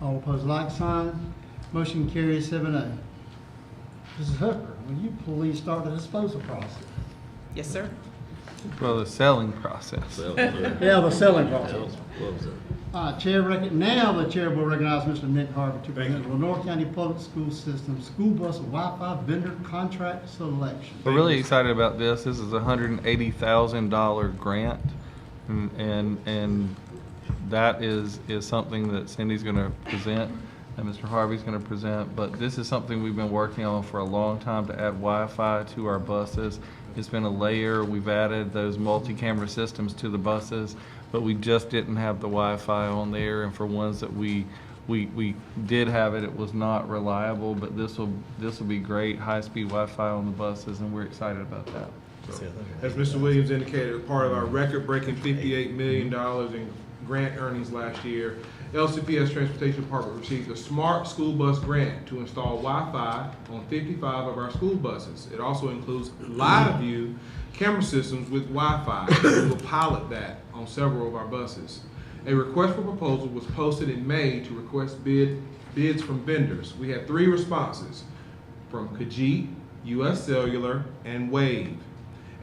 Speaker 1: All opposed, like sign. Motion carries 7-0. Mrs. Hooker, will you please start the disposal process?
Speaker 18: Yes, sir.
Speaker 4: Well, the selling process.
Speaker 1: Yeah, the selling process. Now the chair will recognize Mr. Nick Harvey to present the Lenore County Public School System School Bus Wi-Fi Vendor Contract Selection.
Speaker 4: We're really excited about this. This is a $180,000 grant, and that is something that Cindy's going to present and Mr. Harvey's going to present. But this is something we've been working on for a long time to add Wi-Fi to our buses. It's been a layer. We've added those multi-camera systems to the buses, but we just didn't have the Wi-Fi on there. And for ones that we did have it, it was not reliable. But this will be great, high-speed Wi-Fi on the buses, and we're excited about that.
Speaker 2: So, as Mr. Williams indicated, part of our record-breaking $58 million in grant earnings last year, LCPS Transportation Department received a Smart School Bus Grant to install Wi-Fi on 55 of our school buses. It also includes live view camera systems with Wi-Fi. We will pilot that on several of our buses. A request for proposal was posted in May to request bids from vendors. We had 3 responses from Khajiit, US Cellular, and Wave.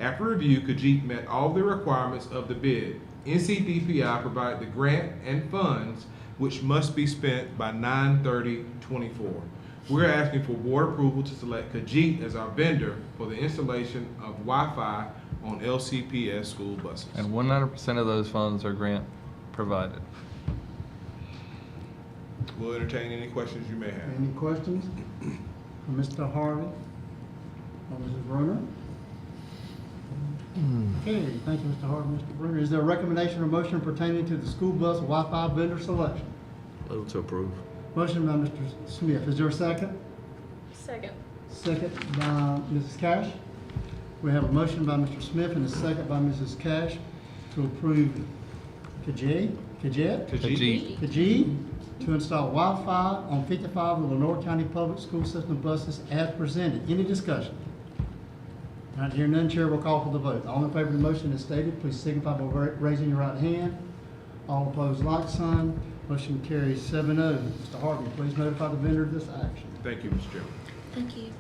Speaker 2: After review, Khajiit met all the requirements of the bid. NCDPI provided the grant and funds, which must be spent by 9/30/24. We're asking for board approval to select Khajiit as our vendor for the installation of Wi-Fi on LCPS school buses.
Speaker 4: And 100% of those funds are grant provided.
Speaker 2: We'll entertain any questions you may have.
Speaker 1: Any questions for Mr. Harvey or Mrs. Bruner? Okay, thank you, Mr. Harvey, Mr. Bruner. Is there a recommendation or motion pertaining to the school bus Wi-Fi vendor selection?
Speaker 3: Move to approve.
Speaker 1: Motion by Mr. Smith. Is there a second?
Speaker 13: Second.
Speaker 1: Second by Mrs. Cash. We have a motion by Mr. Smith and a second by Mrs. Cash to approve Khajiit to install Wi-Fi on 55 of the Lenore County Public School System buses as presented. Any discussion? Not hearing none, chair will call for the vote. All in favor of the motion as stated, please signify by raising your right hand. All opposed, like sign. Motion carries 7-0. Mr. Harvey, please notify the vendor of this action.
Speaker 2: Thank you, Mr. Chairman.
Speaker 13: Thank you.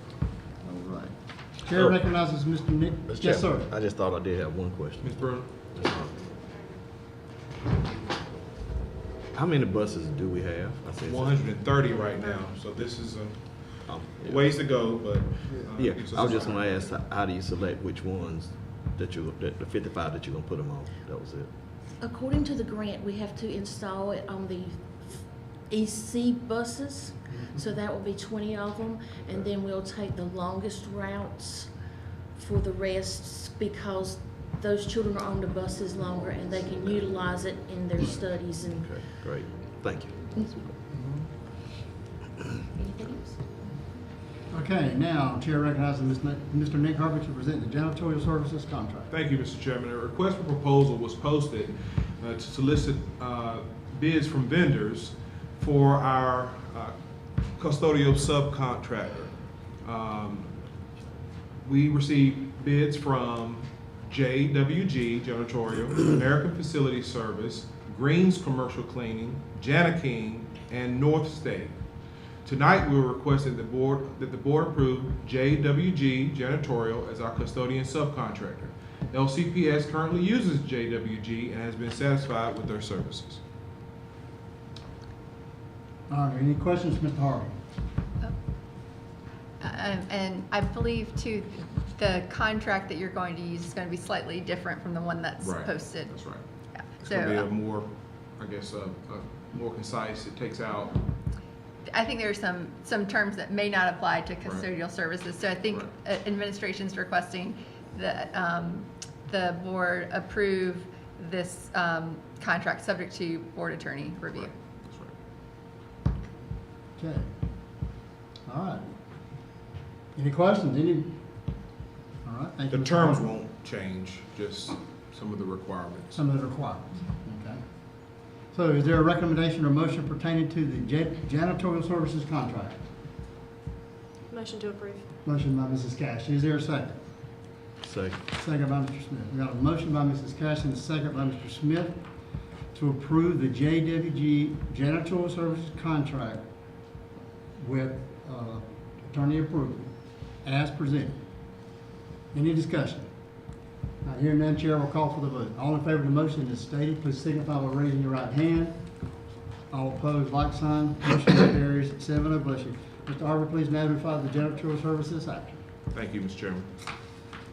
Speaker 1: All right. Chair recognizes Mr. Nick. Yes, sir.
Speaker 3: I just thought I did have one question.
Speaker 2: Ms. Bruner?
Speaker 3: How many buses do we have? I said
Speaker 2: 130 right now, so this is a ways to go, but.
Speaker 3: Yeah, I was just gonna ask, how do you select which ones that the 55 that you're gonna put them on? That was it.
Speaker 19: According to the grant, we have to install it on the EC buses, so that will be 20 of them, and then we'll take the longest routes for the rest, because those children are on the buses longer and they can utilize it in their studies. And
Speaker 3: Okay, great, thank you.
Speaker 19: Anything else?
Speaker 1: Okay, now, chair recognizes Mr. Nick Harvey to present the janitorial services contract.
Speaker 2: Thank you, Mr. Chairman. A request for proposal was posted to solicit bids from vendors for our custodial subcontractor. We received bids from JWG Janitorial, American Facility Service, Green's Commercial Cleaning, Jana King, and North State. Tonight, we were requesting that the board approve JWG Janitorial as our custodian subcontractor. LCPS currently uses JWG and has been satisfied with their services.
Speaker 1: All right, any questions, Mr. Harvey?
Speaker 20: And I believe too, the contract that you're going to use is going to be slightly different from the one that's posted.
Speaker 2: That's right.
Speaker 20: Yeah.
Speaker 2: It's
Speaker 20: So
Speaker 2: going to be a more, I guess, more concise. It takes out.
Speaker 20: I think there are some terms that may not apply to custodial services. So I think administration's requesting the the board approve this contract, subject to board attorney review.
Speaker 2: That's right.
Speaker 1: Okay. All right. Any questions? All right, thank you.
Speaker 2: The
Speaker 1: Mr.
Speaker 2: terms
Speaker 1: Parker.
Speaker 2: won't change, just some of the requirements.
Speaker 1: Some of the requirements, okay. So is there a recommendation or motion pertaining to the janitorial services contract?
Speaker 13: Motion to approve.
Speaker 1: Motion by Mrs. Cash. Is there a second?
Speaker 14: Second.
Speaker 1: Second by Mr. Smith. We got a motion by Mrs. Cash and a second by Mr. Smith to approve the JWG janitorial services contract with attorney approval as presented. Any discussion? Not hearing none, chair will call for the vote. All in favor of the motion as stated, please signify by raising your right hand. All opposed, like sign. Motion carries 7-0. Bless you. Mr. Arbor, please magnify the janitorial services action.
Speaker 2: Thank you, Mr. Chairman.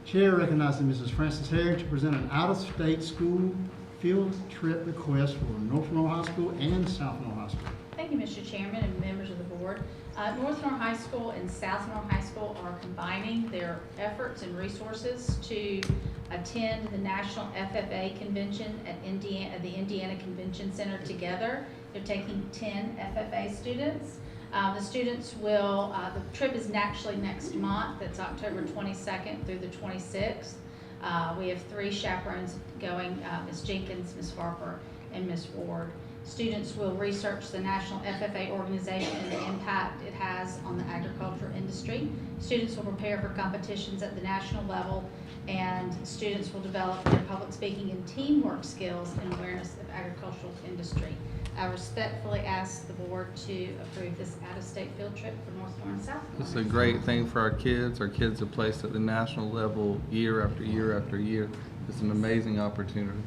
Speaker 1: Chair recognizes Mrs. Frances Herring to present an out-of-state school field trip request for North Monroe High School and South Monroe High School.
Speaker 15: Thank you, Mr. Chairman and members of the board. North Monroe High School and South Monroe High School are combining their efforts and resources to attend the National FFA Convention at the Indiana Convention Center together. They're taking 10 FFA students. The students will, the trip is actually next month. It's October 22nd through the 26th. We have 3 chaperones going, Ms. Jenkins, Ms. Farper, and Ms. Ward. Students will research the National FFA organization and the impact it has on the agriculture industry. Students will prepare for competitions at the national level, and students will develop their public speaking and teamwork skills and awareness of agricultural industry. I respectfully ask the board to approve this out-of-state field trip for North Monroe and South Monroe.
Speaker 4: It's a great thing for our kids. Our kids are placed at the national level year after year after year. It's an amazing opportunity.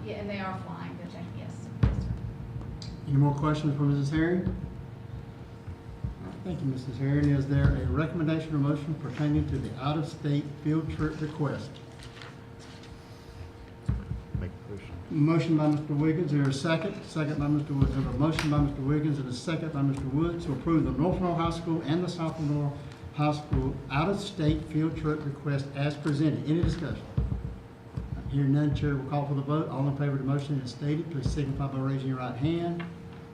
Speaker 15: Yeah, and they are flying. They're taking, yes. Yes, sir.
Speaker 1: Any more questions for Mrs. Herring? All right, thank you, Mrs. Herring. Is there a recommendation or motion pertaining to the out-of-state field trip request?
Speaker 14: Make a motion.
Speaker 1: Motion by Mr. Wiggins. Is there a second? Second by Mr. Woods. There's a motion by Mr. Wiggins and a second by Mr. Woods to approve the North Monroe High School and the South Monroe High School out-of-state field trip request as presented. Any discussion? Hearing none, chair will call for the vote. All in favor of the motion as stated, please signify by raising your right hand.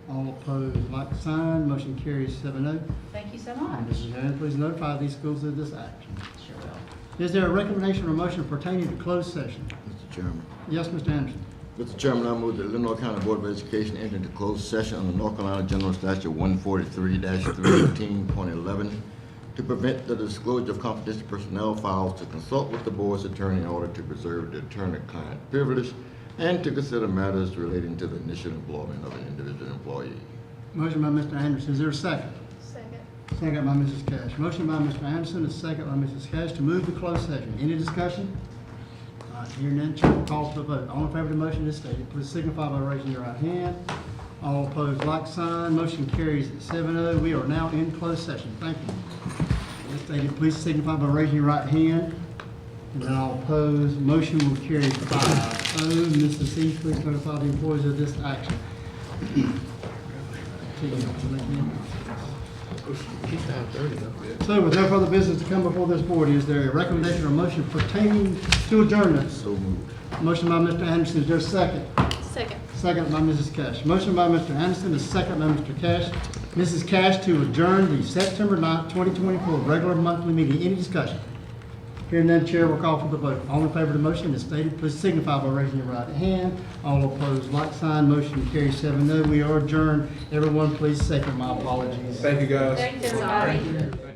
Speaker 1: All opposed, like sign. Motion carries 7-0.
Speaker 15: Thank you so much.
Speaker 1: And Mrs. Herring, please notify these schools of this action.
Speaker 15: Sure will.
Speaker 1: Is there a recommendation or motion pertaining to closed session?
Speaker 14: Mr. Chairman.
Speaker 1: Yes, Mr. Anderson.
Speaker 14: Mr. Chairman, I move that Illinois County Board of Education enter into closed session under North Carolina General Statute 143-318.11 to prevent the disclosure of confidential personnel files, to consult with the board's attorney in order to preserve the attorney-client privilege, and to consider matters relating to the initial employment of an individual employee.
Speaker 1: Motion by Mr. Anderson. Is there a second?
Speaker 13: Second.
Speaker 1: Second by Mrs. Cash. Motion by Mr. Anderson, a second by Mrs. Cash to move to closed session. Any discussion? All right, hearing none, chair will call for the vote. All in favor of the motion as stated, please signify by raising your right hand. All opposed, like sign. Motion carries 7-0. We are now in closed session. Thank you. As stated, please signify by raising your right hand. And then all opposed, motion will carry 5-0. Mrs. C, please notify the employees of this action. So with no further business to come before this board, is there a recommendation or motion pertaining to adjournment?
Speaker 14: So moved.
Speaker 1: Motion by Mr. Anderson, is there a second?
Speaker 13: Second.
Speaker 1: Second by Mrs. Cash. Motion by Mr. Anderson, a second by Mr. Cash. Mrs. Cash to adjourn the September 9th, 2024 regular monthly meeting. Any discussion? Hearing none, chair will call for the vote. All in favor of the motion as stated, please signify by raising your right hand. All opposed, like sign. Motion carries 7-0. We are adjourned. Everyone, please second my apologies.
Speaker 2: Thank you, guys.
Speaker 15: Thanks, everybody.